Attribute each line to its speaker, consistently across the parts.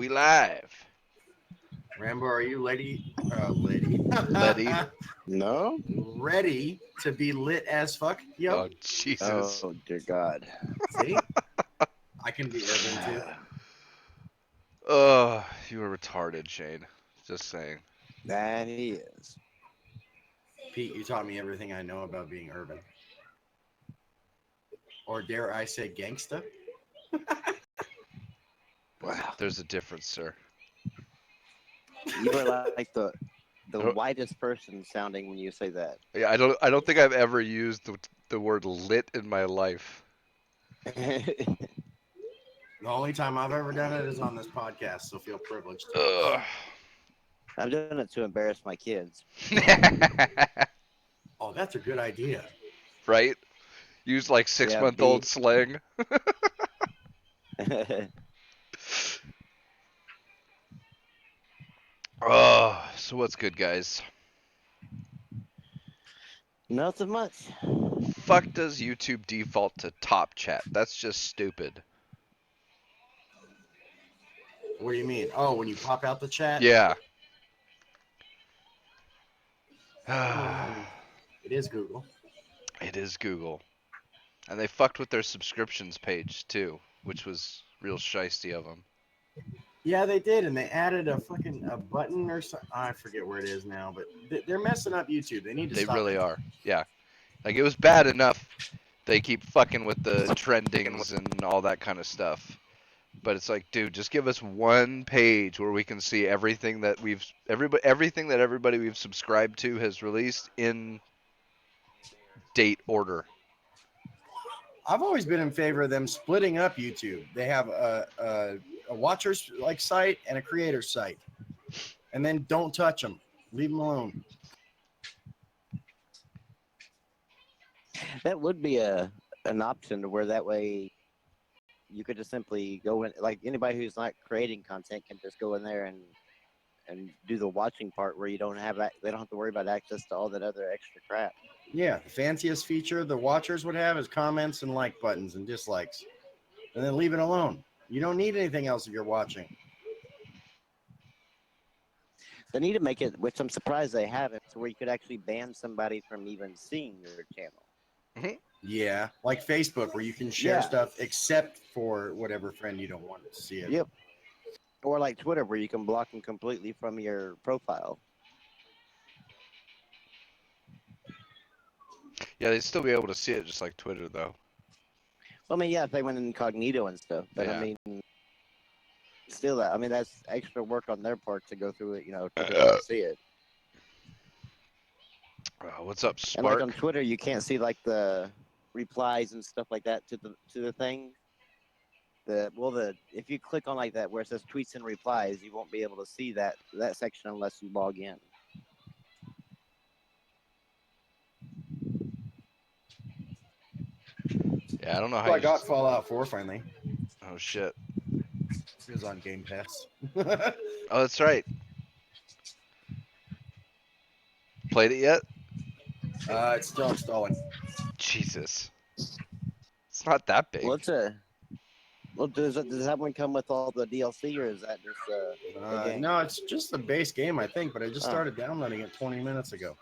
Speaker 1: We live.
Speaker 2: Rambo, are you lady?
Speaker 1: Letty.
Speaker 3: No?
Speaker 2: Ready to be lit as fuck? Yo,
Speaker 1: Oh, Jesus.
Speaker 3: Oh, dear God.
Speaker 2: see? I can be urban too.
Speaker 1: Oh, you were retarded, Shane. Just saying.
Speaker 3: That he is.
Speaker 2: Pete, you taught me everything I know about being urban. Or dare I say gangsta?
Speaker 3: Wow.
Speaker 1: There's a difference, sir.
Speaker 3: You are like the
Speaker 1: I don't,
Speaker 3: whitest person sounding when you say that.
Speaker 1: yeah, I don't think I've ever used the word lit in my life.
Speaker 2: The only time I've ever done it is on this podcast, so feel privileged.
Speaker 1: Ugh.
Speaker 3: I've done it to embarrass my kids.
Speaker 2: Oh, that's a good idea.
Speaker 1: Right? Use like
Speaker 3: Yeah,
Speaker 1: six-month-old slang. Oh, so what's good, guys?
Speaker 3: Nothing much.
Speaker 1: Fuck does YouTube default to top chat? That's just stupid.
Speaker 2: What do you mean? Oh, when you pop out the chat?
Speaker 1: Yeah.
Speaker 2: It is Google.
Speaker 1: It is Google. And they fucked with their subscriptions page too, which was real shisty of them.
Speaker 2: Yeah, they did, and they added a button or something. I forget where it is now, but they're messing up YouTube. They need to
Speaker 1: They
Speaker 2: stop
Speaker 1: really
Speaker 2: it.
Speaker 1: are. Yeah. Like it was bad enough they keep fucking with the trendings and all that kind of stuff. But it's like, dude, just give us one page where we can see everything that everybody we've subscribed to has released in date order.
Speaker 2: I've always been in favor of them splitting up YouTube. They have a watcher's like site and a creator's site, and then don't touch them. Leave them alone.
Speaker 3: That would be an option to where that way you could just simply go in, like anybody who's not creating content can just go in there and do the watching part where you don't have that. They don't have to worry about access to all that other extra crap.
Speaker 2: Yeah, the fanciest feature the watchers would have is comments and like buttons and dislikes, and then leave it alone. You don't need anything else if you're watching.
Speaker 3: They need to make it, which I'm surprised they haven't, to where you could actually ban somebody from even seeing your channel.
Speaker 2: Yeah, like Facebook, where you can share
Speaker 3: Yeah.
Speaker 2: stuff except for whatever friend you don't want to see it.
Speaker 3: Yep. Or like Twitter, where you can block them completely from your profile.
Speaker 1: Yeah, they'd still be able to see it just like Twitter though.
Speaker 3: Well, I mean, yeah, if they went incognito and stuff, but
Speaker 1: Yeah.
Speaker 3: I mean, still, that I mean, that's extra work on their part to go through it, to be able to see it.
Speaker 1: What's up,
Speaker 3: And like
Speaker 1: Spark?
Speaker 3: on Twitter, you can't see like the replies and stuff like that to the thing. If you click on like that where it says tweets and replies, you won't be able to see that section unless you log in.
Speaker 1: Yeah, I don't know how
Speaker 2: So I
Speaker 1: you.
Speaker 2: got Fallout 4 finally.
Speaker 1: Oh shit.
Speaker 2: It was on Game Pass.
Speaker 1: Oh, that's right. Played it yet?
Speaker 2: It's still installing.
Speaker 1: Jesus. It's not that big.
Speaker 3: Does that one come with all the DLC or is that just the game?
Speaker 2: No, it's just the base game, I think, but I just
Speaker 3: Oh.
Speaker 2: started downloading it 20 minutes ago.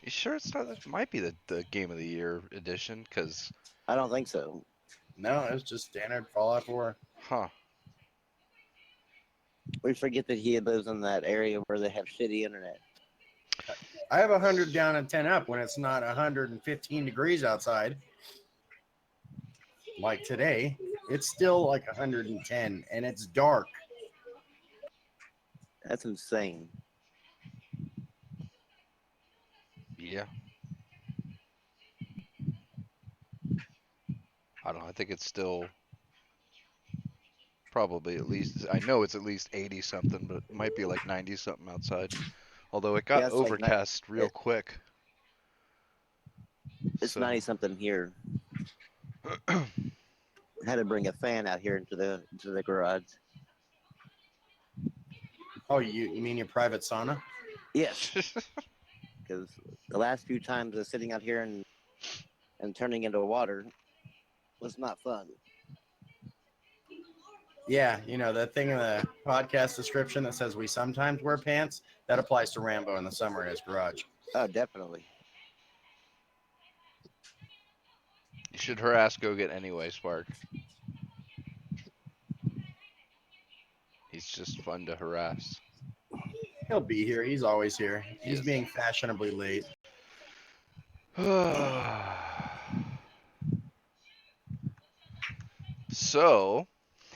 Speaker 1: You sure it's not? It might be the Game of the Year edition, because,
Speaker 3: I don't think so.
Speaker 2: No, it's just standard Fallout 4.
Speaker 1: huh.
Speaker 3: We forget that he lives in that area where they have shitty internet.
Speaker 2: I have 100 down and 10 up when it's not 115 degrees outside. Like today, it's still like 110 and it's dark.
Speaker 3: That's insane.
Speaker 1: Yeah. I don't know. I think it's still probably at least. I know it's at least 80 something, but it might be like 90 something outside. Although it got
Speaker 3: Yeah, it's like
Speaker 1: overcast real quick.
Speaker 3: It's
Speaker 1: So
Speaker 3: 90 something here. I had to bring a fan out here into the garage.
Speaker 2: Oh, you mean your private sauna?
Speaker 3: Yes, because the last few times of sitting out here and turning into water was not fun.
Speaker 2: Yeah, you know, the thing in the podcast description that says we sometimes wear pants, that applies to Rambo in the summer in his garage.
Speaker 3: Oh, definitely.
Speaker 1: You should harass Goget anyway, Spark. He's just fun to harass.
Speaker 2: He'll be here. He's always here.
Speaker 1: He
Speaker 2: He's
Speaker 1: is.
Speaker 2: being fashionably late.
Speaker 1: So,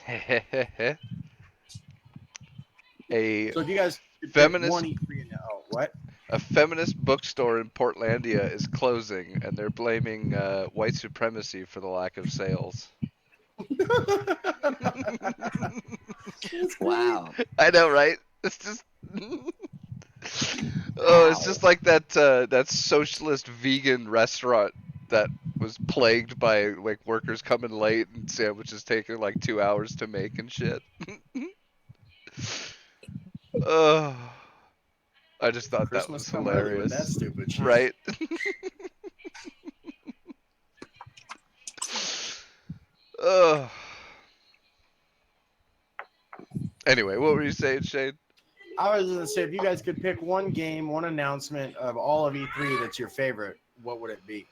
Speaker 1: a
Speaker 2: So if you guys could pick
Speaker 1: feminist
Speaker 2: one E3 and what?
Speaker 1: a feminist bookstore in Portlandia is closing, and they're blaming white supremacy for the lack of sales.
Speaker 3: Wow.
Speaker 1: I know, right? It's just. Oh, it's just like that socialist vegan restaurant that was plagued by like workers coming late and sandwiches taking like 2 hours to make and shit. Oh, I just thought that
Speaker 2: Christmas
Speaker 1: was
Speaker 2: come early with that
Speaker 1: hilarious,
Speaker 2: stupid shit.
Speaker 1: right? Oh. Anyway, what were you saying, Shane?
Speaker 2: I was gonna say if you guys could pick one game, one announcement of all of E3 that's your favorite, what would it be?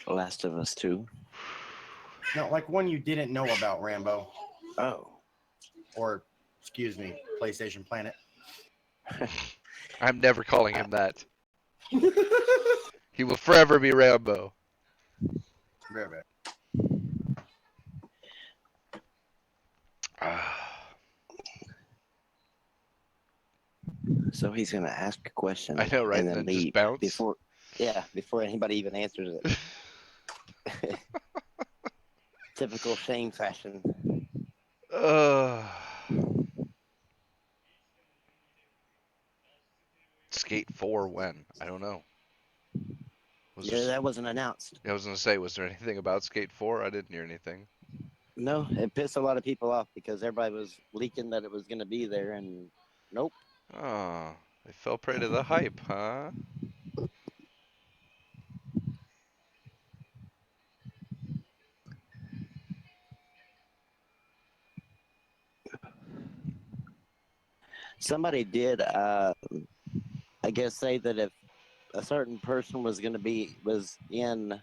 Speaker 3: Last of Us 2.
Speaker 2: No, like one you didn't know about, Rambo,
Speaker 3: Oh.
Speaker 2: or excuse me, PlayStation Planet.
Speaker 1: I'm never calling him that. He will forever be Rambo.
Speaker 2: Very bad.
Speaker 3: So he's gonna ask a question.
Speaker 1: I know, right?
Speaker 3: And
Speaker 1: And
Speaker 3: then
Speaker 1: then just
Speaker 3: leave
Speaker 1: bounce.
Speaker 3: before anybody even answers it. Typical Shane fashion.
Speaker 1: Skate 4 when? I don't know.
Speaker 3: Yeah, that wasn't announced.
Speaker 1: I was gonna say, was there anything about Skate 4? I didn't hear anything.
Speaker 3: No, it pissed a lot of people off because everybody was leaking that it was gonna be there, and nope.
Speaker 1: Oh, they fell prey to the hype, huh?
Speaker 3: Somebody did, I guess, say that if a certain person was in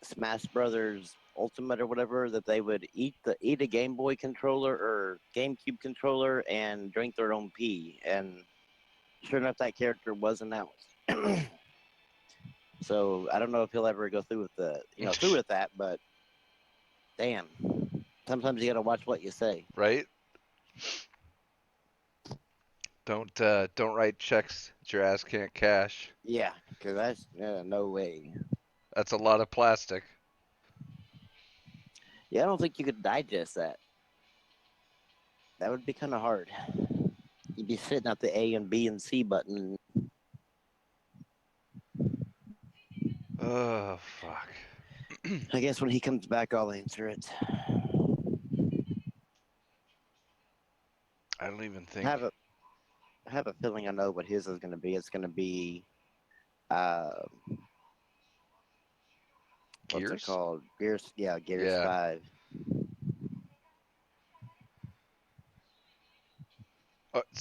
Speaker 3: Smash Brothers Ultimate or whatever, that they would eat a Game Boy controller or GameCube controller and drink their own pee. And sure enough, that character was announced. So I don't know if he'll ever go through with that, but damn, sometimes you gotta watch what you say.
Speaker 1: Right? Don't write checks that your ass can't cash.
Speaker 3: Yeah, because that's no way.
Speaker 1: That's a lot of plastic.
Speaker 3: Yeah, I don't think you could digest that. That would be kind of hard. You'd be sitting at the A and B and C button.
Speaker 1: Oh, fuck.
Speaker 3: I guess when he comes back, I'll answer it.
Speaker 1: I don't even think.
Speaker 3: I have a feeling I know what his is going to be. It's going to be, what's it
Speaker 1: Gears?
Speaker 3: called? Gears, yeah, Gears
Speaker 1: Yeah.
Speaker 3: 5.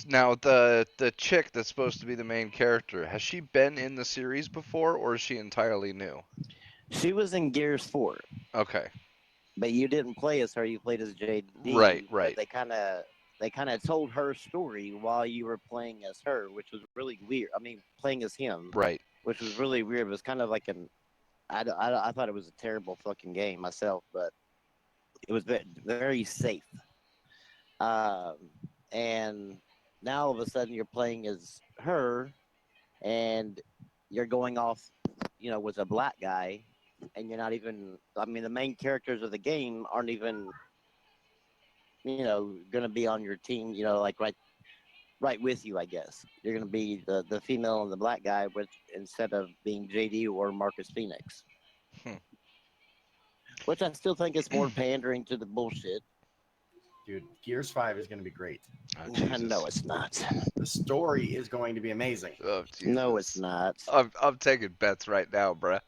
Speaker 1: Now the chick that's supposed to be the main character, has she been in the series before, or is she entirely new?
Speaker 3: She was in Gears 4,
Speaker 1: Okay.
Speaker 3: but you didn't play as her. You played as JD.
Speaker 1: Right.
Speaker 3: But they kind of told her story while you were playing as her, which was really weird. I mean, playing as him,
Speaker 1: Right.
Speaker 3: which was really weird. It was kind of like I thought it was a terrible fucking game myself, but it was very, very safe. And now all of a sudden you're playing as her, and you're going off, with a black guy, and you're not even. I mean, the main characters of the game aren't even, gonna be on your team. Like right with you. I guess you're gonna be the female and the black guy, instead of being JD or Marcus Phoenix. Which I still think is more pandering to the bullshit.
Speaker 2: Dude, Gears 5 is going to be great.
Speaker 1: Oh, Jesus.
Speaker 3: No, it's not.
Speaker 2: The story is going to be amazing.
Speaker 1: Oh, Jesus.
Speaker 3: No, it's not.
Speaker 1: I'm taking bets right now, bruh.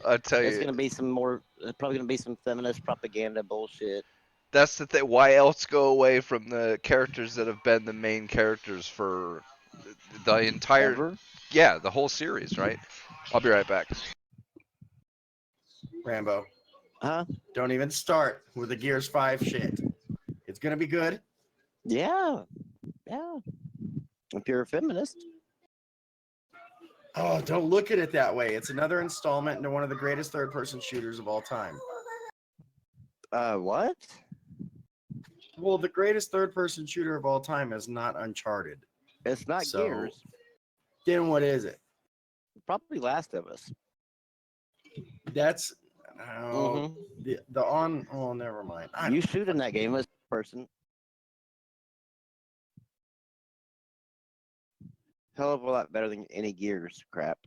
Speaker 1: I tell
Speaker 3: It's
Speaker 1: you.
Speaker 3: gonna be probably gonna be some feminist propaganda bullshit.
Speaker 1: That's the thing. Why else go away from the characters that have been the main characters for the entire,
Speaker 3: Ever?
Speaker 1: yeah, the whole series, right? I'll be right back.
Speaker 2: Rambo,
Speaker 3: Huh?
Speaker 2: don't even start with the Gears 5 shit. It's gonna be good.
Speaker 3: Yeah. Yeah. If you're a feminist.
Speaker 2: Oh, don't look at it that way. It's another installment into one of the greatest third-person shooters of all time.
Speaker 3: What?
Speaker 2: Well, the greatest third-person shooter of all time is not Uncharted.
Speaker 3: It's not
Speaker 2: So-
Speaker 3: Gears.
Speaker 2: Then what is it?
Speaker 3: Probably Last of Us.
Speaker 2: That's oh,
Speaker 3: Mhm.
Speaker 2: the on. Oh, never mind.
Speaker 3: You shoot in that game as a person. Hell of a lot better than any Gears crap.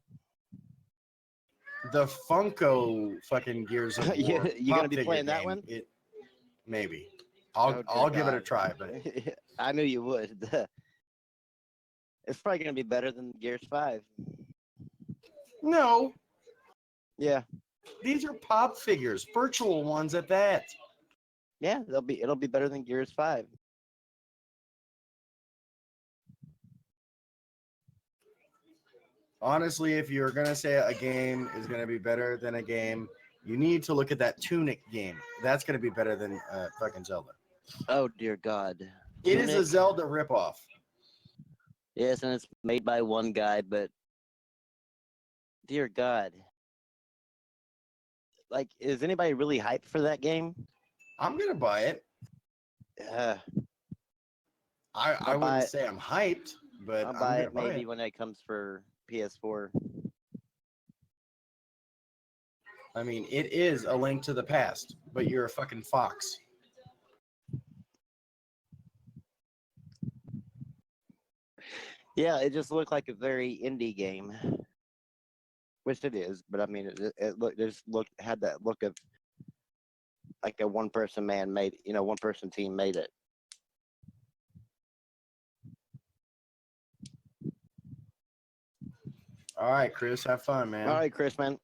Speaker 2: The Funko fucking Gears of War.
Speaker 3: You gonna
Speaker 2: pop
Speaker 3: be
Speaker 2: figure
Speaker 3: playing that
Speaker 2: game,
Speaker 3: one?
Speaker 2: It maybe.
Speaker 3: Oh, dear
Speaker 2: I'll give it a
Speaker 3: God.
Speaker 2: try, but
Speaker 3: I knew you would. It's probably gonna be better than Gears 5.
Speaker 2: no,
Speaker 3: Yeah.
Speaker 2: these are pop figures, virtual ones at that.
Speaker 3: Yeah, it'll be better than Gears 5.
Speaker 2: Honestly, if you're gonna say a game is gonna be better than a game, you need to look at that Tunic game. That's gonna be better than fucking Zelda.
Speaker 3: Oh dear God.
Speaker 2: It is a
Speaker 3: Tunic?
Speaker 2: Zelda ripoff.
Speaker 3: Yes, and it's made by one guy, but dear God. Like, is anybody really hyped for that game?
Speaker 2: I'm gonna buy it.
Speaker 3: Uh,
Speaker 2: I
Speaker 3: I'll buy
Speaker 2: wouldn't
Speaker 3: it.
Speaker 2: say I'm hyped, but
Speaker 3: I'll
Speaker 2: I'm
Speaker 3: buy
Speaker 2: gonna
Speaker 3: it
Speaker 2: buy
Speaker 3: maybe
Speaker 2: it.
Speaker 3: when it comes for PS4.
Speaker 2: I mean, it is a Link to the Past, but you're a fucking fox.
Speaker 3: Yeah, it just looked like a very indie game, which it is. But I mean, it just had that look of like a one person one person team made it.
Speaker 2: All right, Chris, have fun, man.
Speaker 3: All right, Chris, man.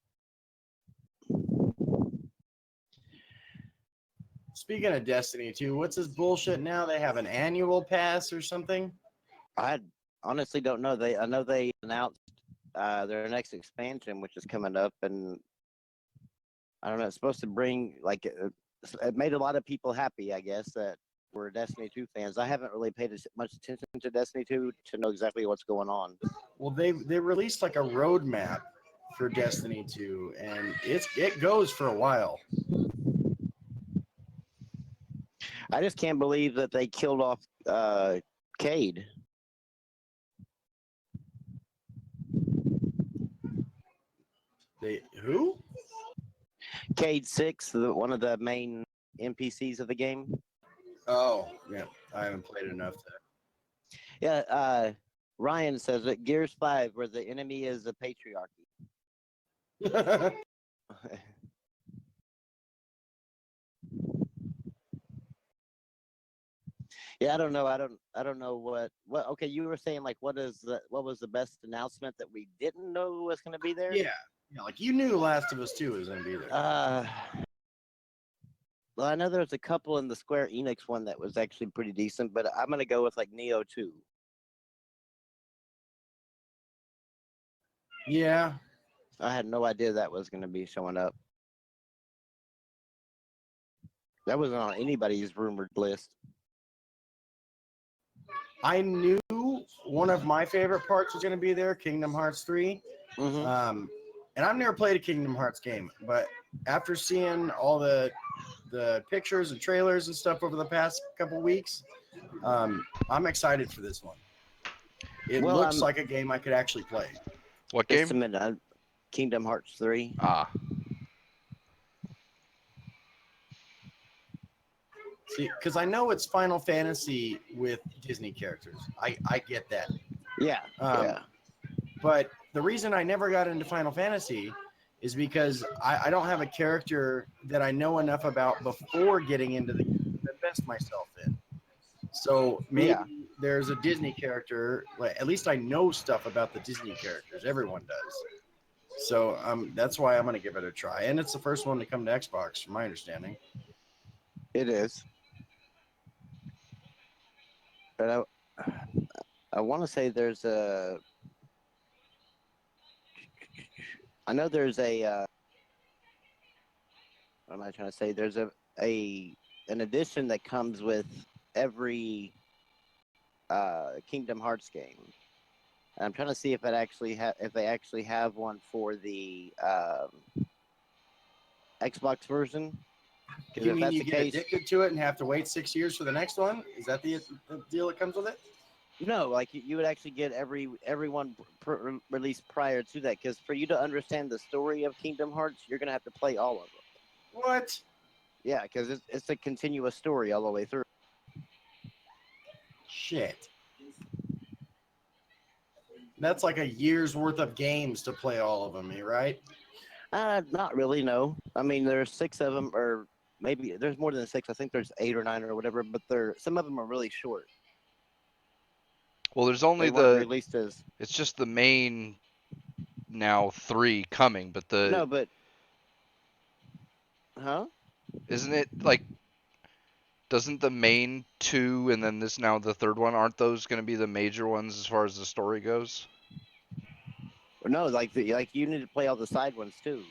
Speaker 2: Speaking of Destiny 2, what's this bullshit now? They have an annual pass or something?
Speaker 3: I honestly don't know. I know they announced their next expansion, which is coming up, and I don't know. It's supposed to bring it made a lot of people happy, I guess, that were Destiny 2 fans. I haven't really paid much attention to Destiny 2 to know exactly what's going on.
Speaker 2: Well, they released like a roadmap for Destiny 2, and it goes for a while.
Speaker 3: I just can't believe that they killed off Cade.
Speaker 2: They who?
Speaker 3: Cade 6, one of the main NPCs of the game.
Speaker 2: Oh, yeah. I haven't played enough to.
Speaker 3: Yeah, Ryan says that Gears 5, where the enemy is a patriarchy. Yeah, I don't know. I don't know what. Okay, you were saying like, what was the best announcement that we didn't know was going to be there?
Speaker 2: Yeah, like you knew Last of Us 2 was gonna be there.
Speaker 3: Well, I know there's a couple in the Square Enix one that was actually pretty decent, but I'm gonna go with like Neo 2.
Speaker 2: Yeah,
Speaker 3: I had no idea that was gonna be showing up. That wasn't on anybody's rumored list.
Speaker 2: I knew one of my favorite parts was gonna be there, Kingdom Hearts 3.
Speaker 3: Mm-hmm.
Speaker 2: And I've never played a Kingdom Hearts game, but after seeing all the pictures and trailers and stuff over the past couple weeks, I'm excited for this one. It looks like a game I could actually play.
Speaker 1: What
Speaker 3: Just a
Speaker 1: game?
Speaker 3: minute. Kingdom Hearts 3.
Speaker 1: Ah,
Speaker 2: See, because I know it's Final Fantasy with Disney characters. I get that.
Speaker 3: Yeah. Yeah.
Speaker 2: But the reason I never got into Final Fantasy is because I don't have a character that I know enough about before getting into the game to invest myself in. So maybe there's a Disney character. Like, at least I know stuff about the Disney characters. Everyone does. So that's why I'm going to give it a try. And it's the first one to come to Xbox, from my understanding.
Speaker 3: It is. But I want to say there's a. I know there's a. What am I trying to say? There's an edition that comes with every Kingdom Hearts game. And I'm trying to see if if they actually have one for the Xbox version. Because
Speaker 2: You
Speaker 3: if
Speaker 2: mean
Speaker 3: that's
Speaker 2: you
Speaker 3: the
Speaker 2: get
Speaker 3: case,
Speaker 2: addicted to it and have to wait 6 years for the next one? Is that the deal that comes with it?
Speaker 3: no, like you would actually get everyone released prior to that. Because for you to understand the story of Kingdom Hearts, you're gonna have to play all of them.
Speaker 2: What?
Speaker 3: Yeah, because it's a continuous story all the way through.
Speaker 2: Shit. That's like a year's worth of games to play all of them, right?
Speaker 3: Not really. No, I mean there's 6 of them, or maybe there's more than 6. I think there's 8 or 9 or whatever. But some of them are really short.
Speaker 1: Well, there's
Speaker 3: They
Speaker 1: only
Speaker 3: weren't released as
Speaker 1: it's just the main now 3 coming, but
Speaker 3: no, but huh?
Speaker 1: isn't it like, doesn't the main 2 and then this now the third one, aren't those going to be the major ones as far as the story goes?
Speaker 3: No, like you need to play all the side ones too.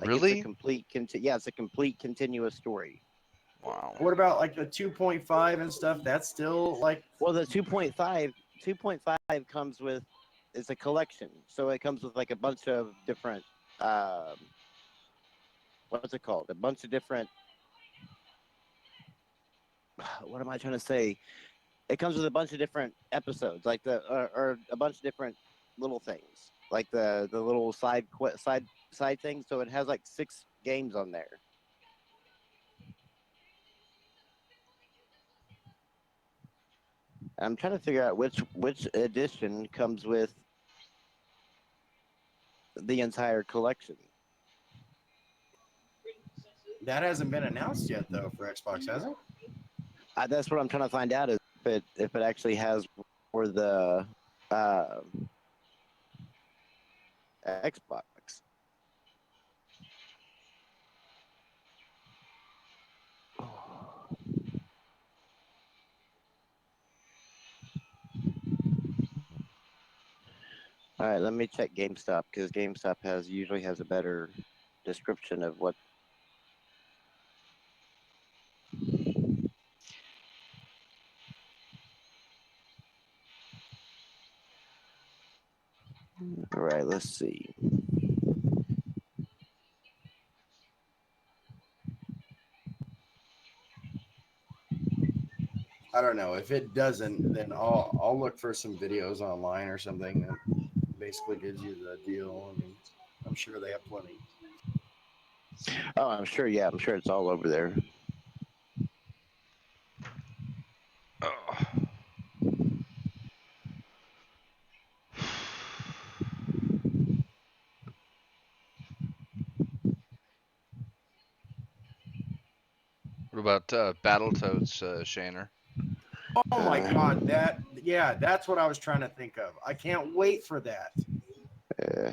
Speaker 3: Like it's a
Speaker 1: Really?
Speaker 3: complete it's a complete continuous story.
Speaker 1: Wow.
Speaker 2: What about like the 2.5 and stuff? That's still like
Speaker 3: Well, the 2.5 comes with it's a collection, so it comes with like a bunch of different what's it called? A bunch of different. What am I trying to say? It comes with a bunch of different episodes, like or a bunch of different little things, like the little side things. So it has like 6 games on there. I'm trying to figure out which edition comes with the entire collection.
Speaker 2: that hasn't been announced yet though for Xbox, has it?
Speaker 3: That's what I'm trying to find out is if it actually has for the uh, Xbox. All right, let me check GameStop because GameStop usually has a better description of what. All right, let's see.
Speaker 2: I don't know. If it doesn't, then I'll look for some videos online or something that basically gives you the deal. I mean, I'm sure they have plenty.
Speaker 3: Oh, I'm sure. Yeah, I'm sure it's all over there.
Speaker 1: Oh. What about Battletoads, Shaner?
Speaker 2: Oh my
Speaker 3: Uh,
Speaker 2: god, that's what I was trying to think of. I can't wait for that.
Speaker 3: uh,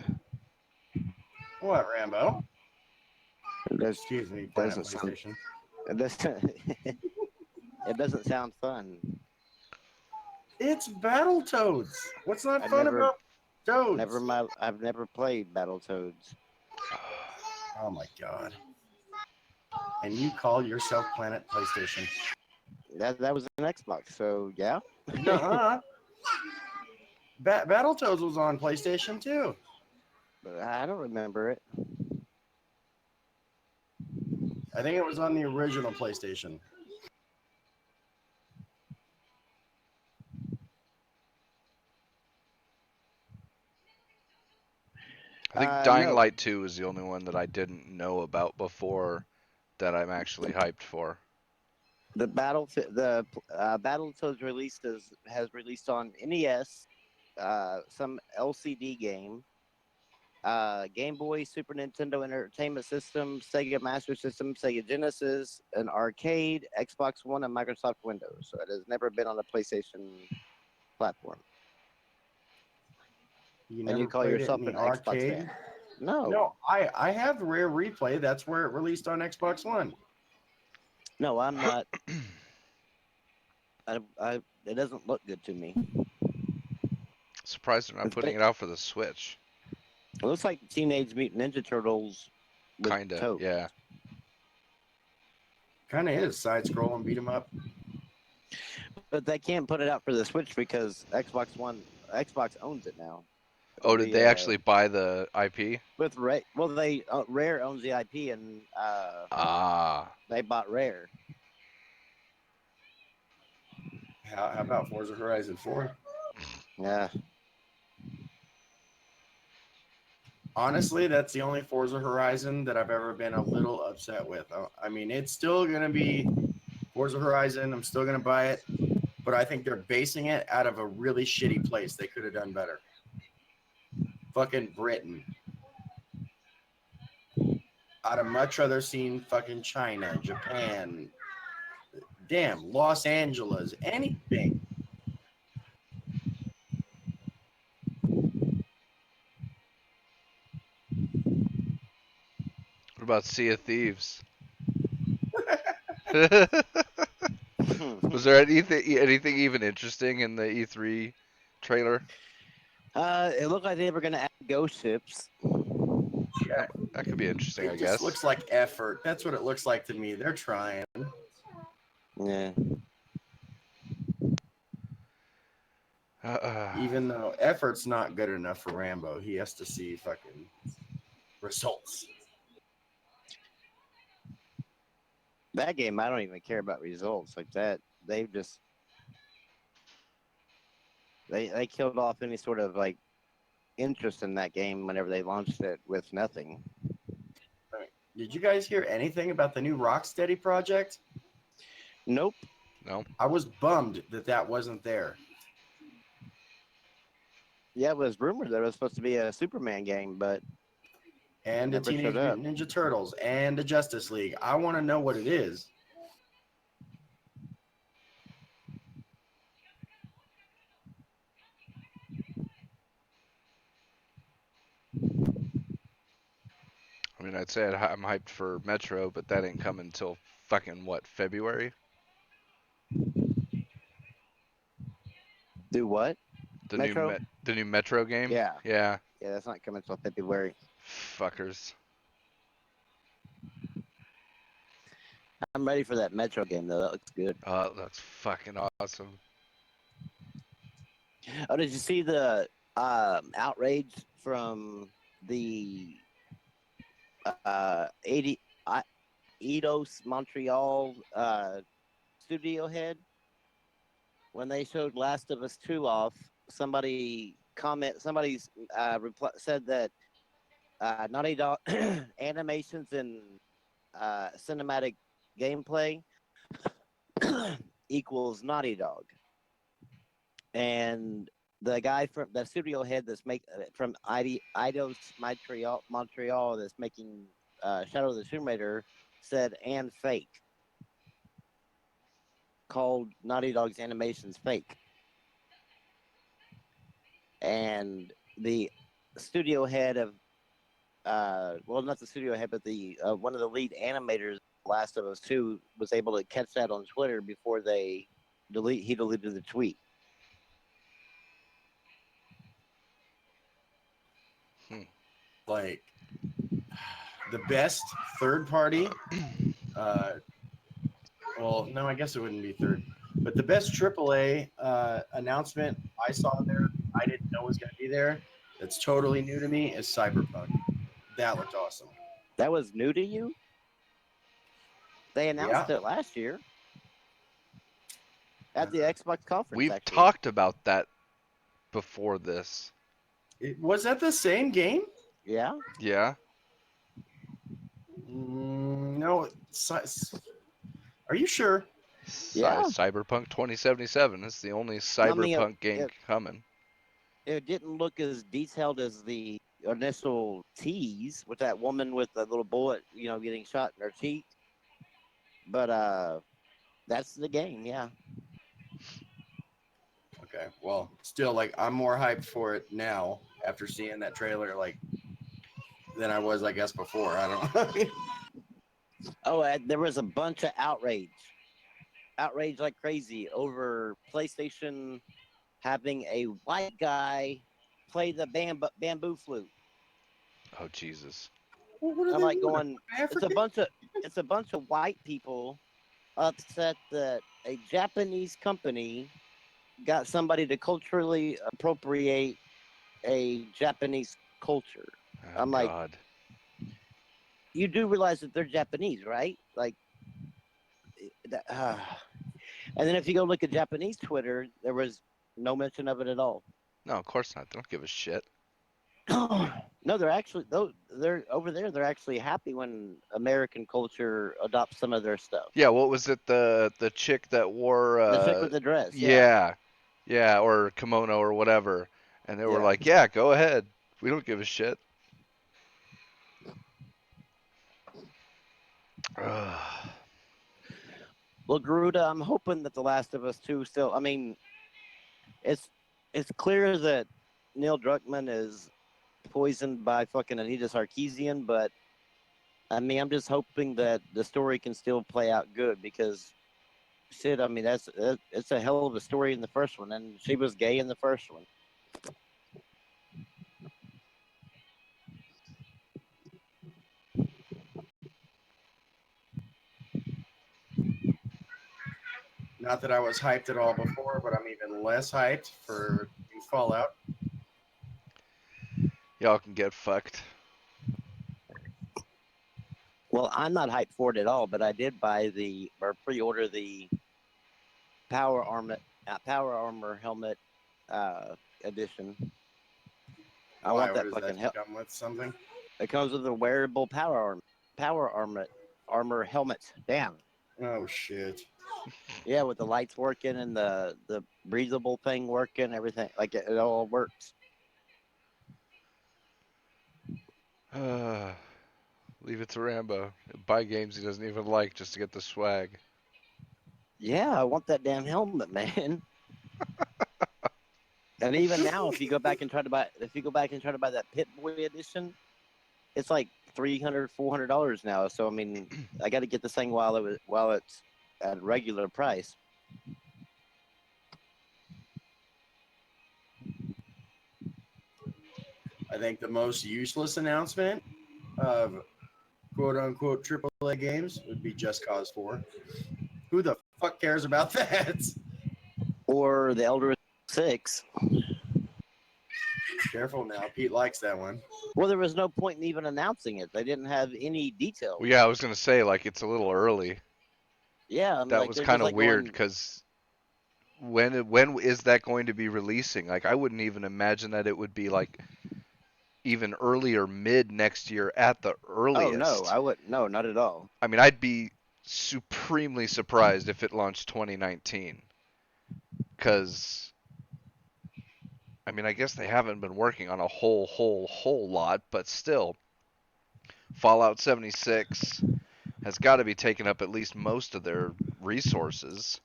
Speaker 2: What, Rambo?
Speaker 3: that's,
Speaker 2: Excuse me, playing at
Speaker 3: doesn't sound.
Speaker 2: PlayStation.
Speaker 3: It doesn't. It doesn't sound fun.
Speaker 2: It's Battletoads. What's not
Speaker 3: I've
Speaker 2: fun
Speaker 3: never,
Speaker 2: about Toads?
Speaker 3: I've never played Battletoads.
Speaker 2: Oh my god. And you call yourself Planet PlayStation?
Speaker 3: That was an Xbox, so yeah.
Speaker 2: Nuh-uh. Battletoads was on PlayStation too.
Speaker 3: But I don't remember it.
Speaker 2: I think it was on the original PlayStation.
Speaker 1: I think Dying
Speaker 3: No,
Speaker 1: Light 2 is the only one that I didn't know about before that I'm actually hyped for.
Speaker 3: the Battletoads has released on NES, some LCD game, Game Boy, Super Nintendo Entertainment System, Sega Master System, Sega Genesis, an arcade, Xbox One, and Microsoft Windows. So it has never been on a PlayStation platform.
Speaker 2: You
Speaker 3: And
Speaker 2: never
Speaker 3: you call
Speaker 2: played it
Speaker 3: yourself
Speaker 2: in the
Speaker 3: an Xbox
Speaker 2: arcade?
Speaker 3: fan? No,
Speaker 2: No, I have Rare Replay. That's where it released on Xbox One.
Speaker 3: no, I'm not. it doesn't look good to me.
Speaker 1: Surprised they're not
Speaker 3: It's
Speaker 1: putting
Speaker 3: ba-
Speaker 1: it out for the Switch.
Speaker 3: It looks like Teenage Mutant Ninja Turtles with
Speaker 1: Kinda,
Speaker 3: Toad.
Speaker 1: yeah.
Speaker 2: Kind of is side scroll and beat 'em up.
Speaker 3: But they can't put it out for the Switch because Xbox owns it now.
Speaker 1: Oh, did they actually buy the IP?
Speaker 3: With Rare? Well, Rare owns the IP, and
Speaker 1: Ah,
Speaker 3: they bought Rare.
Speaker 2: How about Forza Horizon 4?
Speaker 3: Yeah,
Speaker 2: Honestly, that's the only Forza Horizon that I've ever been a little upset with. I mean, it's still going to be Forza Horizon. I'm still going to buy it. But I think they're basing it out of a really shitty place. They could have done better. Fucking Britain. I'd have much rather seen fucking China, Japan, damn, Los Angeles, anything.
Speaker 1: what about Sea of Thieves? Was there anything even interesting in the E3 trailer?
Speaker 3: it looked like they were going to add ghost ships.
Speaker 2: Yeah,
Speaker 1: That could be interesting, I
Speaker 2: it just
Speaker 1: guess.
Speaker 2: looks like effort. That's what it looks like to me. They're trying.
Speaker 3: Yeah,
Speaker 2: Even though effort's not good enough for Rambo, he has to see fucking results.
Speaker 3: that game I don't even care about results like that. They've just they killed off any sort of like interest in that game whenever they launched it with nothing.
Speaker 2: Did you guys hear anything about the new Rocksteady project?
Speaker 3: Nope.
Speaker 1: No.
Speaker 2: I was bummed that that wasn't there.
Speaker 3: Yeah, it was rumored that it was supposed to be a Superman game, but
Speaker 2: And the
Speaker 3: never
Speaker 2: Teenage
Speaker 3: showed up.
Speaker 2: Mutant Ninja Turtles and the Justice League. I want to know what it is.
Speaker 1: I mean, I'd say I'm hyped for Metro, but that ain't coming until fucking what, February?
Speaker 3: Do what?
Speaker 1: The
Speaker 3: Metro?
Speaker 1: the new Metro game?
Speaker 3: Yeah.
Speaker 1: Yeah.
Speaker 3: Yeah, that's not coming until February.
Speaker 1: Fuckers.
Speaker 3: I'm ready for that Metro game though. That looks good.
Speaker 1: Oh, that looks fucking awesome.
Speaker 3: Oh, did you see the outrage from the 80 Eidos Montreal studio head when they showed Last of Us 2 off? Somebody's said that Naughty Dog animations and cinematic gameplay equals Naughty Dog, and the guy from the studio head from Eidos Montreal that's making Shadow of the Tomb Raider said and fake, called Naughty Dog's animations fake, and the studio head of well, not the studio head, but the one of the lead animators, Last of Us 2, was able to catch that on Twitter before he deleted the tweet.
Speaker 2: Like the best third party. Well, no, I guess it wouldn't be third, but the best AAA announcement I saw there, I didn't know was going to be there. That's totally new to me. Is Cyberpunk. That looked awesome.
Speaker 3: That was new to you? They announced it last year at the Xbox conference.
Speaker 1: We've
Speaker 3: actually.
Speaker 1: talked about that before this.
Speaker 2: Was that the same game?
Speaker 3: Yeah.
Speaker 1: Yeah.
Speaker 2: No. Are you sure?
Speaker 3: Yeah.
Speaker 1: Cyberpunk 2077 is the only Cyberpunk game coming.
Speaker 3: It didn't look as detailed as the initial tease with that woman with the little bullet, getting shot in her cheek. But that's the game, yeah.
Speaker 2: Okay. Well, still, like, I'm more hyped for it now after seeing that trailer, like, than I was, I guess, before. I don't know.
Speaker 3: Oh, there was a bunch of outrage outraged like crazy over PlayStation having a white guy play the bamboo flute.
Speaker 1: Oh Jesus.
Speaker 2: Well, what are
Speaker 3: I'm
Speaker 2: they
Speaker 3: like
Speaker 2: doing?
Speaker 3: going, it's a
Speaker 2: African?
Speaker 3: bunch of white people upset that a Japanese company got somebody to culturally appropriate a Japanese culture.
Speaker 1: Oh
Speaker 3: I'm like,
Speaker 1: God.
Speaker 3: you do realize that they're Japanese, right? Like, and then if you go look at Japanese Twitter, there was no mention of it at all.
Speaker 1: No, of course not. They don't give a shit.
Speaker 3: No, they're actually though they're over there. They're actually happy when American culture adopts some of their stuff.
Speaker 1: Yeah, what was it? The chick that wore
Speaker 3: The chick with the dress, yeah,
Speaker 1: yeah. Yeah, or kimono or whatever. And they were
Speaker 3: yeah.
Speaker 1: like, "Yeah, go ahead. We don't give a shit." Ugh.
Speaker 3: Well, Garuda, I'm hoping that The Last of Us 2 still. I mean, it's it's clear that Neil Druckmann is poisoned by fucking Anita Sarkeesian, but I mean, I'm just hoping that the story can still play out good because shit. I mean, it's a hell of a story in the first one, and she was gay in the first one.
Speaker 2: Not that I was hyped at all before, but I'm even less hyped for Fallout.
Speaker 1: Y'all can get fucked.
Speaker 3: Well, I'm not hyped for it at all, but I did buy or pre-order the Power Armor helmet edition. I
Speaker 2: Why?
Speaker 3: want
Speaker 2: What
Speaker 3: that
Speaker 2: does
Speaker 3: fucking
Speaker 2: that come with? Something?
Speaker 3: It comes with a wearable power armor helmet. Damn.
Speaker 2: Oh shit!
Speaker 3: Yeah, with the lights working and the breathable thing working, everything like it all works.
Speaker 1: Leave it to Rambo. Buy games he doesn't even like just to get the swag.
Speaker 3: Yeah, I want that damn helmet, man. And even now, if you go back and try to buy that Pit Boy edition, it's like $300-$400 now. So I mean, I got to get this thing while it's at a regular price.
Speaker 2: I think the most useless announcement of quote unquote AAA games would be Just Cause 4. Who the fuck cares about that?
Speaker 3: Or the Elder 6.
Speaker 2: Careful now. Pete likes that one.
Speaker 3: Well, there was no point in even announcing it. They didn't have any details.
Speaker 1: Well, yeah, I was gonna say like it's a little early.
Speaker 3: Yeah, I'm
Speaker 1: That
Speaker 3: like
Speaker 1: was
Speaker 3: they're
Speaker 1: kind
Speaker 3: just
Speaker 1: of
Speaker 3: like
Speaker 1: weird
Speaker 3: going,
Speaker 1: because when is that going to be releasing? Like I wouldn't even imagine that it would be like even early or mid next year at the
Speaker 3: oh no,
Speaker 1: earliest.
Speaker 3: I wouldn't. No, not at all.
Speaker 1: I mean, I'd be supremely surprised if it launched 2019. Because, I mean, I guess they haven't been working on a whole lot, but still, Fallout 76 has got to be taking up at least most of their resources.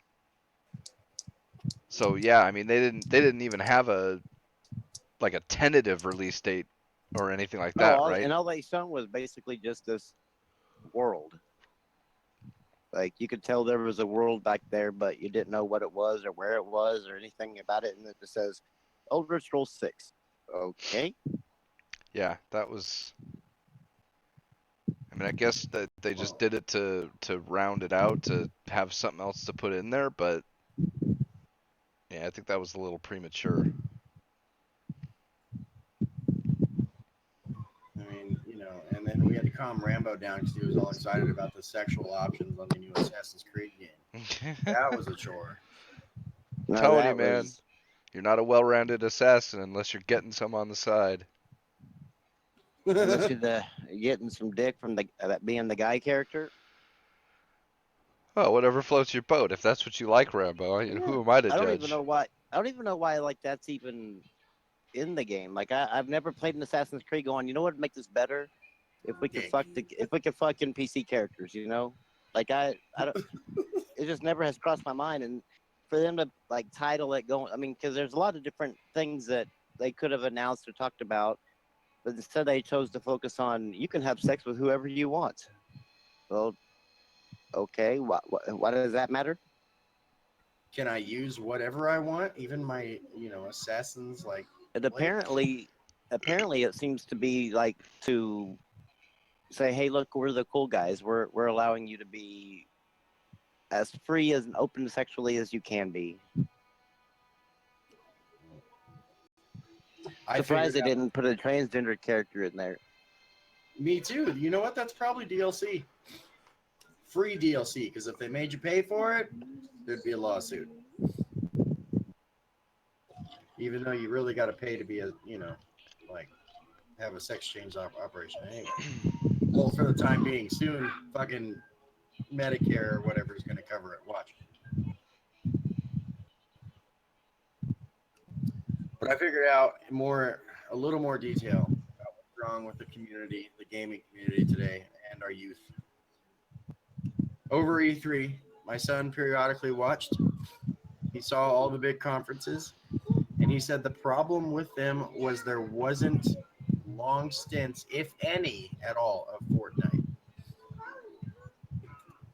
Speaker 1: So yeah, I mean, they didn't even have a tentative release date or anything like
Speaker 3: No,
Speaker 1: that, right?
Speaker 3: all they shown was basically just this world. Like you could tell there was a world back there, but you didn't know what it was or where it was or anything about it. And it just says Elder Scrolls 6. Okay.
Speaker 1: Yeah, that was. I mean, I guess that they just did it to round it out to have something else to put in there, but yeah, I think that was a little premature.
Speaker 2: I mean, and then we had to calm Rambo down because he was all excited about the sexual options on the new Assassin's Creed game. That was a chore.
Speaker 3: No,
Speaker 1: Telling you,
Speaker 3: that
Speaker 1: man,
Speaker 3: was
Speaker 1: you're not a well-rounded assassin unless you're getting some on the side.
Speaker 3: unless you're getting some dick from that being the guy character.
Speaker 1: Oh, whatever floats your boat. If that's what you like, Rambo, who am I to
Speaker 3: I don't even
Speaker 1: judge?
Speaker 3: know why. I don't even know why like that's even in the game. Like I've never played an Assassin's Creed going, you know what would make this better? If we could
Speaker 2: Dick.
Speaker 3: if we could fuck NPC characters, you know? Like I don't it just never has crossed my mind. And for them to like title it going, I mean, because there's a lot of different things that they could have announced or talked about, but instead they chose to focus on you can have sex with whoever you want. Well, okay, why does that matter?
Speaker 2: can I use whatever I want, even my assassins like
Speaker 3: And
Speaker 2: Blade?
Speaker 3: apparently, it seems to be like to say, "Hey, look, we're the cool guys. We're allowing you to be as free as and open sexually as you can be."
Speaker 2: I
Speaker 3: Surprised they
Speaker 2: figured out.
Speaker 3: didn't put a transgender character in there.
Speaker 2: Me too. You know what? That's probably DLC. Free DLC, because if they made you pay for it, there'd be a lawsuit. Even though you really got to pay to be like have a sex change operation. Anyway, well, for the time being, soon fucking Medicare or whatever is going to cover it. Watch. But I figured out a little more detail about what's wrong with the community, the gaming community today, and our youth. Over E3, my son periodically watched. He saw all the big conferences, and he said the problem with them was there wasn't long stints, if any at all, of Fortnite.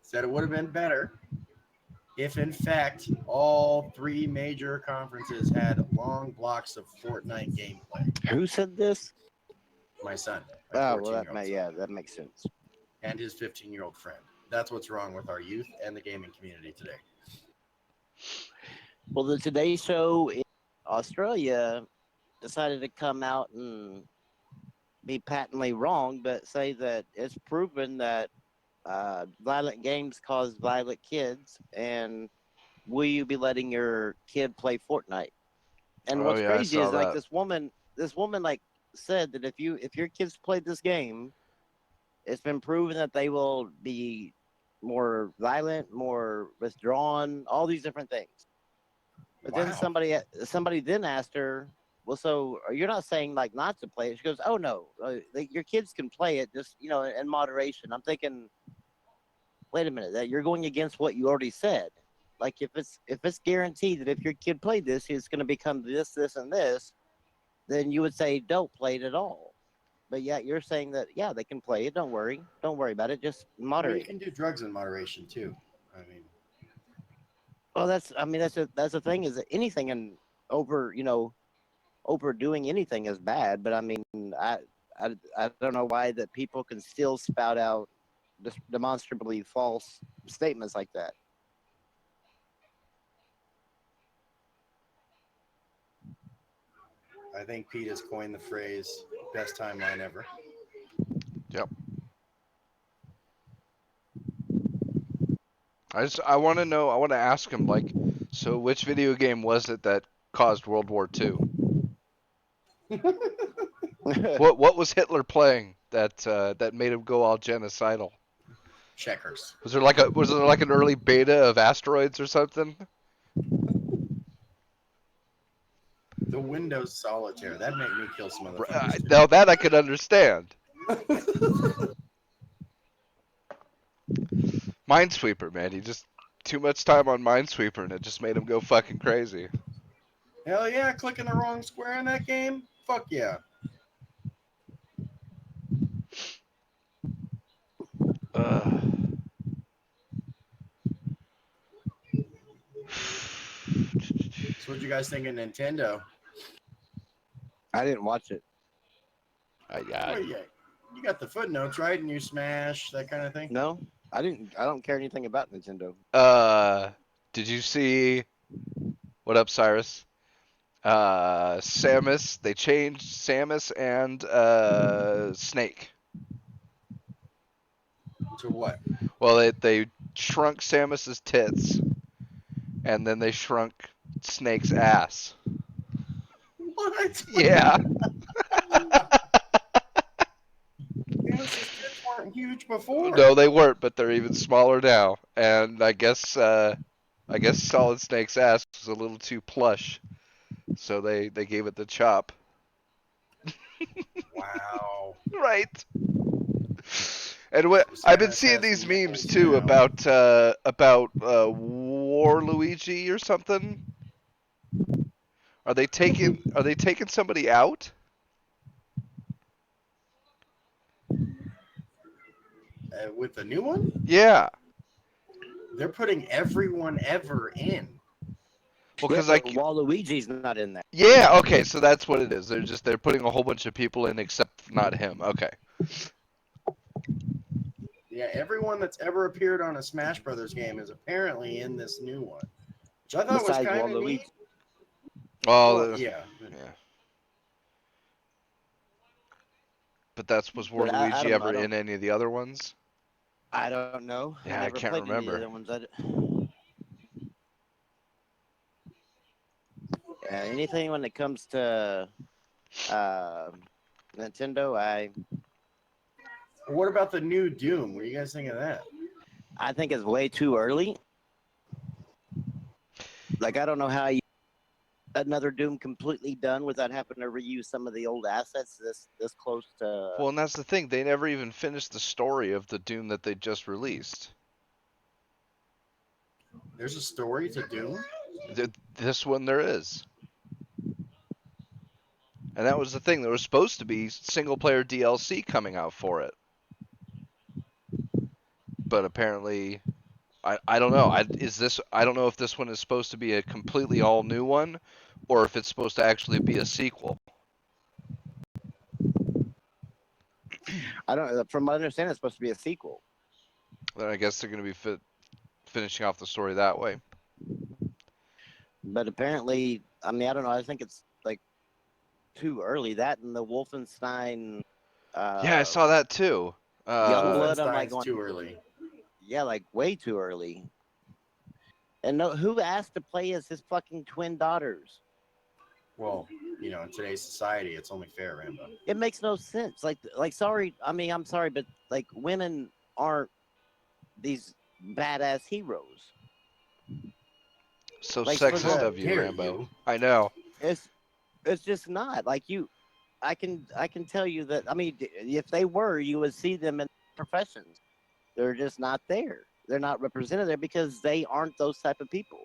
Speaker 2: Said it would have been better if, in fact, all three major conferences had long blocks of Fortnite gameplay.
Speaker 3: Who said this?
Speaker 2: My son, my
Speaker 3: Oh, well,
Speaker 2: 14-year-old son,
Speaker 3: that makes sense.
Speaker 2: and his 15-year-old friend. That's what's wrong with our youth and the gaming community today.
Speaker 3: Well, the Today Show in Australia decided to come out and be patently wrong, but say that it's proven that violent games cause violent kids, and will you be letting your kid play Fortnite? And
Speaker 1: Oh,
Speaker 3: what's
Speaker 1: yeah, I
Speaker 3: crazy
Speaker 1: saw
Speaker 3: is like
Speaker 1: that.
Speaker 3: this woman like said that if your kids play this game, it's been proven that they will be more violent, more withdrawn, all these different things. But then
Speaker 2: Wow.
Speaker 3: somebody then asked her, well, so you're not saying like not to play it? She goes, oh no, your kids can play it, just in moderation. I'm thinking, wait a minute, that you're going against what you already said. Like if it's guaranteed that if your kid played this, he's going to become this, this, and this, then you would say don't play it at all. But yeah, you're saying that yeah, they can play it. Don't worry about it. Just
Speaker 2: Well, you
Speaker 3: moderate
Speaker 2: can
Speaker 3: it.
Speaker 2: do drugs in moderation too. I mean,
Speaker 3: Well, that's that's the thing is that anything and over overdoing anything is bad. But I mean, I don't know why that people can still spout out demonstrably false statements like that.
Speaker 2: I think Pete has coined the phrase "best timeline ever."
Speaker 1: Yep. I want to know. I want to ask him like, so which video game was it that caused World War II? What was Hitler playing that made him go all genocidal?
Speaker 2: Checkers.
Speaker 1: Was there like an early beta of Asteroids or something?
Speaker 2: The Windows Solitaire. That'd make me kill some motherfuckers too.
Speaker 1: Now that I could understand. Minesweeper, man, he just too much time on Minesweeper and it just made him go fucking crazy.
Speaker 2: Hell yeah, clicking the wrong square in that game? Fuck yeah. So what you guys think of Nintendo?
Speaker 3: I didn't watch it.
Speaker 1: Yeah.
Speaker 2: Well, yeah, you got the footnotes, right? And you smash, that kind of thing?
Speaker 3: No, I didn't. I don't care anything about Nintendo.
Speaker 1: Did you see what up, Cyrus? Samus, they changed Samus and Snake.
Speaker 2: To what?
Speaker 1: Well, they shrunk Samus's tits, and then they shrunk Snake's ass.
Speaker 2: What?
Speaker 1: Yeah.
Speaker 2: Samus's tits weren't huge before.
Speaker 1: No, they weren't, but they're even smaller now. And I guess Solid Snake's ass was a little too plush, so they gave it the chop.
Speaker 2: Wow.
Speaker 1: Right. And I've been seeing these memes too about War Luigi or something. Are they taking somebody out?
Speaker 2: With the new one?
Speaker 1: Yeah.
Speaker 2: They're putting everyone ever in.
Speaker 1: Well, because I
Speaker 3: but Waluigi's not in there.
Speaker 1: yeah, okay, so that's what it is. They're putting a whole bunch of people in except not him. Okay.
Speaker 2: Yeah, everyone that's ever appeared on a Smash Brothers game is apparently in this new one, which I thought was
Speaker 3: Besides
Speaker 2: kind of
Speaker 3: Waluigi.
Speaker 2: neat.
Speaker 1: Well,
Speaker 2: Well, yeah.
Speaker 1: yeah. But was
Speaker 3: But I
Speaker 1: Waluigi
Speaker 3: don't know.
Speaker 1: ever in any of the other ones?
Speaker 3: I don't know.
Speaker 1: Yeah, I
Speaker 3: never
Speaker 1: can't
Speaker 3: played any of the
Speaker 1: remember.
Speaker 3: other ones. Anything when it comes to Nintendo,
Speaker 2: What about the new Doom? What do you guys think of that?
Speaker 3: I think it's way too early. Like, I don't know how another Doom completely done without having to reuse some of the old assets this close to.
Speaker 1: Well, and that's the thing. They never even finished the story of the Doom that they just released.
Speaker 2: There's a story to Doom?
Speaker 1: This one there is. And that was the thing. There was supposed to be single-player DLC coming out for it. But apparently, I don't know. I don't know if this one is supposed to be a completely all new one, or if it's supposed to actually be a sequel.
Speaker 3: I don't. From what I understand, it's supposed to be a sequel.
Speaker 1: Then I guess they're going to be finishing off the story that way.
Speaker 3: But apparently, I mean, I don't know. I think it's like too early. That and the Wolfenstein.
Speaker 1: Yeah, I saw that too.
Speaker 3: Youngblood, I'm like
Speaker 2: Wolfenstein's
Speaker 3: going,
Speaker 2: too early.
Speaker 3: yeah, like way too early. And no, who asked to play as his fucking twin daughters?
Speaker 2: Well, you know, in today's society, it's only fair, Rambo.
Speaker 3: It makes no sense. Like, sorry. I mean, I'm sorry, but like, women aren't these badass heroes.
Speaker 1: So
Speaker 3: Like, for
Speaker 1: sexist
Speaker 3: the-
Speaker 1: of you,
Speaker 2: Dare
Speaker 1: Rambo.
Speaker 2: you.
Speaker 1: I know.
Speaker 3: It's just not like you. I can tell you that. I mean, if they were, you would see them in professions. They're just not there. They're not represented there because they aren't those type of people.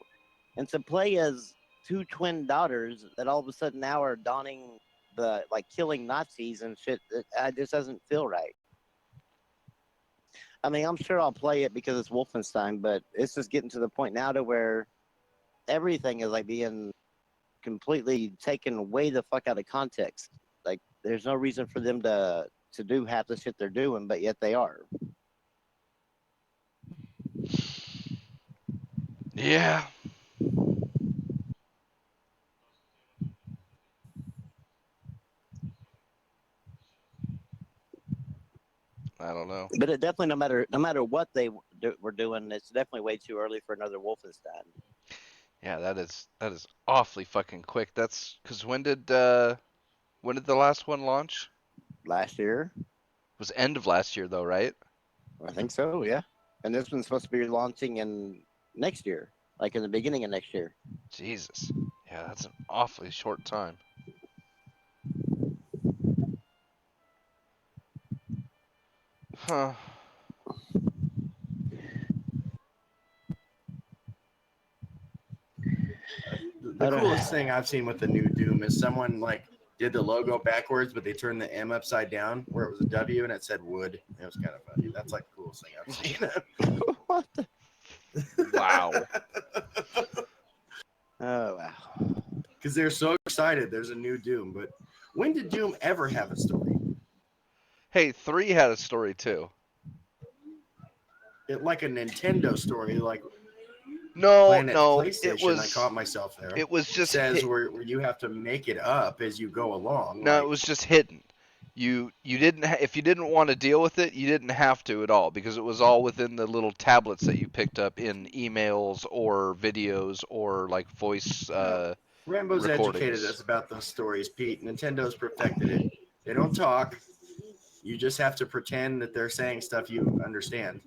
Speaker 3: And to play as two twin daughters that all of a sudden now are donning the like killing Nazis and shit, it just doesn't feel right. I mean, I'm sure I'll play it because it's Wolfenstein, but it's just getting to the point now to where everything is like being completely taken way the fuck out of context. Like, there's no reason for them to do half the shit they're doing, but yet they are.
Speaker 1: Yeah. I don't know.
Speaker 3: But it definitely, no matter what they were doing, it's definitely way too early for another Wolfenstein.
Speaker 1: Yeah, that is awfully fucking quick. That's because when did the last one launch?
Speaker 3: Last year,
Speaker 1: It was end of last year though, right?
Speaker 3: I think so. Yeah, and this one's supposed to be launching in next year, like in the beginning of next year.
Speaker 1: Jesus. Yeah, that's an awfully short time. Huh.
Speaker 2: The coolest thing I've seen with the new Doom is someone like did the logo backwards, but they turned the M upside down where it was a W and it said wood. It was kind of funny. That's like the coolest thing I've seen.
Speaker 3: What the?
Speaker 1: Wow.
Speaker 3: Oh wow.
Speaker 2: Because they're so excited there's a new Doom. But when did Doom ever have a story?
Speaker 1: Hey, 3 had a story too.
Speaker 2: Like a Nintendo story, like
Speaker 1: No,
Speaker 2: Planet
Speaker 1: no,
Speaker 2: PlayStation.
Speaker 1: it was
Speaker 2: I caught myself there.
Speaker 1: it was just
Speaker 2: says where you have to make it up as you go along.
Speaker 1: No,
Speaker 2: like,
Speaker 1: it was just hidden. You didn't if you didn't want to deal with it, you didn't have to at all because it was all within the little tablets that you picked up in emails or videos or like voice.
Speaker 2: Rambo's
Speaker 1: recordings.
Speaker 2: educated us about those stories, Pete. Nintendo's perfected it. They don't talk. You just have to pretend that they're saying stuff you understand,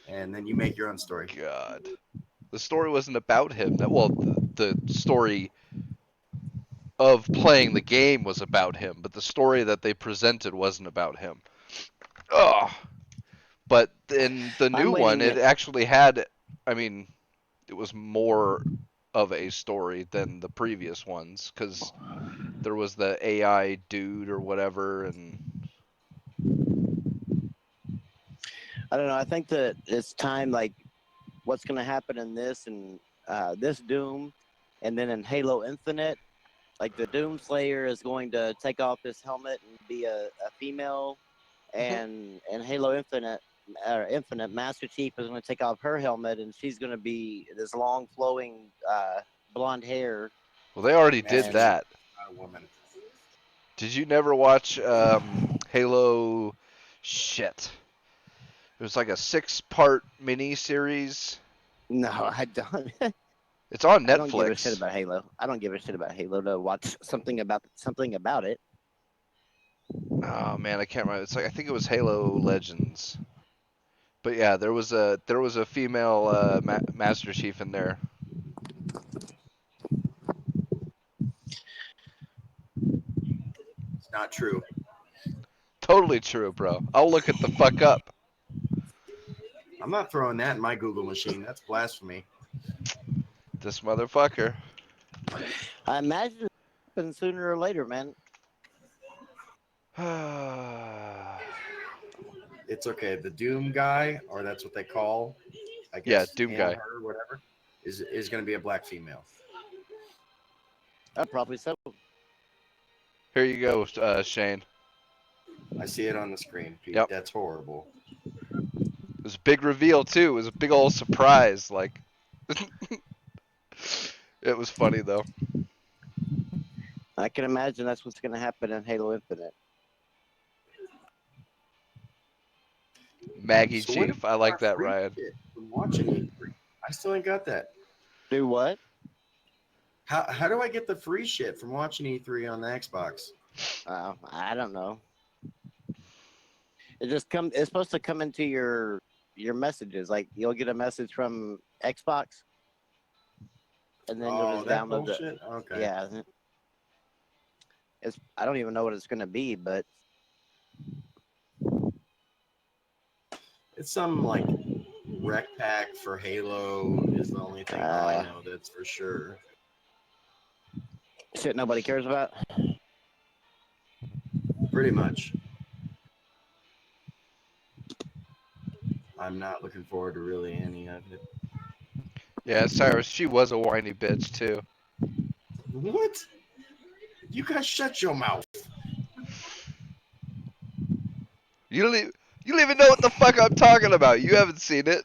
Speaker 2: and then you make your own story.
Speaker 1: God, the story wasn't about him. The story of playing the game was about him, but the story that they presented wasn't about him. Ugh. But in the new one, it actually had. I mean, it was more of a story than the previous ones because there was the AI dude or whatever, and
Speaker 3: I don't know. I think that it's time. Like, what's going to happen in this and this Doom And then in Halo Infinite, like the Doomslayer is going to take off his helmet and be a female, and in Halo Infinite, Master Chief is going to take off her helmet and she's going to be this long flowing blonde hair.
Speaker 1: Well, they already did
Speaker 2: Man.
Speaker 1: that.
Speaker 2: Not a woman.
Speaker 1: Did you never watch Halo? Shit. It was like a 6-part mini series.
Speaker 3: No, I don't.
Speaker 1: It's on Netflix.
Speaker 3: I don't give a shit about Halo. I don't give a shit about Halo to watch something about it.
Speaker 1: Oh man, I can't remember. It's like I think it was Halo Legends. But yeah, there was a female Master Chief in there.
Speaker 2: It's not true.
Speaker 1: Totally true, bro. I'll look it the fuck up.
Speaker 2: I'm not throwing that in my Google machine. That's blasphemy.
Speaker 1: This motherfucker.
Speaker 3: I imagine it happens sooner or later, man.
Speaker 2: It's okay. The Doom guy, or that's what they call, I
Speaker 1: Yeah,
Speaker 2: guess.
Speaker 1: Doom
Speaker 2: him,
Speaker 1: guy.
Speaker 2: her, whatever, is going to be a black female.
Speaker 3: Probably so.
Speaker 1: Here you go, Shane.
Speaker 2: I see it on the screen. Pete.
Speaker 1: Yep.
Speaker 2: That's horrible.
Speaker 1: It was a big reveal too. It was a big old surprise. Like, it was funny though.
Speaker 3: I can imagine that's what's going to happen in Halo Infinite.
Speaker 1: Maggie
Speaker 2: So when
Speaker 1: Chief. I like that,
Speaker 2: free
Speaker 1: Ryan.
Speaker 2: shit from watching E3? I still ain't got that.
Speaker 3: Do what?
Speaker 2: How do I get the free shit from watching E3 on the Xbox?
Speaker 3: I don't know. It's supposed to come into your messages. Like you'll get a message from Xbox, and then you'll just
Speaker 2: that
Speaker 3: download it.
Speaker 2: bullshit? Okay.
Speaker 3: Yeah. I don't even know what it's going to be, but
Speaker 2: It's some like rec pack for Halo is the only thing I know that's for sure.
Speaker 3: shit nobody cares about.
Speaker 2: Pretty much. I'm not looking forward to really any of it.
Speaker 1: Yeah, Cyrus. She was a whiny bitch too.
Speaker 2: What? You guys shut your mouth.
Speaker 1: You don't even know what the fuck I'm talking about. You haven't seen it.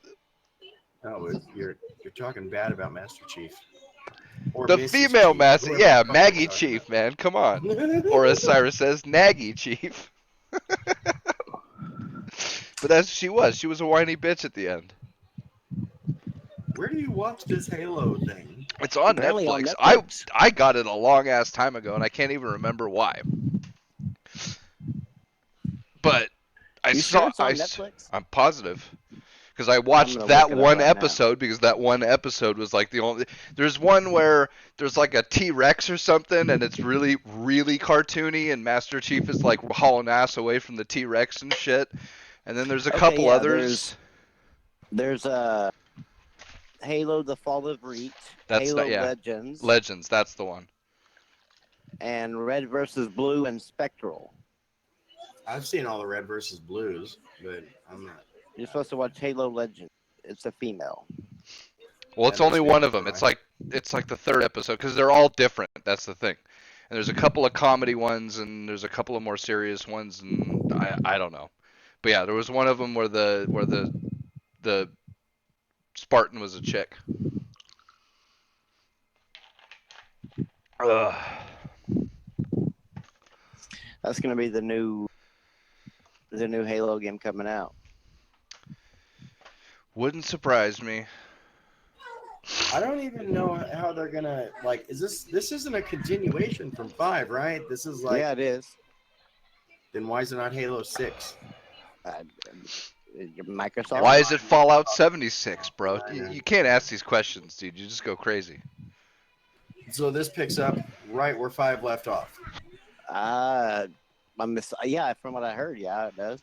Speaker 2: No, you're talking bad about Master Chief. Or
Speaker 1: The
Speaker 2: Mrs.
Speaker 1: female
Speaker 2: Chief,
Speaker 1: Master.
Speaker 2: whoever
Speaker 1: Yeah,
Speaker 2: the fuck
Speaker 1: Maggie
Speaker 2: you're talking
Speaker 1: Chief, man. Come on.
Speaker 2: about.
Speaker 1: Or as Cyrus says, Naggy Chief. But that's she was. She was a whiny bitch at the end.
Speaker 2: Where do you watch this Halo thing?
Speaker 1: It's on
Speaker 3: Apparently
Speaker 1: Netflix.
Speaker 3: on Netflix.
Speaker 1: I got it a long ass time ago, and I can't even remember why. But I
Speaker 3: You
Speaker 1: saw.
Speaker 3: sure it's on Netflix?
Speaker 1: I'm positive. Because I watched
Speaker 3: gonna
Speaker 1: that
Speaker 3: look it up
Speaker 1: one
Speaker 3: right now.
Speaker 1: episode because that one episode was like the only. There's one where there's like a T-Rex or something, and it's really, really cartoony, and Master Chief is like hauling ass away from the T-Rex and shit. And then there's a
Speaker 3: Okay,
Speaker 1: couple
Speaker 3: yeah,
Speaker 1: others.
Speaker 3: There's Halo: The Fall of Reach,
Speaker 1: That's
Speaker 3: Halo
Speaker 1: not- yeah.
Speaker 3: Legends,
Speaker 1: Legends, that's the one.
Speaker 3: and Red versus Blue and Spectral.
Speaker 2: I've seen all the Red versus Blues, but I'm not.
Speaker 3: You're supposed to watch Halo Legends. It's a female.
Speaker 1: Well, it's
Speaker 2: That
Speaker 1: only
Speaker 2: must be
Speaker 1: one of them.
Speaker 2: right.
Speaker 1: It's like the third episode because they're all different. That's the thing. And there's a couple of comedy ones, and there's a couple of more serious ones, and I don't know. But yeah, there was one of them where the Spartan was a chick. Ugh.
Speaker 3: That's gonna be the new Halo game coming out.
Speaker 1: Wouldn't surprise me.
Speaker 2: I don't even know how they're gonna like. This isn't a continuation from 5, right? This is like.
Speaker 3: Yeah, it is.
Speaker 2: Then why is it not Halo 6?
Speaker 3: Microsoft.
Speaker 1: Why is it Fallout 76, bro? You can't ask these questions, dude. You just go crazy.
Speaker 2: So this picks up right where 5 left off.
Speaker 3: Yeah, from what I heard, yeah, it does.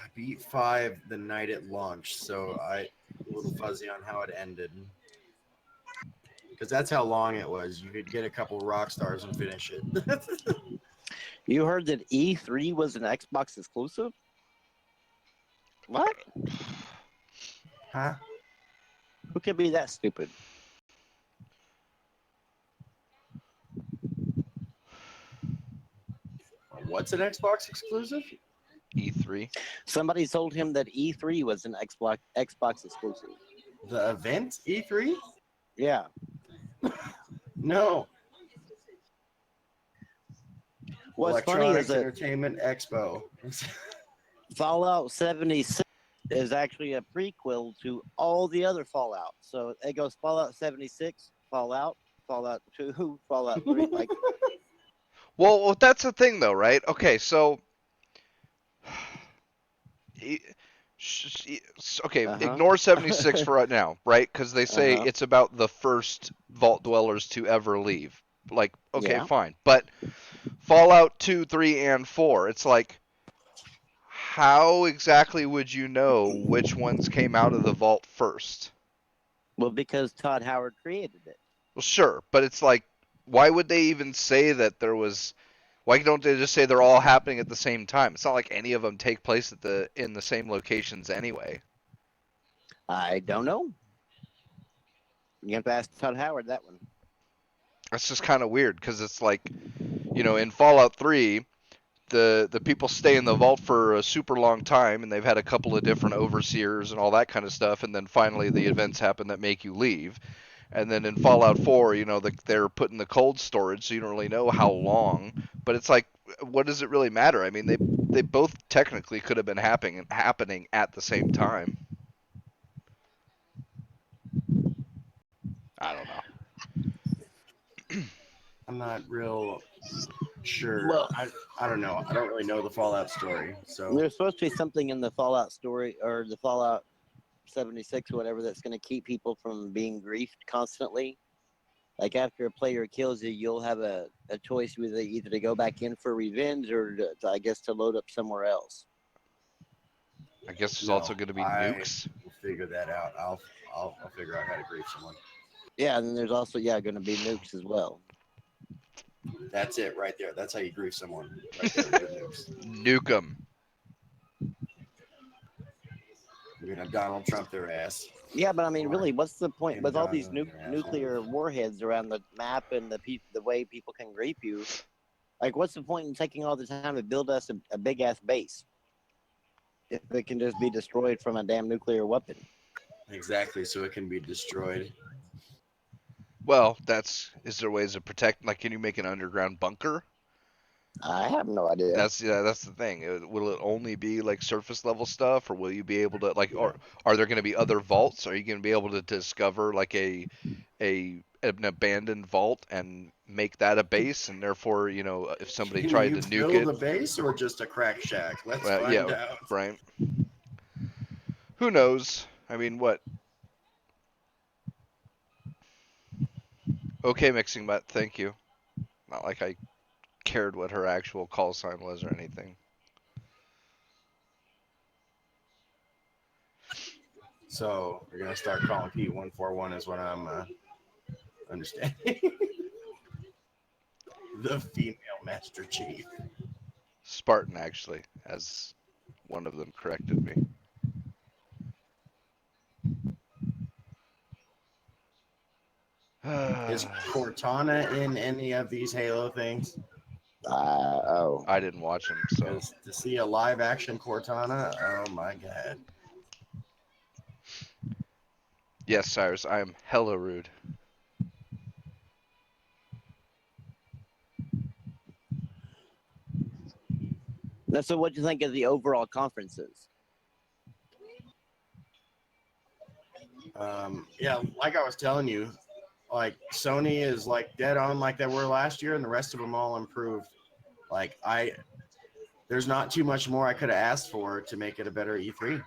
Speaker 2: I beat 5 the night it launched, so I'm a little fuzzy on how it ended. Because that's how long it was. You could get a couple rock stars and finish it.
Speaker 3: You heard that E3 was an Xbox exclusive? What?
Speaker 2: Huh?
Speaker 3: Who could be that stupid?
Speaker 2: What's an Xbox exclusive?
Speaker 1: E3.
Speaker 3: Somebody told him that E3 was an Xbox exclusive.
Speaker 2: The event E3?
Speaker 3: Yeah.
Speaker 2: No.
Speaker 3: What's funny is
Speaker 2: Electronics
Speaker 3: that
Speaker 2: Entertainment Expo.
Speaker 3: Fallout 76 is actually a prequel to all the other Fallout. So it goes Fallout 76, Fallout, Fallout 2, Fallout 3. Like,
Speaker 1: Well, that's the thing, though, right? Okay, so. Okay, ignore 76 for right now, right? Because they say it's about the first Vault Dwellers to ever leave. Like, okay,
Speaker 3: Yeah.
Speaker 1: fine. But Fallout 2, 3, and 4, it's like, how exactly would you know which ones came out of the vault first?
Speaker 3: Well, because Todd Howard created it.
Speaker 1: Well, sure, but it's like, why would they even say that there was? Why don't they just say they're all happening at the same time? It's not like any of them take place in the same locations anyway.
Speaker 3: I don't know. You have to ask Todd Howard that one.
Speaker 1: That's just kind of weird because it's like, in Fallout 3, the people stay in the vault for a super long time, and they've had a couple of different overseers and all that kind of stuff, and then finally the events happen that make you leave. And then in Fallout 4, they're put in the cold storage, so you don't really know how long. But it's like, what does it really matter? I mean, they both technically could have been happening at the same time. I don't know.
Speaker 2: I'm not real sure.
Speaker 3: Well,
Speaker 2: I don't know. I don't really know the Fallout story. So
Speaker 3: there's supposed to be something in the Fallout story or the Fallout 76 or whatever that's going to keep people from being griefed constantly. Like after a player kills you, you'll have a choice with either to go back in for revenge or I guess to load up somewhere else.
Speaker 1: I guess there's also going to be nukes.
Speaker 2: We'll figure that out. I'll figure out how to grief someone.
Speaker 3: Yeah, and then there's also going to be nukes as well.
Speaker 2: That's it right there. That's how you grief someone. Right there with nukes.
Speaker 1: Nuke them.
Speaker 2: You're gonna Donald Trump their ass.
Speaker 3: Yeah, but I mean, really, what's the point with all these nuclear warheads around the map and the way people can grief you? Like, what's the point in taking all the time to build us a big ass base if it can just be destroyed from a damn nuclear weapon?
Speaker 2: Exactly, so it can be destroyed.
Speaker 1: Well, is there ways of protect? Like, can you make an underground bunker?
Speaker 3: I have no idea.
Speaker 1: That's the thing. Will it only be like surface level stuff, or will you be able to or are there going to be other vaults? Are you going to be able to discover like an abandoned vault and make that a base, and therefore, if somebody tried to nuke it,
Speaker 2: build a base or just a crack shack? Let's find out.
Speaker 1: Right. Who knows? I mean, what? Okay, Mixing Butt, thank you. Not like I cared what her actual call sign was or anything.
Speaker 2: So we're gonna start calling Pete 141 is what I'm understanding. The female Master Chief.
Speaker 1: Spartan, actually, as one of them corrected me.
Speaker 2: Is Cortana in any of these Halo things?
Speaker 1: I didn't watch them, so
Speaker 2: to see a live action Cortana, oh my god.
Speaker 1: Yes, Cyrus, I am hella rude.
Speaker 3: So what do you think of the overall conferences?
Speaker 2: Yeah, like I was telling you, like Sony is like dead on like they were last year, and the rest of them all improved. Like there's not too much more I could have asked for to make it a better E3.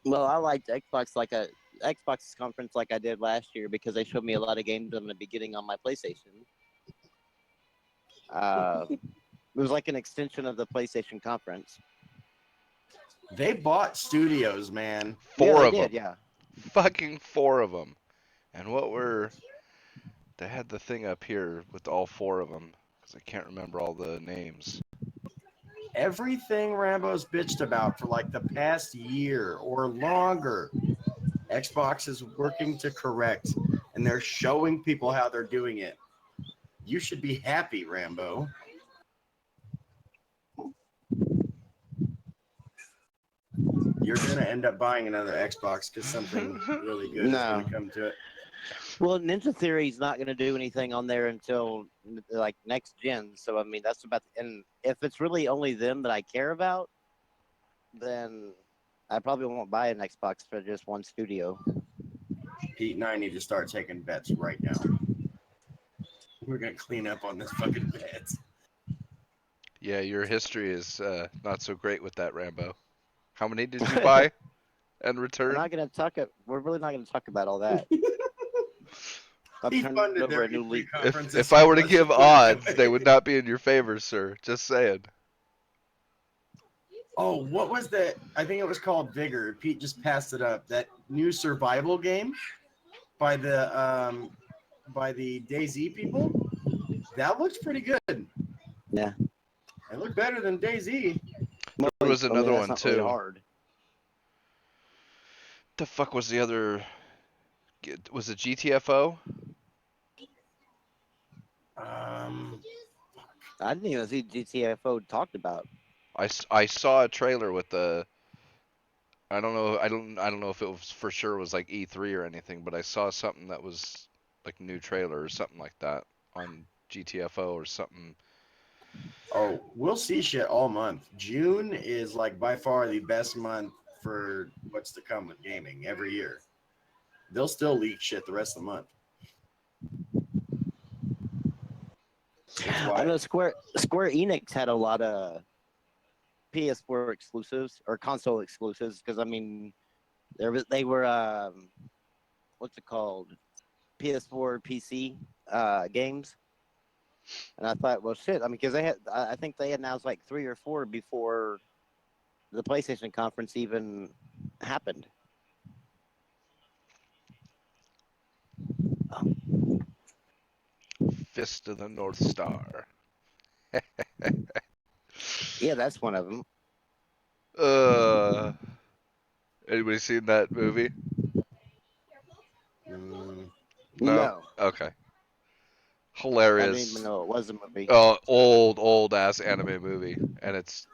Speaker 3: Well, I liked Xbox conference like I did last year because they showed me a lot of games I'm going to be getting on my PlayStation. It was like an extension of the PlayStation conference.
Speaker 2: They bought studios, man.
Speaker 1: Four of them.
Speaker 3: Yeah.
Speaker 1: Fucking 4 of them. And they had the thing up here with all 4 of them because I can't remember all the names.
Speaker 2: Everything Rambo's bitched about for like the past year or longer, Xbox is working to correct, and they're showing people how they're doing it. You should be happy, Rambo. You're gonna end up buying another Xbox because something really good is gonna
Speaker 3: No.
Speaker 2: come to it.
Speaker 3: Well, Ninja Theory's not going to do anything on there until like next gen. So I mean, that's about. And if it's really only them that I care about, then I probably won't buy an Xbox for just one studio.
Speaker 2: Pete and I need to start taking bets right now. We're gonna clean up on this fucking bets.
Speaker 1: Yeah, your history is not so great with that, Rambo. How many did you buy and
Speaker 3: We're
Speaker 1: return?
Speaker 3: not going to talk. We're really not going to talk about all that. I've
Speaker 2: He
Speaker 3: turned
Speaker 2: funded
Speaker 3: over
Speaker 2: their
Speaker 3: a new
Speaker 2: E3
Speaker 3: leaf.
Speaker 2: conferences.
Speaker 1: If I were to
Speaker 2: Let's
Speaker 1: give
Speaker 2: just put it that
Speaker 1: odds,
Speaker 2: way.
Speaker 1: they would not be in your favor, sir. Just saying.
Speaker 2: Oh, what was that? I think it was called Vigor. Pete just passed it up. That new survival game by the DayZ people. That looks pretty good.
Speaker 3: Yeah.
Speaker 2: It looked better than DayZ.
Speaker 1: There was
Speaker 3: I mean,
Speaker 1: another
Speaker 3: that's
Speaker 1: one
Speaker 3: not really
Speaker 1: too.
Speaker 3: hard.
Speaker 1: The fuck was the other? Was it GTFO?
Speaker 3: I didn't even see GTFO talked about.
Speaker 1: I saw a trailer with the. I don't know if it was for sure was like E3 or anything, but I saw something that was like new trailer or something like that on GTFO or something.
Speaker 2: Oh, we'll see shit all month. June is like by far the best month for what's to come with gaming every year. They'll still leak shit the rest of the month. That's
Speaker 3: I
Speaker 2: why.
Speaker 3: know Square Enix had a lot of PS4 exclusives or console exclusives because I mean they were what's it called, PS4 PC games, and I thought, well, shit. I mean, because I think they announced like 3 or 4 before the PlayStation conference even happened.
Speaker 1: Fist of the North Star.
Speaker 3: Yeah, that's one of them.
Speaker 1: Uh, anybody seen that movie?
Speaker 2: Mm,
Speaker 3: No,
Speaker 1: Okay.
Speaker 3: I didn't even
Speaker 1: Hilarious.
Speaker 3: know it was a movie.
Speaker 1: Old ass anime movie, and it's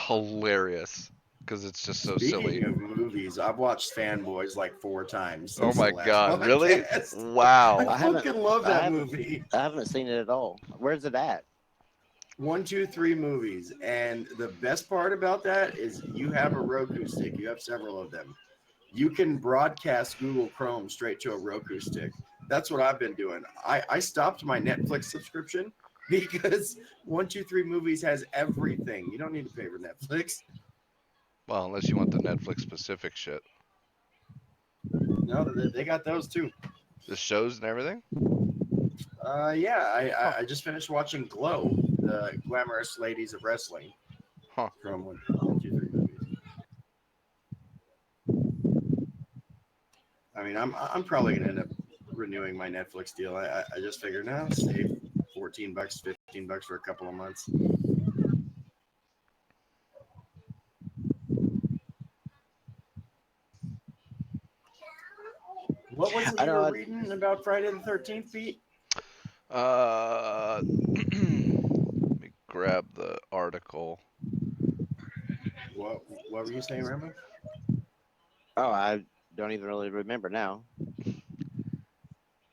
Speaker 1: hilarious because it's just so silly.
Speaker 2: speaking of movies, I've watched Fanboys like 4 times
Speaker 1: Oh
Speaker 2: since
Speaker 1: my
Speaker 2: the last
Speaker 1: god, really?
Speaker 2: podcast.
Speaker 1: Wow.
Speaker 2: I fucking love that movie.
Speaker 3: I haven't seen it at all. Where's it at?
Speaker 2: 1, 2, 3 movies, and the best part about that is you have a Roku stick. You have several of them. You can broadcast Google Chrome straight to a Roku stick. That's what I've been doing. I stopped my Netflix subscription because 1, 2, 3 movies has everything. You don't need to pay for Netflix.
Speaker 1: Well, unless you want the Netflix specific shit.
Speaker 2: No, they got those too.
Speaker 1: The shows and everything?
Speaker 2: Yeah, I just finished watching Glow, the Glamorous Ladies of Wrestling.
Speaker 1: Huh.
Speaker 2: From 1, 2, 3 movies. I mean, I'm probably gonna end up renewing my Netflix deal. I just figured now save $14, $15 for a couple of months. What was it
Speaker 3: I
Speaker 2: you
Speaker 3: know.
Speaker 2: were reading about Friday the 13th, Pete?
Speaker 1: Let me grab the article.
Speaker 2: What were you saying, Rambo?
Speaker 3: Oh, I don't even really remember now.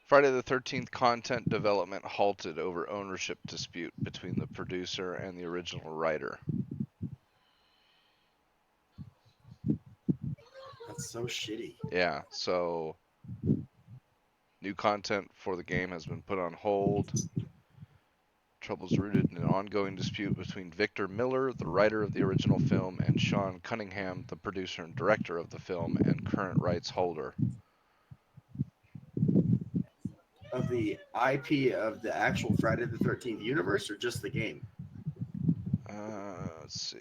Speaker 1: Friday the 13th content development halted over ownership dispute between the producer and the original writer.
Speaker 2: That's so shitty.
Speaker 1: Yeah, so new content for the game has been put on hold. Troubles rooted in an ongoing dispute between Victor Miller, the writer of the original film, and Sean Cunningham, the producer and director of the film and current rights holder.
Speaker 2: Of the IP of the actual Friday the 13th universe, or just the game?
Speaker 1: Let's see.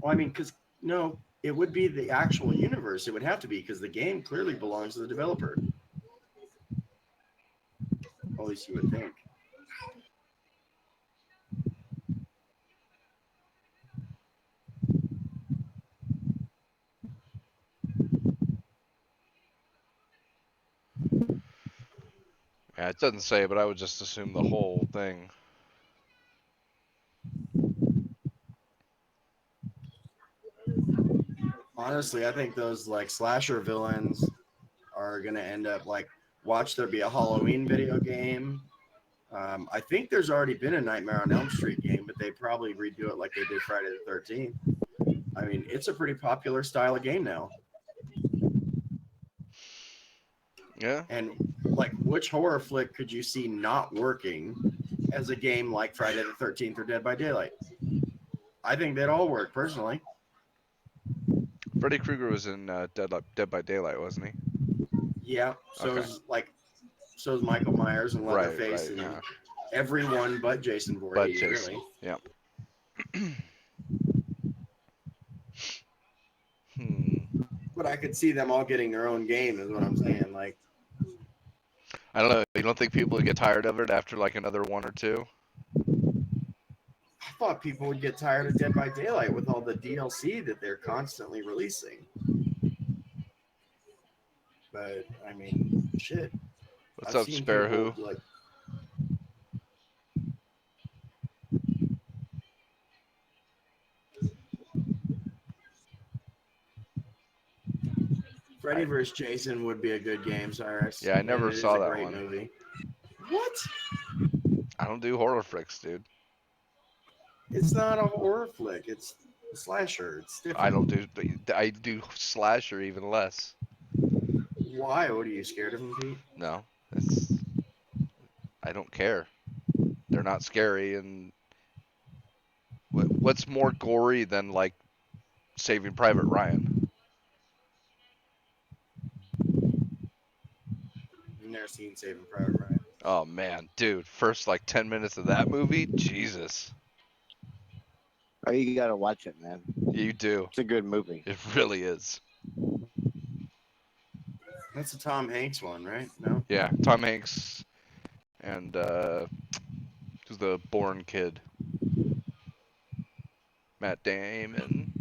Speaker 2: Well, I mean, because no, it would be the actual universe. It would have to be because the game clearly belongs to the developer. At least you would think.
Speaker 1: Yeah, it doesn't say, but I would just assume the whole thing.
Speaker 2: Honestly, I think those like slasher villains are gonna end up like watch there be a Halloween video game. I think there's already been a Nightmare on Elm Street game, but they probably redo it like they did Friday the 13th. I mean, it's a pretty popular style of game now.
Speaker 1: Yeah.
Speaker 2: And like, which horror flick could you see not working as a game like Friday the 13th or Dead by Daylight? I think they'd all work personally.
Speaker 1: Freddy Krueger was in Dead by Daylight, wasn't he?
Speaker 2: Yeah. So
Speaker 1: Okay.
Speaker 2: is like, so is Michael Myers and Leatherface
Speaker 1: Right.
Speaker 2: and
Speaker 1: Yeah.
Speaker 2: everyone but Jason
Speaker 1: But
Speaker 2: Voorhees,
Speaker 1: Jason.
Speaker 2: really.
Speaker 1: Yeah.
Speaker 2: But I could see them all getting their own game, is what I'm saying. Like,
Speaker 1: I don't know. You don't think people would get tired of it after like another one or two?
Speaker 2: I thought people would get tired of Dead by Daylight with all the DLC that they're constantly releasing. But I mean, shit.
Speaker 1: What's
Speaker 2: I've
Speaker 1: up,
Speaker 2: seen
Speaker 1: Spare
Speaker 2: people,
Speaker 1: Who?
Speaker 2: like, Freddy vs. Jason would be a good game, Cyrus.
Speaker 1: Yeah, I never
Speaker 2: and it
Speaker 1: saw
Speaker 2: is a
Speaker 1: that
Speaker 2: great
Speaker 1: one.
Speaker 2: movie. What?
Speaker 1: I don't do horror flicks, dude.
Speaker 2: It's not a horror flick. It's a slasher. It's different.
Speaker 1: I don't do. I do slasher even less.
Speaker 2: Why? What are you scared of them, Pete?
Speaker 1: No, it's. I don't care. They're not scary, and what's more gory than like Saving Private Ryan?
Speaker 2: I've never seen Saving Private Ryan.
Speaker 1: Oh man, dude, first like 10 minutes of that movie, Jesus.
Speaker 3: Oh, you gotta watch it, man.
Speaker 1: You do.
Speaker 3: It's a good movie.
Speaker 1: It really is.
Speaker 2: That's a Tom Hanks one, right? No.
Speaker 1: Yeah, Tom Hanks and who's the Bourne kid? Matt Damon.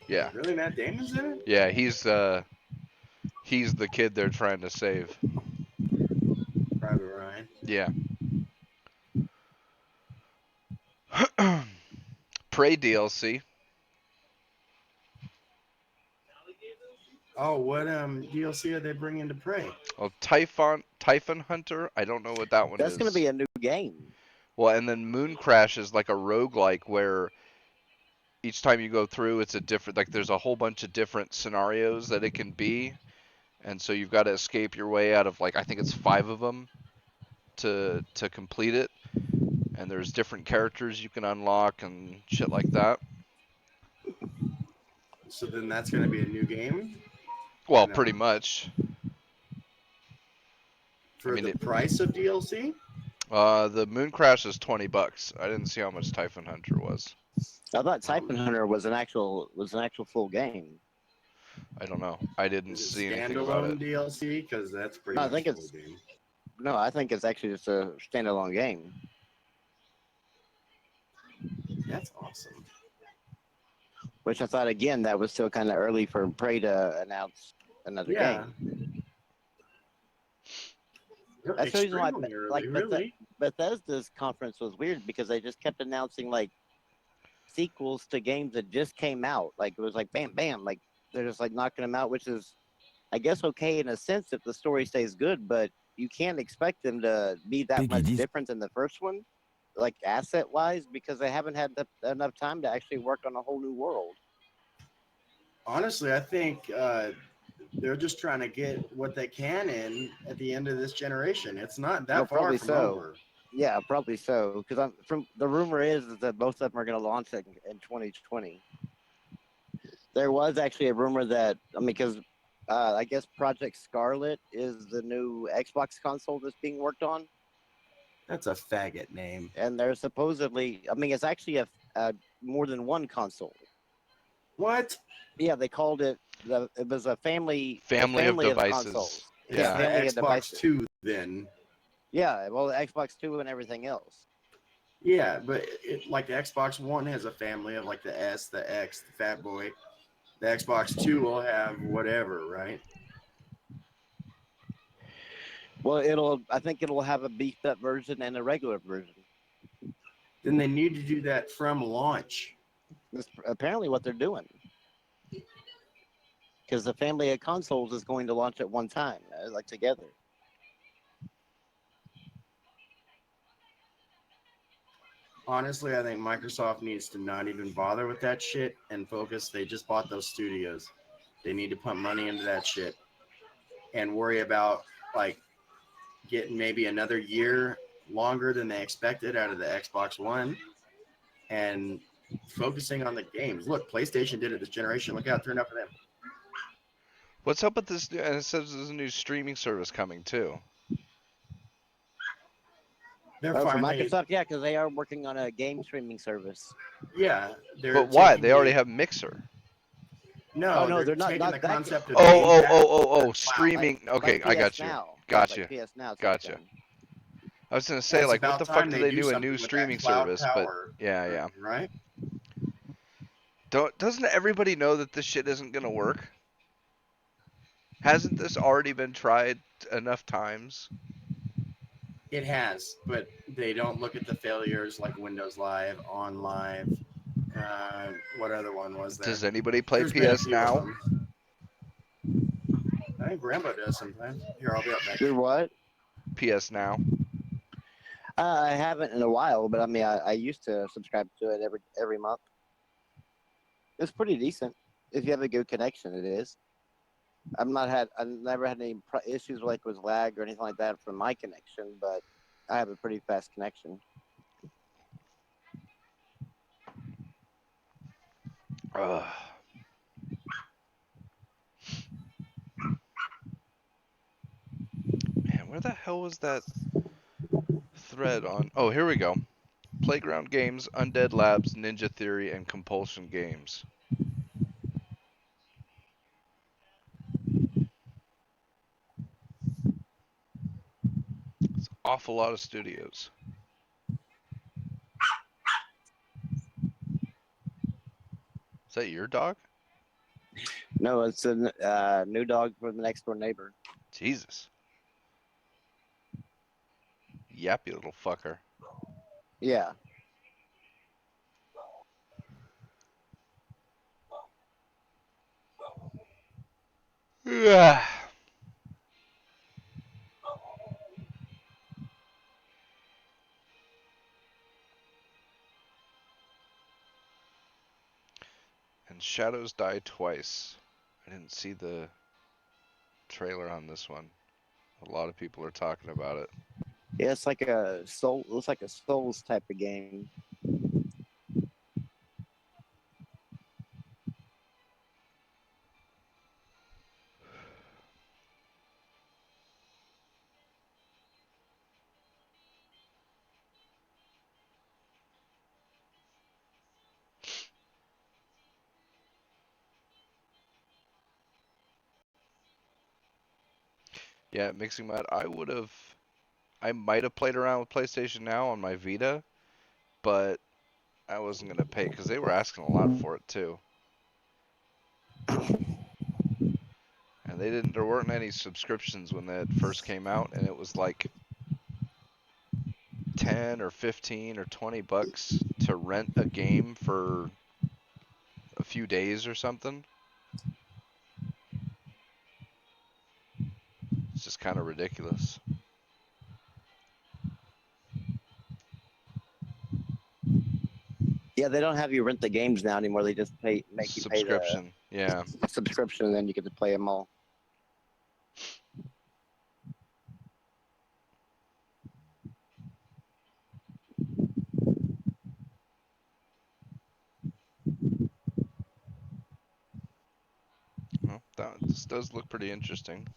Speaker 1: Yeah.
Speaker 2: Really, Matt Damon's in it?
Speaker 1: Yeah, he's the kid they're trying to save.
Speaker 2: Private Ryan.
Speaker 1: Yeah. Prey DLC.
Speaker 2: Oh, what DLC are they bringing to Prey?
Speaker 1: Oh, Typhon Hunter. I don't know what that one
Speaker 3: That's
Speaker 1: is.
Speaker 3: gonna be a new game.
Speaker 1: Well, and then Moon Crash is like a roguelike where each time you go through, it's a different. Like there's a whole bunch of different scenarios that it can be, and so you've got to escape your way out of like I think it's 5 of them to complete it. And there's different characters you can unlock and shit like that.
Speaker 2: So then that's going to be a new game?
Speaker 1: Well,
Speaker 2: No.
Speaker 1: pretty much.
Speaker 2: For
Speaker 1: I mean,
Speaker 2: the price of DLC?
Speaker 1: The Moon Crash is $20. I didn't see how much Typhon Hunter was.
Speaker 3: I thought Typhon Hunter was an actual full game.
Speaker 1: I don't know. I didn't
Speaker 2: Is it
Speaker 1: see anything about
Speaker 2: standalone
Speaker 1: it.
Speaker 2: DLC? Because that's pretty
Speaker 3: No, I
Speaker 2: much
Speaker 3: think
Speaker 2: a full
Speaker 3: it's-
Speaker 2: game.
Speaker 3: No, I think it's actually just a standalone game.
Speaker 2: That's awesome.
Speaker 3: Which I thought again that was still kind of early for Prey to announce another
Speaker 2: Yeah.
Speaker 3: game.
Speaker 2: They're
Speaker 3: That's the reason why,
Speaker 2: extremely early,
Speaker 3: like,
Speaker 2: really.
Speaker 3: Bethesda's conference was weird because they just kept announcing like sequels to games that just came out. Like it was like bam, bam, like they're just like knocking them out, which is, I guess, okay in a sense if the story stays good, but you can't expect them to be that much different than the first one, like asset wise, because they haven't had enough time to actually work on a whole new world.
Speaker 2: Honestly, I think they're just trying to get what they can in at the end of this generation. It's not that
Speaker 3: Well,
Speaker 2: far
Speaker 3: probably
Speaker 2: from
Speaker 3: so.
Speaker 2: over.
Speaker 3: Yeah, probably so. Because I'm from the rumor is that both of them are going to launch it in 2020. There was actually a rumor that because I guess Project Scarlet is the new Xbox console that's being worked on,
Speaker 2: That's a faggot name.
Speaker 3: and there's supposedly it's actually a more than one console.
Speaker 2: What?
Speaker 3: Yeah, they called it it was a family
Speaker 1: Family of
Speaker 3: consoles.
Speaker 1: devices.
Speaker 2: It's
Speaker 1: Yeah.
Speaker 2: the
Speaker 3: Family of
Speaker 2: Xbox
Speaker 3: devices.
Speaker 2: 2 then.
Speaker 3: Yeah, well, the Xbox 2 and everything else.
Speaker 2: Yeah, but like the Xbox One has a family of like the S, the X, the Fat Boy. The Xbox 2 will have whatever, right?
Speaker 3: Well, I think it'll have a beefed up version and a regular version.
Speaker 2: Then they need to do that from launch.
Speaker 3: That's apparently what they're doing. Because the family of consoles is going to launch at one time, like together.
Speaker 2: Honestly, I think Microsoft needs to not even bother with that shit and focus. They just bought those studios. They need to pump money into that shit and worry about like getting maybe another year longer than they expected out of the Xbox One and focusing on the games. Look, PlayStation did it this generation. Look how it turned out for them.
Speaker 1: What's up with this? And it says there's a new streaming service coming too.
Speaker 2: They're
Speaker 3: Oh, for
Speaker 2: finally,
Speaker 3: Microsoft, yeah, because they are working on a game streaming service.
Speaker 2: yeah. They're
Speaker 1: But why?
Speaker 2: taking
Speaker 1: They already have Mixer.
Speaker 2: No,
Speaker 3: Oh, no,
Speaker 2: they're
Speaker 3: they're not-
Speaker 2: taking
Speaker 3: not
Speaker 2: the
Speaker 3: that
Speaker 2: concept of
Speaker 1: Oh,
Speaker 2: Game
Speaker 1: oh,
Speaker 2: Pass
Speaker 1: oh,
Speaker 2: to
Speaker 1: oh,
Speaker 2: the
Speaker 1: oh,
Speaker 2: cloud.
Speaker 1: streaming. Okay,
Speaker 3: like
Speaker 1: I
Speaker 3: PS
Speaker 1: got you.
Speaker 3: Now.
Speaker 1: Got
Speaker 3: Like
Speaker 1: you.
Speaker 3: PS Now type
Speaker 1: Gotcha.
Speaker 3: thing.
Speaker 1: I was gonna
Speaker 2: And
Speaker 1: say,
Speaker 2: it's
Speaker 1: like, what
Speaker 2: about
Speaker 1: the fuck
Speaker 2: time
Speaker 1: do
Speaker 2: they
Speaker 1: they
Speaker 2: do
Speaker 1: do a
Speaker 2: something
Speaker 1: new
Speaker 2: with that
Speaker 1: streaming
Speaker 2: cloud
Speaker 1: service? But
Speaker 2: power,
Speaker 1: yeah.
Speaker 2: right?
Speaker 1: Doesn't everybody know that this shit isn't gonna work? Hasn't this already been tried enough times?
Speaker 2: It has, but they don't look at the failures like Windows Live, On Live. What other one was there?
Speaker 1: Does anybody play
Speaker 2: There's been a
Speaker 1: PS
Speaker 2: few of
Speaker 1: Now?
Speaker 2: them. I think Rambo does sometimes. Here, I'll be up next.
Speaker 3: Do what?
Speaker 1: PS Now.
Speaker 3: I haven't in a while, but I mean, I used to subscribe to it every month. It's pretty decent if you have a good connection. It is. I've never had any issues like with lag or anything like that from my connection, but I have a pretty fast connection.
Speaker 1: Ugh. Man, where the hell was that thread on? Oh, here we go. Playground Games, Undead Labs, Ninja Theory, and Compulsion Games. It's an awful lot of studios. Is that your dog?
Speaker 3: No, it's a new dog from the next door neighbor.
Speaker 1: Jesus. Yappy little fucker.
Speaker 3: Yeah.
Speaker 1: Yeah. And Shadows Die Twice. I didn't see the trailer on this one. A lot of people are talking about it.
Speaker 3: Yeah, it's like a soul. Looks like a Souls type of game.
Speaker 1: Yeah, Mixing Mod. I might have played around with PlayStation Now on my Vita, but I wasn't gonna pay because they were asking a lot for it too. And there weren't any subscriptions when that first came out, and it was like 10 or 15 or 20 bucks to rent a game for a few days or something. It's just kind of ridiculous.
Speaker 3: Yeah, they don't have you rent the games now anymore. They just make you pay the
Speaker 1: Subscription, yeah.
Speaker 3: subscription, and then you get to play them all.
Speaker 1: Well, this does look pretty interesting.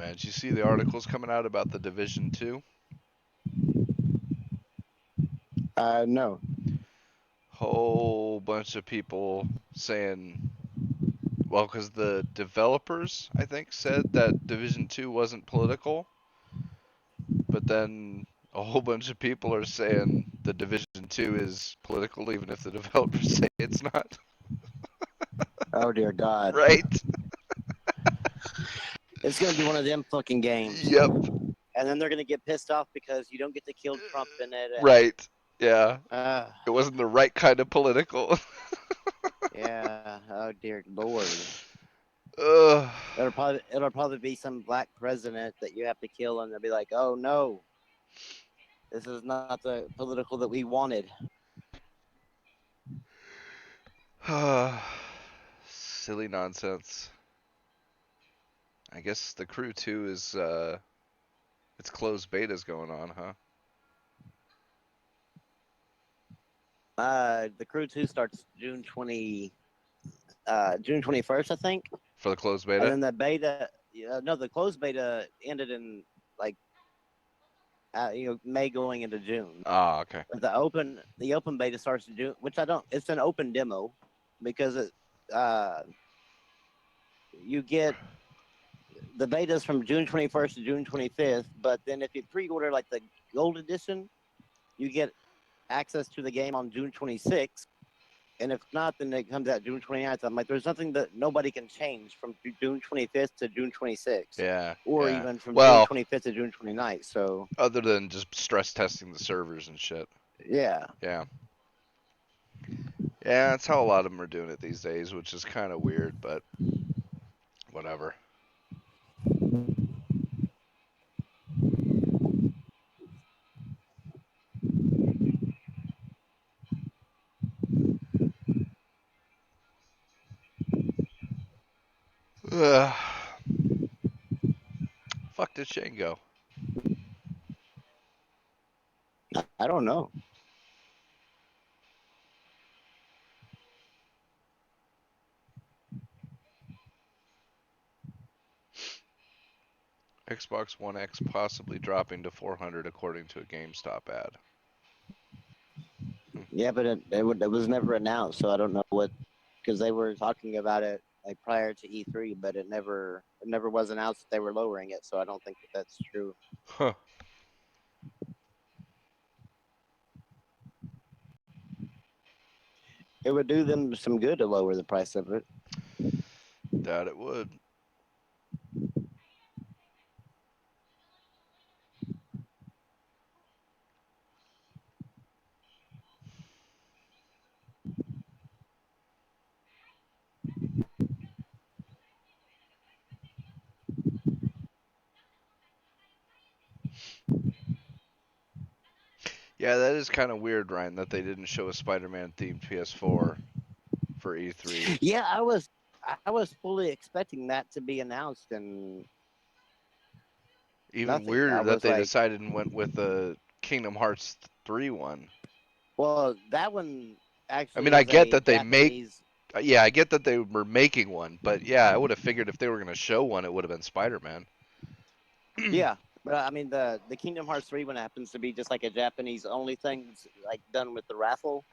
Speaker 1: man. Did you see the articles coming out about the Division 2?
Speaker 3: No.
Speaker 1: Whole bunch of people saying, well, because the developers, I think, said that Division 2 wasn't political, but then a whole bunch of people are saying the Division 2 is political, even if the developers say it's not.
Speaker 3: Oh dear God.
Speaker 1: Right?
Speaker 3: It's gonna be one of them fucking games.
Speaker 1: Yep.
Speaker 3: And then they're gonna get pissed off because you don't get to kill Trump in it. And,
Speaker 1: Right. Yeah.
Speaker 3: Uh,
Speaker 1: It wasn't the right kind of political.
Speaker 3: yeah. Oh dear Lord.
Speaker 1: Ugh.
Speaker 3: It'll probably be some black president that you have to kill, and they'll be like, "Oh no, this is not the political that we wanted."
Speaker 1: Silly nonsense. I guess the Crew 2 is, it's closed betas going on, huh?
Speaker 3: The Crew 2 starts June 21st, I think.
Speaker 1: For the closed
Speaker 3: And
Speaker 1: beta?
Speaker 3: then the beta, no, the closed beta ended in like, May going into June.
Speaker 1: Ah, okay.
Speaker 3: But the open beta starts in June, which it's an open demo because you get the betas from June 21st to June 25th. But then if you pre-order like the gold edition, you get access to the game on June 26th. And if not, then it comes out June 29th. I'm like, there's nothing that nobody can change from June 25th to June 26th.
Speaker 1: Yeah.
Speaker 3: Or
Speaker 1: yeah.
Speaker 3: even from
Speaker 1: Well,
Speaker 3: June 25th to June 29th. So,
Speaker 1: other than just stress testing the servers and shit.
Speaker 3: yeah.
Speaker 1: Yeah. Yeah, that's how a lot of them are doing it these days, which is kind of weird, but whatever. Ugh. Fuck did Shane go?
Speaker 3: I don't know.
Speaker 1: Xbox One X possibly dropping to 400 according to a GameStop ad.
Speaker 3: Yeah, but it was never announced. So I don't know because they were talking about it like prior to E3, but it never was announced that they were lowering it. So I don't think that's true.
Speaker 1: Huh.
Speaker 3: It would do them some good to lower the price of it.
Speaker 1: Doubt it would. Yeah, that is kind of weird, Ryan, that they didn't show a Spider-Man themed PS4 for E3.
Speaker 3: Yeah, I was fully expecting that to be announced, and
Speaker 1: Even
Speaker 3: nothing. I
Speaker 1: weirder that
Speaker 3: was
Speaker 1: they
Speaker 3: like,
Speaker 1: decided and went with the Kingdom Hearts 3 one.
Speaker 3: well, that one actually.
Speaker 1: I mean, I
Speaker 3: is
Speaker 1: get
Speaker 3: a
Speaker 1: that they
Speaker 3: Japanese,
Speaker 1: yeah, I get that they were making one, but yeah, I would have figured if they were going to show one, it would have been Spider-Man.
Speaker 3: Yeah, but I mean the Kingdom Hearts 3 one happens to be just like a Japanese only thing, that's, like done with the raffle.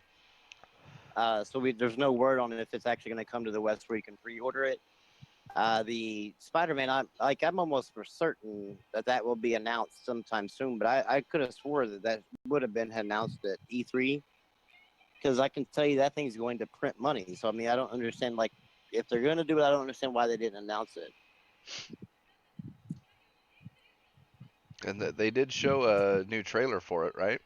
Speaker 3: So there's no word on it if it's actually going to come to the West where you can pre-order it. The Spider-Man, I'm almost for certain that will be announced sometime soon. But I could have swore that would have been announced at E3, because I can tell you that thing's going to print money. So I mean, I don't understand, like, if they're going to do it, I don't understand why they didn't announce it.
Speaker 1: And they did show a new trailer for it, right?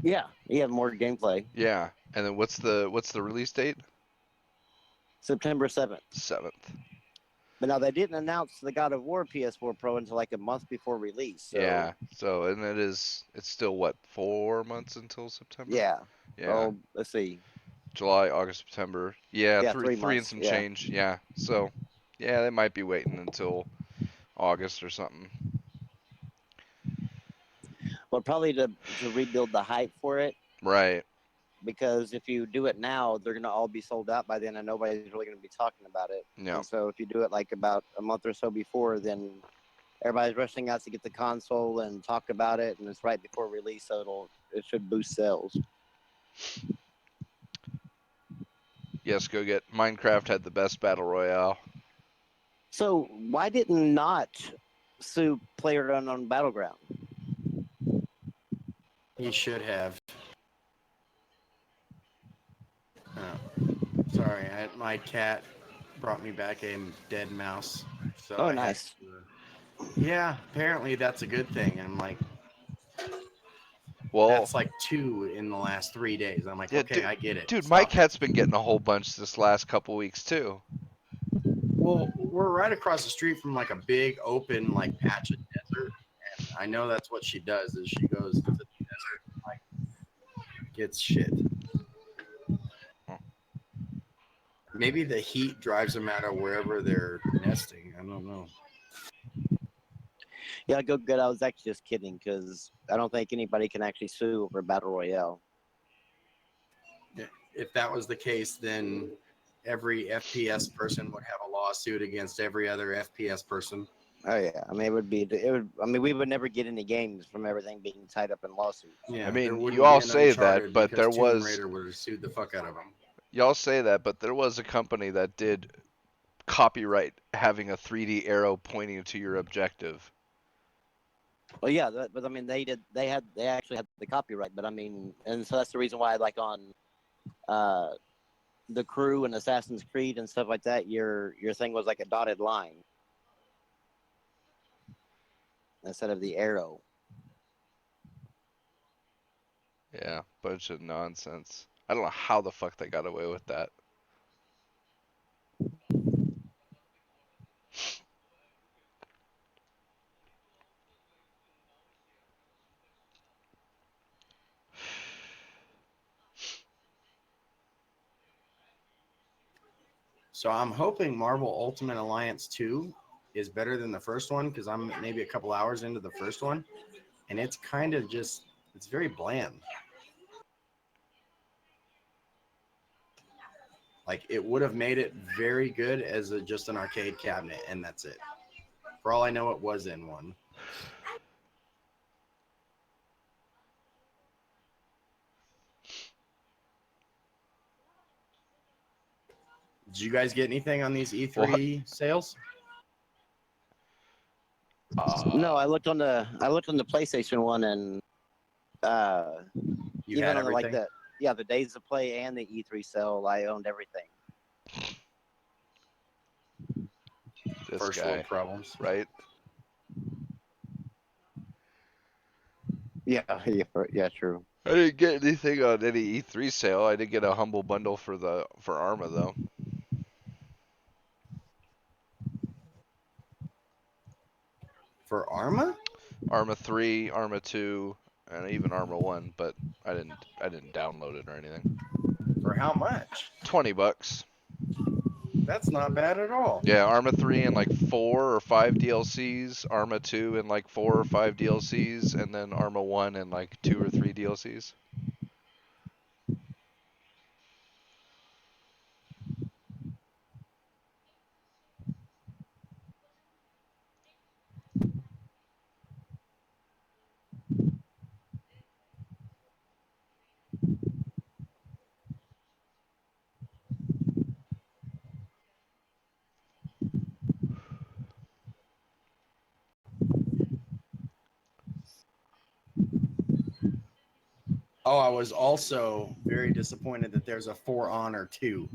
Speaker 3: Yeah, you have more gameplay.
Speaker 1: Yeah. And then what's the release date?
Speaker 3: September 7th.
Speaker 1: 7th.
Speaker 3: But now they didn't announce the God of War PS4 Pro until like a month before release. So,
Speaker 1: Yeah. So and it's still what, 4 months until September?
Speaker 3: yeah.
Speaker 1: Yeah.
Speaker 3: Oh, let's see.
Speaker 1: July, August, September. Yeah,
Speaker 3: Yeah,
Speaker 1: 3
Speaker 3: 3
Speaker 1: and
Speaker 3: months.
Speaker 1: some
Speaker 3: Yeah.
Speaker 1: change. Yeah. So yeah, they might be waiting until August or something.
Speaker 3: Well, probably to rebuild the hype for it.
Speaker 1: Right.
Speaker 3: because if you do it now, they're gonna all be sold out by then, and nobody's really gonna be talking about it.
Speaker 1: Yeah.
Speaker 3: And so if you do it like about a month or so before, then everybody's rushing out to get the console and talk about it, and it's right before release, so it should boost sales.
Speaker 1: Yes, go get Minecraft had the best battle royale.
Speaker 3: So why didn't not sue PlayerUnknown Battleground?
Speaker 2: He should have. Sorry, my cat brought me back a dead mouse. So
Speaker 3: Oh,
Speaker 2: I had
Speaker 3: nice.
Speaker 2: yeah, apparently that's a good thing. And I'm like,
Speaker 1: Well,
Speaker 2: that's like 2 in the last 3 days. I'm like,
Speaker 1: yeah,
Speaker 2: okay, I get it.
Speaker 1: dude,
Speaker 2: Stop
Speaker 1: my
Speaker 2: it.
Speaker 1: cat's been getting a whole bunch this last couple weeks too.
Speaker 2: Well, we're right across the street from like a big open like patch of desert, and I know that's what she does. Is she goes to the desert and like gets shit. Maybe the heat drives them out of wherever they're nesting. I don't know.
Speaker 3: Yeah, go good. I was actually just kidding because I don't think anybody can actually sue over Battle Royale.
Speaker 2: If that was the case, then every FPS person would have a lawsuit against every other FPS person.
Speaker 3: Oh yeah, I mean it would be. It would. I mean we would never get any games from everything being tied up in lawsuits.
Speaker 2: Yeah,
Speaker 1: I mean,
Speaker 2: there wouldn't
Speaker 1: you
Speaker 2: be
Speaker 1: all
Speaker 2: an
Speaker 1: say
Speaker 2: Uncharted
Speaker 1: that, but
Speaker 2: because
Speaker 1: there
Speaker 2: Tomb
Speaker 1: was
Speaker 2: Raider would have sued the fuck out of them.
Speaker 1: y'all say that, but there was a company that did copyright having a 3D arrow pointing to your objective.
Speaker 3: Well, yeah, but I mean they did. They actually had the copyright. But I mean, and so that's the reason why, like on, the Crew and Assassin's Creed and stuff like that, your thing was like a dotted line instead of the arrow.
Speaker 1: Yeah, bunch of nonsense. I don't know how the fuck they got away with that.
Speaker 2: So I'm hoping Marvel Ultimate Alliance 2 is better than the first one because I'm maybe a couple hours into the first one, and it's kind of just it's very bland. Like it would have made it very good as just an arcade cabinet, and that's it. For all I know, it was in one. Did you guys get anything on these E3 sales?
Speaker 3: No, I looked on the PlayStation one, and
Speaker 2: You
Speaker 3: even
Speaker 2: had
Speaker 3: on the, like
Speaker 2: everything?
Speaker 3: the Days of Play and the E3 sale, I owned everything.
Speaker 1: This
Speaker 2: First
Speaker 1: guy,
Speaker 2: world problems.
Speaker 1: right?
Speaker 3: Yeah, yeah, true.
Speaker 1: I didn't get anything on any E3 sale. I did get a humble bundle for Arma though.
Speaker 2: For Arma?
Speaker 1: Arma 3, Arma 2, and even Arma 1, but I didn't download it or anything.
Speaker 2: For how much?
Speaker 1: $20.
Speaker 2: That's not bad at all.
Speaker 1: Yeah, Arma 3 and like 4 or 5 DLCs, Arma 2 and like 4 or 5 DLCs, and then Arma 1 and like 2 or 3 DLCs.
Speaker 2: Oh, I was also very disappointed that there's a For Honor 2.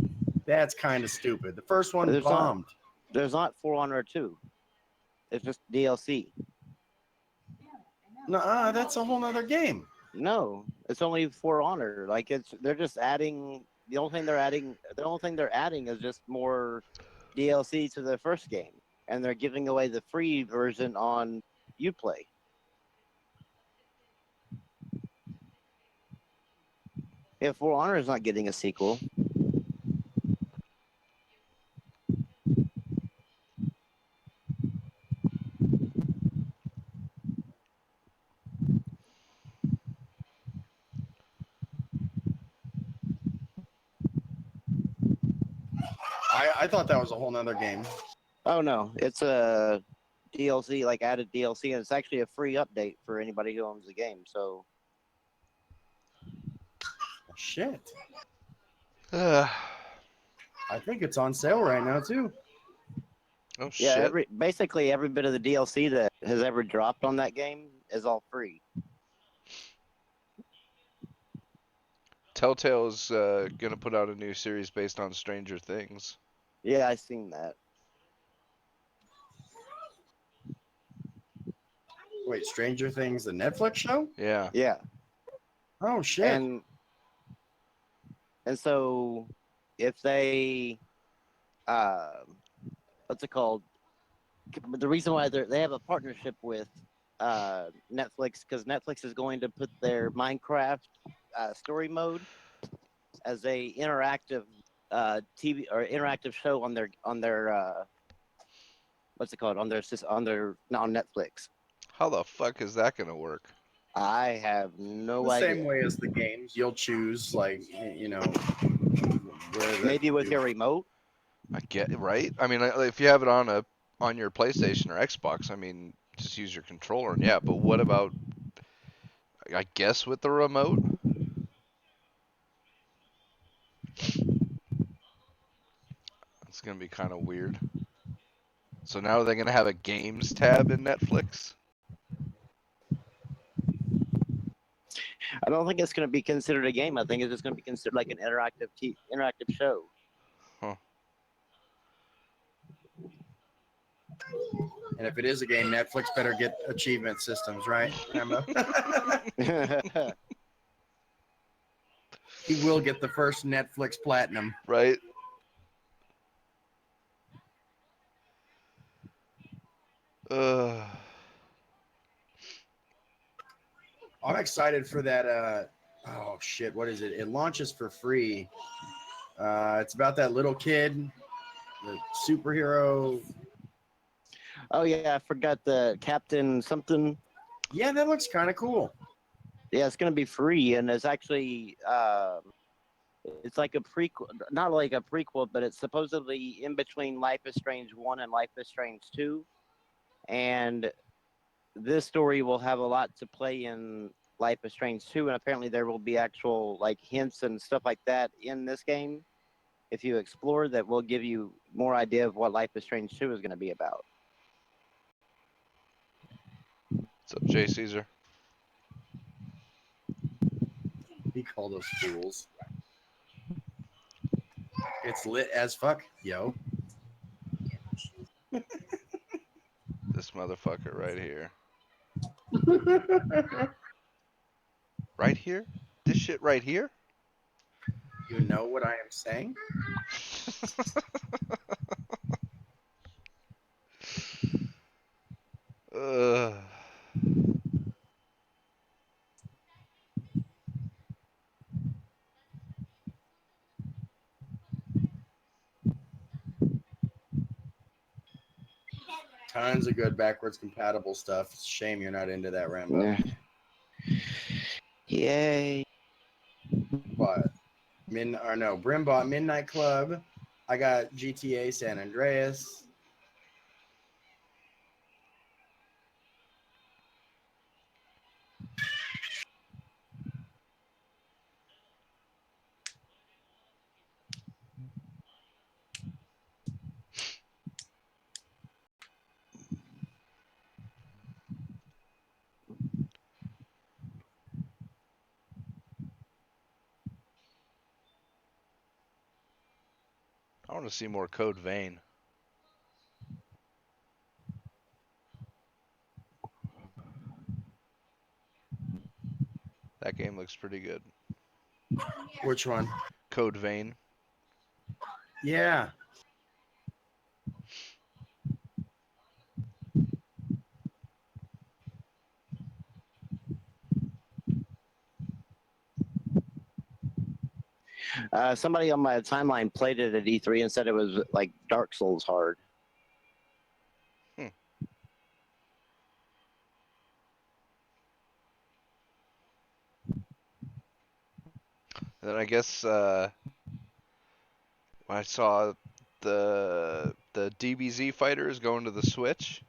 Speaker 2: That's kind of stupid. The first one
Speaker 3: There's
Speaker 2: bombed.
Speaker 3: There's not For Honor 2. It's just DLC.
Speaker 2: No, that's a whole nother game.
Speaker 3: No, it's only For Honor. Like they're just adding. The only thing they're adding is just more DLC to the first game, and they're giving away the free version on UPlay. If For Honor is not getting a sequel,
Speaker 2: I thought that was a whole nother game.
Speaker 3: Oh no, it's a DLC, like added DLC, and it's actually a free update for anybody who owns the game. So
Speaker 2: Shit.
Speaker 1: Oh
Speaker 2: I think it's on sale right now too.
Speaker 3: yeah,
Speaker 1: shit.
Speaker 3: basically every bit of the DLC that has ever dropped on that game is all free.
Speaker 1: Telltale's gonna put out a new series based on Stranger Things.
Speaker 3: Yeah, I seen that.
Speaker 2: Wait, Stranger Things, the Netflix show?
Speaker 1: Yeah.
Speaker 3: Yeah,
Speaker 2: Oh shit.
Speaker 3: and so if they what's it called? The reason why they have a partnership with Netflix, because Netflix is going to put their Minecraft story mode as a interactive TV or interactive show on their what's it called, on their not on Netflix.
Speaker 1: How the fuck is that gonna work?
Speaker 3: I have no
Speaker 2: The
Speaker 3: idea.
Speaker 2: same way as the games, you'll choose like where the,
Speaker 3: Maybe with your remote.
Speaker 1: I get right. I mean, if you have it on your PlayStation or Xbox, I mean, just use your controller. And yeah, but what about? I guess with the remote. It's gonna be kind of weird. So now are they gonna have a games tab in Netflix?
Speaker 3: I don't think it's going to be considered a game. I think it's just going to be considered like an interactive show.
Speaker 1: Huh.
Speaker 2: and if it is a game, Netflix better get achievement systems, right, Rambo? He will get the first Netflix platinum.
Speaker 1: Right. Uh.
Speaker 2: I'm excited for that. Oh shit, what is it? It launches for free. It's about that little kid, the superhero.
Speaker 3: Oh yeah, I forgot the Captain something.
Speaker 2: Yeah, that looks kind of cool.
Speaker 3: Yeah, it's going to be free, and it's actually it's like a prequel, not like a prequel, but it's supposedly in between Life is Strange 1 and Life is Strange 2. And this story will have a lot to play in Life is Strange 2, and apparently there will be actual like hints and stuff like that in this game. If you explore, that will give you more idea of what Life is Strange 2 is going to be about.
Speaker 1: What's up, Jay Caesar?
Speaker 2: He called us fools. It's lit as fuck, yo.
Speaker 1: This motherfucker right here. Right here? This shit right here?
Speaker 2: You know what I am saying?
Speaker 1: Ugh.
Speaker 2: Tons of good backwards compatible stuff. It's a shame you're not into that, Rambo.
Speaker 3: Yay.
Speaker 2: But Brimbot Midnight Club. I got GTA San Andreas.
Speaker 1: I want to see more Code Vein. That game looks pretty good.
Speaker 2: Which one?
Speaker 1: Code Vein.
Speaker 2: Yeah.
Speaker 3: Somebody on my timeline played it at E3 and said it was like Dark Souls hard.
Speaker 1: And then I guess I saw the DBZ fighter is going to the Switch.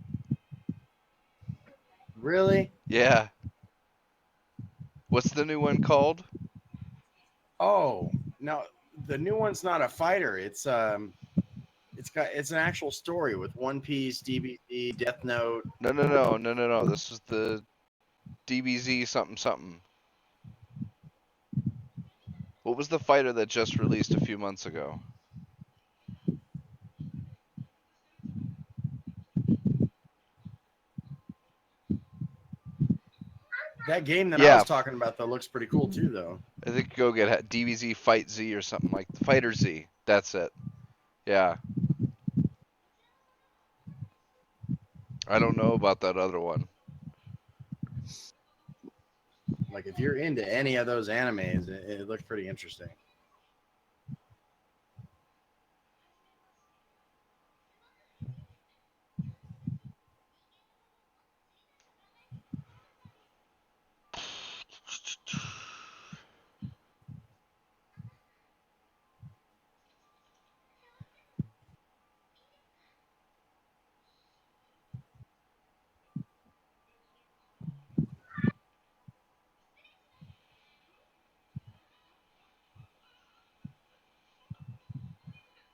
Speaker 2: Really?
Speaker 1: Yeah. What's the new one called?
Speaker 2: Oh, no, the new one's not a fighter. It's an actual story with One Piece, DBZ, Death Note.
Speaker 1: No. This is the DBZ something something. What was the fighter that just released a few months ago?
Speaker 2: That game that I
Speaker 1: Yeah,
Speaker 2: was talking about that looks pretty cool too, though.
Speaker 1: I think go get DBZ Fight Z or something like Fighter Z. That's it. Yeah. I don't know about that other one.
Speaker 2: Like if you're into any of those animes, it looks pretty interesting.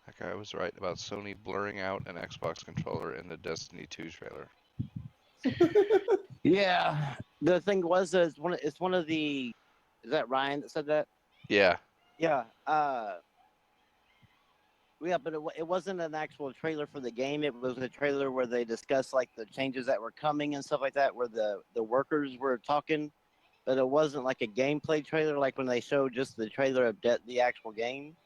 Speaker 1: That guy was right about Sony blurring out an Xbox controller in the Destiny 2 trailer.
Speaker 3: Yeah. The thing was, it's one of the. Is that Ryan that said that?
Speaker 1: Yeah.
Speaker 3: Yeah. Yeah, but it wasn't an actual trailer for the game. It was a trailer where they discussed like the changes that were coming and stuff like that, where the workers were talking. But it wasn't like a gameplay trailer, like when they showed just the trailer of the actual game.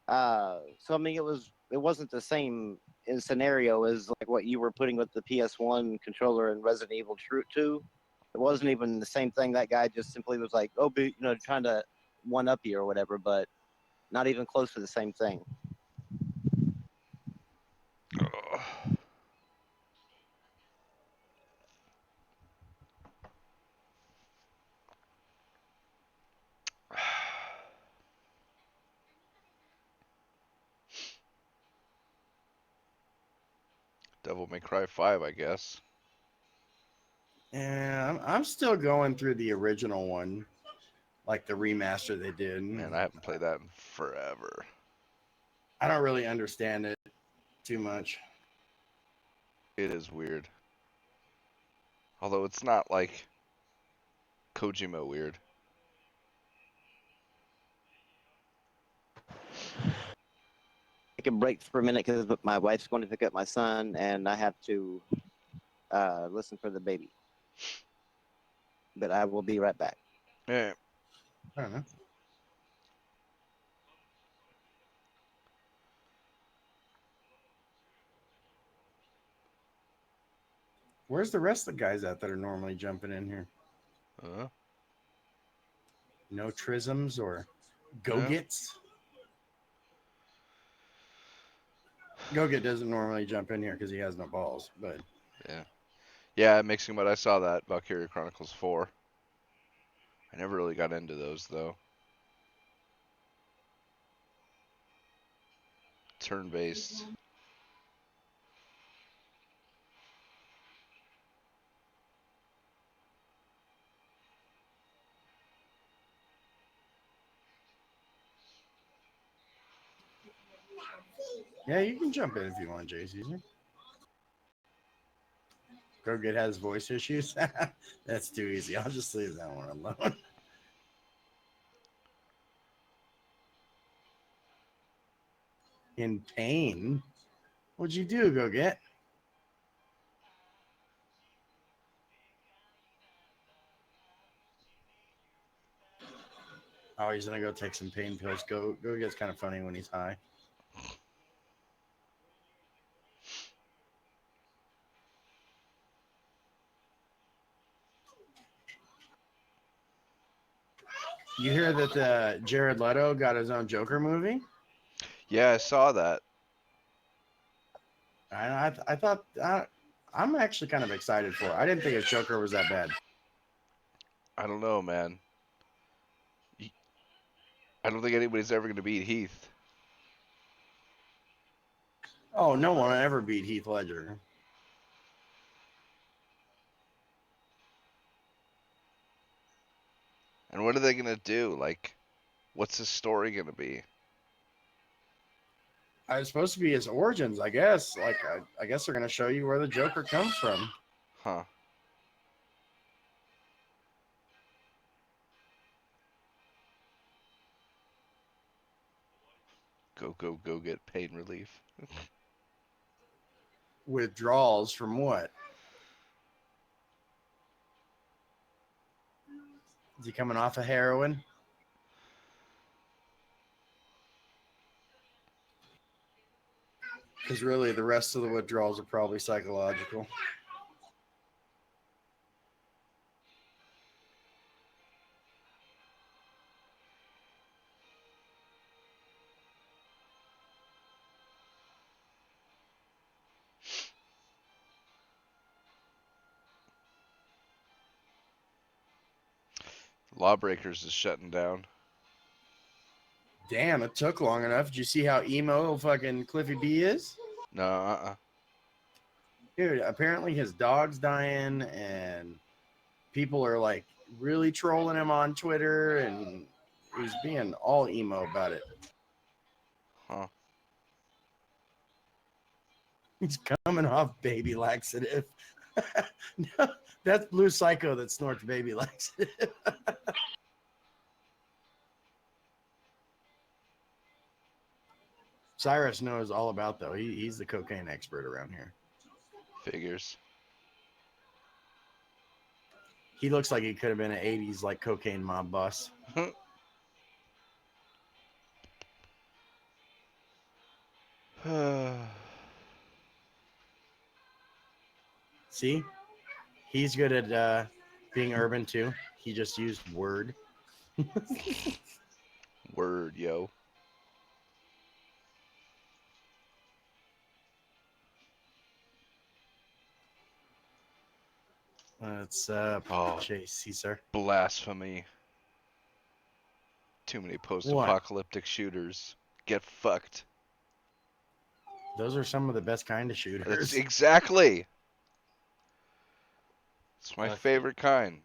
Speaker 3: So I mean, it wasn't the same in scenario as like what you were putting with the PS1 controller and Resident Evil 2. It wasn't even the same thing. That guy just simply was like, "Oh, trying to one up you or whatever," but not even close to the same thing.
Speaker 1: Ugh. Devil May Cry 5, I guess.
Speaker 2: And I'm still going through the original one, like the remaster they did.
Speaker 1: Man, I haven't played that in forever.
Speaker 2: I don't really understand it too much.
Speaker 1: It is weird. Although it's not like Kojima weird.
Speaker 3: Take a break for a minute because my wife's going to pick up my son, and I have to listen for the baby. But I will be right back.
Speaker 1: Yeah.
Speaker 2: I don't know. Where's the rest of the guys at that are normally jumping in here? No Trisms or Go-Gets? Go-Get doesn't normally jump in here because he has no balls, but
Speaker 1: Yeah. Yeah, it makes me what I saw that Valkyria Chronicles 4. I never really got into those though. Turn-based.
Speaker 2: yeah, you can jump in if you want, JC. Go-Get has voice issues. That's too easy. I'll just leave that one alone. In pain? What'd you do, Go-Get? Oh, he's gonna go take some pain pills. Go-Get's kind of funny when he's high. You hear that Jared Leto got his own Joker movie?
Speaker 1: Yeah, I saw that.
Speaker 2: I thought I'm actually kind of excited for it. I didn't think his Joker was that bad.
Speaker 1: I don't know, man. I don't think anybody's ever going to beat Heath.
Speaker 2: Oh, no one ever beat Heath Ledger.
Speaker 1: And what are they gonna do? Like, what's his story gonna be?
Speaker 2: It's supposed to be his origins, I guess. Like, I guess they're gonna show you where the Joker comes from.
Speaker 1: Huh. Go get pain relief.
Speaker 2: Withdrawals from what? Is he coming off of heroin? Because really, the rest of the withdrawals are probably psychological.
Speaker 1: Lawbreakers is shutting down.
Speaker 2: Damn, it took long enough. Did you see how emo fucking Cliffy B is?
Speaker 1: No,
Speaker 2: Dude, apparently his dog's dying and people are like really trolling him on Twitter and he's being all emo about it.
Speaker 1: Huh.
Speaker 2: He's coming off baby laxative. No, that's Blue Psycho that snorts baby laxative. Cyrus knows all about though. He's the cocaine expert around here.
Speaker 1: figures.
Speaker 2: He looks like he could have been an 80s like cocaine mob boss. See? He's good at being urban too. He just used word.
Speaker 1: Word, yo.
Speaker 2: Let's
Speaker 1: Oh.
Speaker 2: Chase Caesar.
Speaker 1: Blasphemy. Too many post-apocalyptic shooters. Get fucked.
Speaker 2: Those are some of the best kind of shooters.
Speaker 1: That's exactly. It's my
Speaker 4: Okay.
Speaker 1: favorite kind.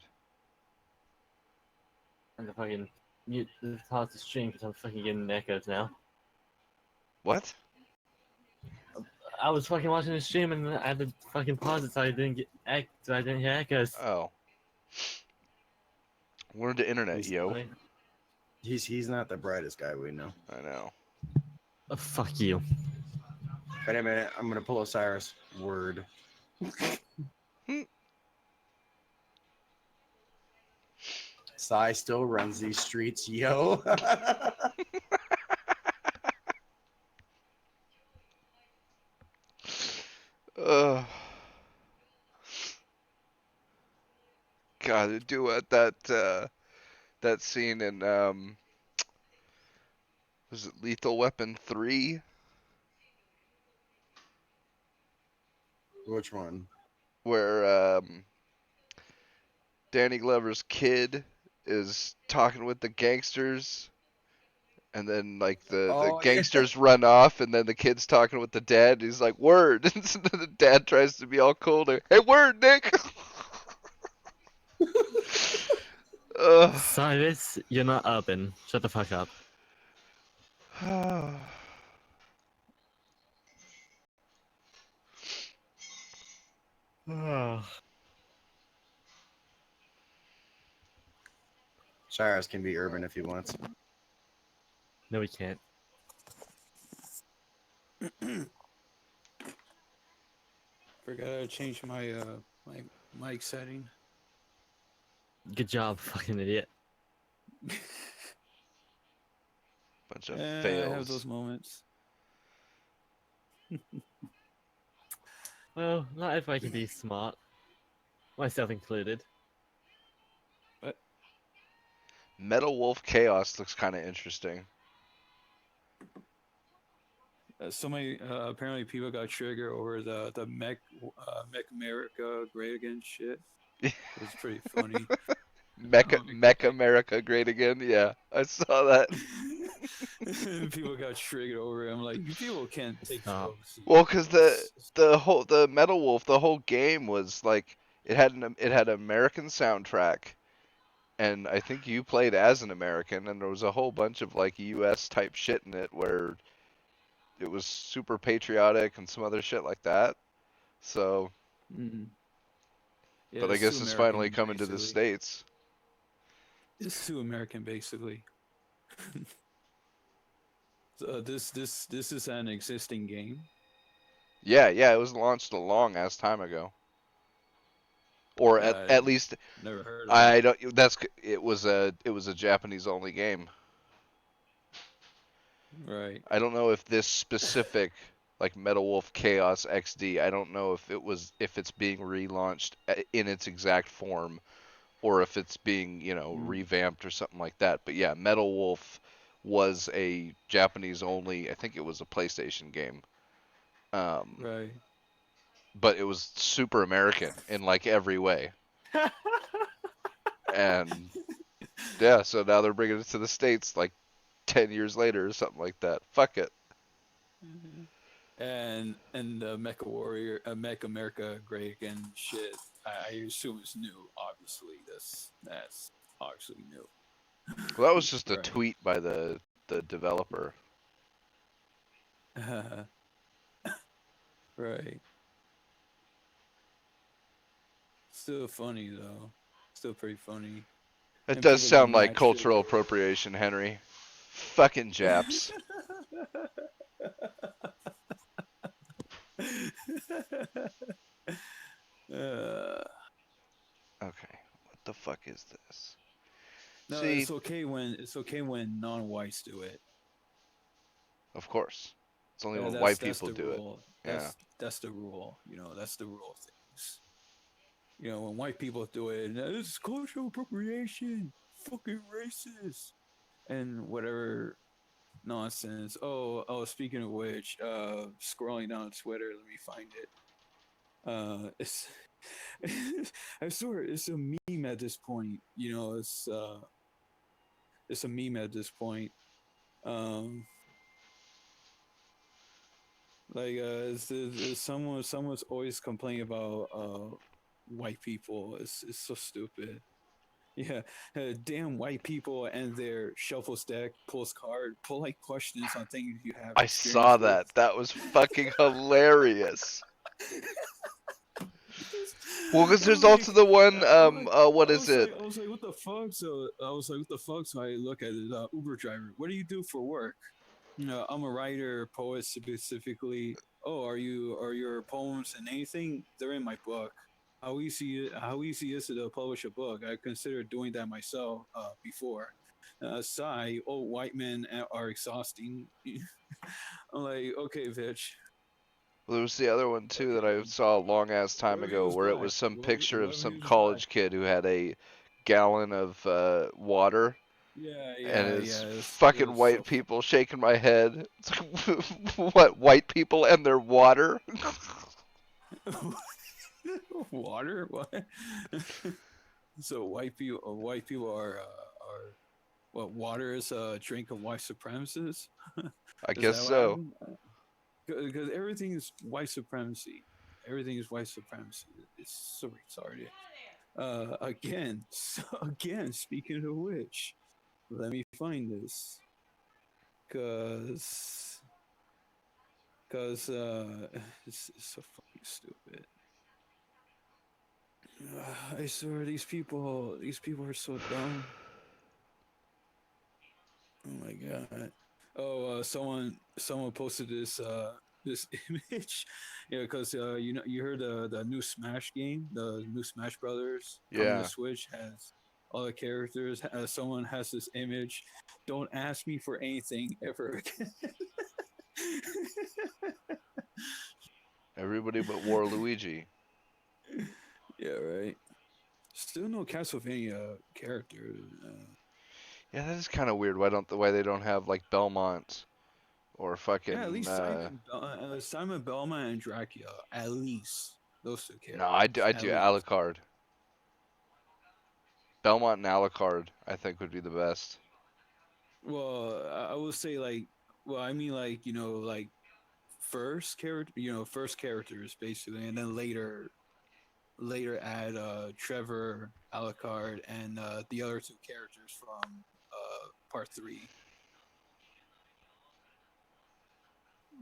Speaker 4: And the fucking mute the pause the stream because I'm fucking getting echoes now.
Speaker 1: What?
Speaker 4: I was fucking watching the stream and I had to fucking pause it so I didn't hear echoes.
Speaker 1: Oh. Learn the internet,
Speaker 2: He's
Speaker 1: yo.
Speaker 4: Funny.
Speaker 2: He's not the brightest guy we know.
Speaker 1: I know.
Speaker 4: Oh, fuck you.
Speaker 2: Wait a minute, I'm gonna pull Osiris. Word. Sai still runs these streets, yo.
Speaker 1: Ugh. God, do what that scene in was it Lethal Weapon 3?
Speaker 2: Which one?
Speaker 1: Where Danny Glover's kid is talking with the gangsters, and then like the
Speaker 2: Oh, yeah.
Speaker 1: gangsters run off, and then the kid's talking with the dad. He's like, "Word," and so the dad tries to be all cool. Hey, word, Nick. Ugh.
Speaker 4: Cyrus, you're not urban. Shut the fuck up.
Speaker 2: Cyrus can be urban if he wants.
Speaker 4: No, we can't.
Speaker 5: Forgot to change my my mic setting.
Speaker 4: Good job, fucking idiot.
Speaker 1: Bunch of
Speaker 5: I have
Speaker 1: fails.
Speaker 5: those moments.
Speaker 4: Well, not everybody can be smart. Myself included.
Speaker 1: Metal Wolf Chaos looks kind of interesting.
Speaker 5: So many apparently people got triggered over the Mech America Great Again shit. It was pretty funny.
Speaker 1: Mech
Speaker 5: Oh my God.
Speaker 1: America great again. Yeah, I saw that.
Speaker 5: People got triggered over it. I'm like, you people can't take
Speaker 4: Stop.
Speaker 5: jokes.
Speaker 1: Well, because the Metal Wolf, the whole game was like it had an American soundtrack, and I think you played as an American, and there was a whole bunch of like U.S. type shit in it where it was super patriotic and some other shit like that. So,
Speaker 5: Mm. Yeah,
Speaker 1: but I
Speaker 5: it's too
Speaker 1: guess it's finally
Speaker 5: American,
Speaker 1: coming to the
Speaker 5: basically.
Speaker 1: States.
Speaker 5: It's too American, basically. So this is an existing game.
Speaker 1: Yeah, yeah, it was launched a long ass time ago, or
Speaker 5: I
Speaker 1: at least
Speaker 5: never heard of it.
Speaker 1: I don't. It was a Japanese only game.
Speaker 5: Right.
Speaker 1: I don't know if this specific like Metal Wolf Chaos XD. I don't know if it's being relaunched in its exact form or if it's being
Speaker 5: Mm.
Speaker 1: revamped or something like that. But yeah, Metal Wolf was a Japanese only. I think it was a PlayStation game. Um,
Speaker 5: Right.
Speaker 1: but it was super American in like every way. And yeah, so now they're bringing it to the States like 10 years later or something like that. Fuck it.
Speaker 5: And Mecha Warrior, Mech America Great Again shit. I assume it's new. Obviously, that's obviously new.
Speaker 1: Well, that was just a
Speaker 5: Right.
Speaker 1: tweet by the developer.
Speaker 5: Right. Still funny though. Still pretty funny.
Speaker 1: It
Speaker 5: And
Speaker 1: does
Speaker 5: people get
Speaker 1: sound like
Speaker 5: mad shit.
Speaker 1: cultural appropriation, Henry. Fucking Japs.
Speaker 5: uh,
Speaker 1: Okay, what the fuck is this?
Speaker 5: no,
Speaker 1: See,
Speaker 5: it's okay when non-whites do it.
Speaker 1: of course. It's only when
Speaker 5: That's
Speaker 1: white people
Speaker 5: the
Speaker 1: do it.
Speaker 5: rule.
Speaker 1: Yeah.
Speaker 5: That's the rule. You know, that's the rule of things. You know, when white people do it, it's cultural appropriation, fucking racist, and whatever nonsense. Oh, speaking of which, scrolling down Twitter, let me find it. It's I swear it's a meme at this point. You know, it's a meme at this point. Um, someone's always complaining about white people. It's so stupid. Yeah, damn white people and their shuffle stack postcard polite questions on things you have
Speaker 1: I saw
Speaker 5: experience with.
Speaker 1: that. That was fucking hilarious. Well, because there's
Speaker 5: I'm like,
Speaker 1: also the one, what is it?
Speaker 5: I was like, what the fuck? So I was like, what the fuck? So I look at it, Uber driver. What do you do for work? You know, I'm a writer, poet specifically. Oh, are your poems and anything? They're in my book. How easy is it to publish a book? I considered doing that myself before. Sigh. Oh, white men are exhausting. I'm like, okay, bitch.
Speaker 1: Well, there was the other one too that I
Speaker 5: Okay,
Speaker 1: saw a long ass time
Speaker 5: whoever
Speaker 1: ago
Speaker 5: was
Speaker 1: where it
Speaker 5: black,
Speaker 1: was some picture of some
Speaker 5: whoever's black.
Speaker 1: college kid who had a gallon of water, and
Speaker 5: Yeah.
Speaker 1: it's
Speaker 5: It
Speaker 1: fucking
Speaker 5: was so
Speaker 1: white people shaking my head. It's like, what, white people and their water?
Speaker 5: water. What? So white people are what? Water is a drink of white supremacists.
Speaker 1: I
Speaker 5: Is
Speaker 1: guess
Speaker 5: that what
Speaker 1: so.
Speaker 5: happened? Because everything is white supremacy. Everything is white supremacy. It's so retarded. Again, speaking of which, let me find this. Cause it's so fucking stupid. I swear these people are so dumb. Oh my god. Oh, someone posted this image. Yeah, because you know you heard the new Smash game, the new Smash Brothers coming to
Speaker 1: Yeah.
Speaker 5: Switch has all the characters. Someone has this image. Don't ask me for anything ever again.
Speaker 1: Everybody but Waluigi.
Speaker 5: Yeah, right. Still no Castlevania character.
Speaker 1: Yeah, that is kind of weird. Why they don't have like Belmont or
Speaker 5: Yeah, at
Speaker 1: fucking
Speaker 5: least Simon Belmont and Dracula. At least those two
Speaker 1: no,
Speaker 5: characters.
Speaker 1: I
Speaker 5: At
Speaker 1: do
Speaker 5: least.
Speaker 1: Alucard. Belmont and Alucard, I think would be the best.
Speaker 5: Well, I would say like, well, I mean like like first character, first characters basically, and then later add Trevor, Alucard, and the other two characters from part three.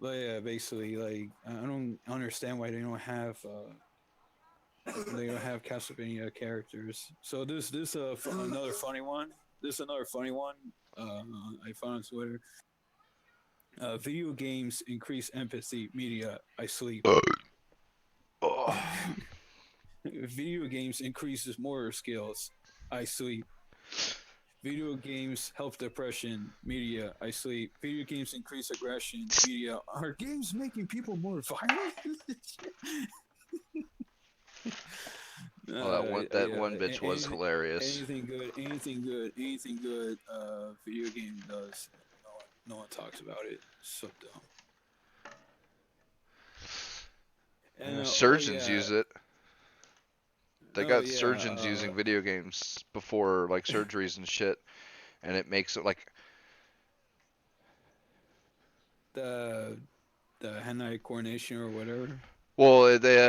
Speaker 5: But yeah, basically, like I don't understand why they don't have Castlevania characters. So this another funny one. This another funny one. I found on Twitter. Video games increase empathy. Media. I sleep.
Speaker 1: Oh.
Speaker 5: Video games increases motor skills. I sleep. Video games help depression. Media. I sleep. Video games increase aggression. Media. Are games making people more violent?
Speaker 1: Well, that one bitch was
Speaker 5: anything,
Speaker 1: hilarious.
Speaker 5: anything good. Video game does. No one talks about it. So dumb. And
Speaker 1: Surgeons use it. They got
Speaker 5: yeah,
Speaker 1: surgeons using video games before like surgeries and shit, and it makes it like
Speaker 5: the hand-eye coordination or whatever.
Speaker 1: well they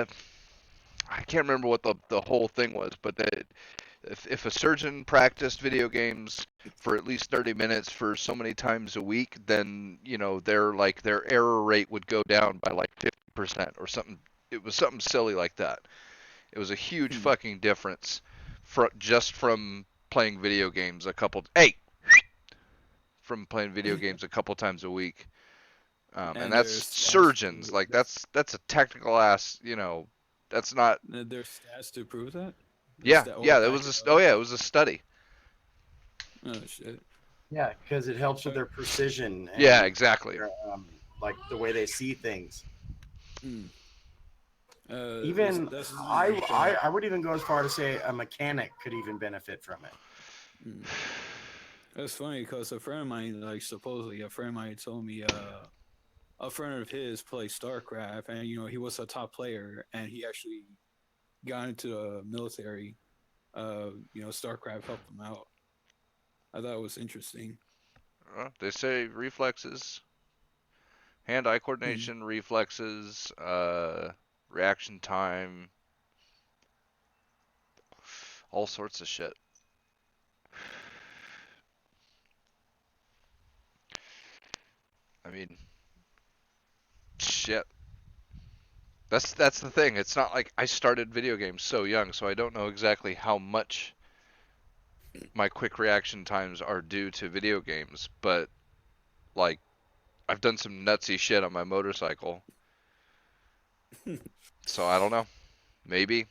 Speaker 1: I can't remember what the whole thing was, but if a surgeon practiced video games for at least 30 minutes for so many times a week, then their error rate would go down by like 50% or something. It was something silly like that. It was a huge fucking difference just from playing video games from playing video games a couple times a week. And that's surgeons. Like that's a technical ass, that's not.
Speaker 5: There's stats to prove that.
Speaker 1: Yeah, it was it was a study.
Speaker 5: Oh shit.
Speaker 2: Yeah, because it helps with their precision. And
Speaker 1: Yeah, exactly.
Speaker 2: their, like the way they see things.
Speaker 5: Even
Speaker 2: I would even go as far to say a mechanic could even benefit from it.
Speaker 5: That's funny because a friend of mine, like supposedly a friend of mine told me, a friend of his played StarCraft, and he was a top player, and he actually got into the military. StarCraft helped him out. I thought it was interesting.
Speaker 1: They say reflexes, hand-eye coordination, reflexes, reaction time, all sorts of shit. I mean, shit. That's the thing. It's not like I started video games so young, so I don't know exactly how much my quick reaction times are due to video games, but like I've done some nutsy shit on my motorcycle. So I don't know. Maybe.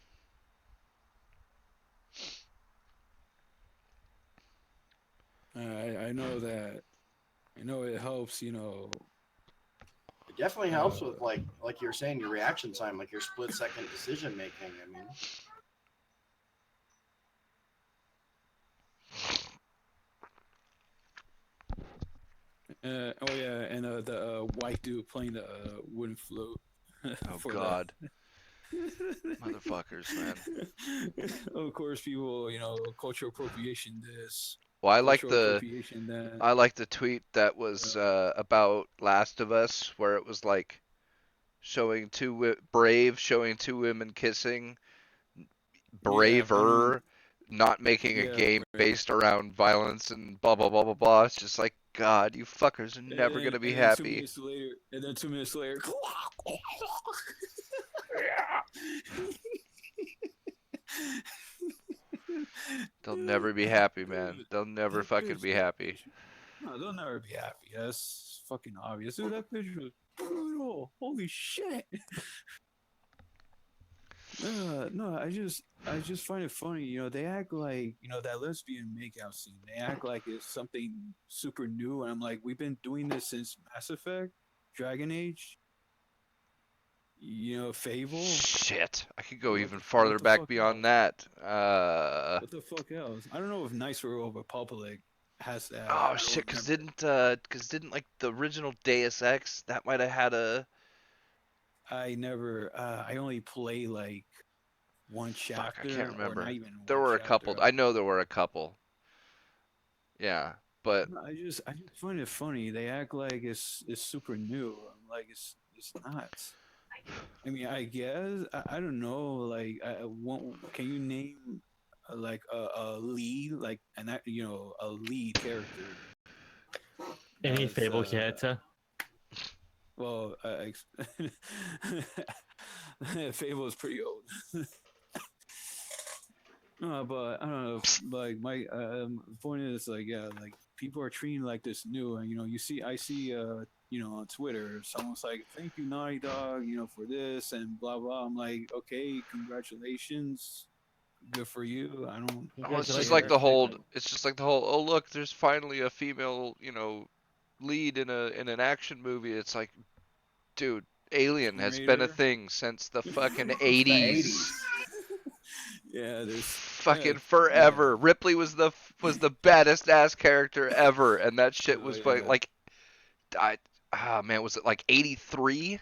Speaker 5: I know that. I know it helps.
Speaker 2: It definitely helps with like you're saying, your reaction time, like your split-second decision making. I mean.
Speaker 5: And the white dude playing the wooden flute.
Speaker 1: Oh God. Motherfuckers, man.
Speaker 5: Of course, people, cultural appropriation this.
Speaker 1: Well, I like
Speaker 5: cultural
Speaker 1: the
Speaker 5: appropriation that.
Speaker 1: I like the tweet that was about Last of Us, where it was like showing Brave showing two women kissing, Braver not making a game based around violence and blah blah blah blah blah. It's just like, God, you fuckers are never gonna be happy.
Speaker 5: 2 minutes later.
Speaker 1: They'll never be happy, man. They'll never fucking be happy.
Speaker 5: No, they'll never be happy. That's fucking obvious. Dude, that picture was brutal. Holy shit. No, I just find it funny. They act like that lesbian makeout scene. They act like it's something super new, and I'm like, we've been doing this since Mass Effect, Dragon Age, Fable.
Speaker 1: Shit, I could go even farther back beyond that.
Speaker 5: What the fuck else? I don't know if Knights of the Republic has that.
Speaker 1: Oh shit, cause didn't like the original Deus Ex that might have had a.
Speaker 5: I only play like one chapter.
Speaker 1: Fuck, I can't remember.
Speaker 5: Or not even
Speaker 1: there were a couple. I know there were a couple. Yeah. But
Speaker 5: I just find it funny. They act like it's super new. I'm like it's not. I mean, I guess I don't know. Like, can you name like a lead, like a lead character?
Speaker 4: Any
Speaker 5: That's,
Speaker 4: Fable character?
Speaker 5: Well, Fable is pretty old. No, but I don't know. Like my point is like, yeah, like people are treating like this new, and I see on Twitter, someone's like, "Thank you, Naughty Dog, for this and blah blah." I'm like, okay, congratulations, good for you. I don't.
Speaker 1: oh, it's just
Speaker 5: Like,
Speaker 1: like the whole.
Speaker 4: Congratulations.
Speaker 1: It's just like the whole. Oh look, there's finally a female, lead in an action movie. It's like, dude, Alien
Speaker 5: Tomb
Speaker 1: has been a
Speaker 5: Raider.
Speaker 1: thing since the fucking
Speaker 2: The
Speaker 1: 80s.
Speaker 2: 80s.
Speaker 5: Yeah, there's
Speaker 1: Fucking
Speaker 5: yeah,
Speaker 1: forever. Ripley was the baddest ass character ever, and that shit
Speaker 5: oh,
Speaker 1: was
Speaker 5: yeah.
Speaker 1: like man, was it like 83? It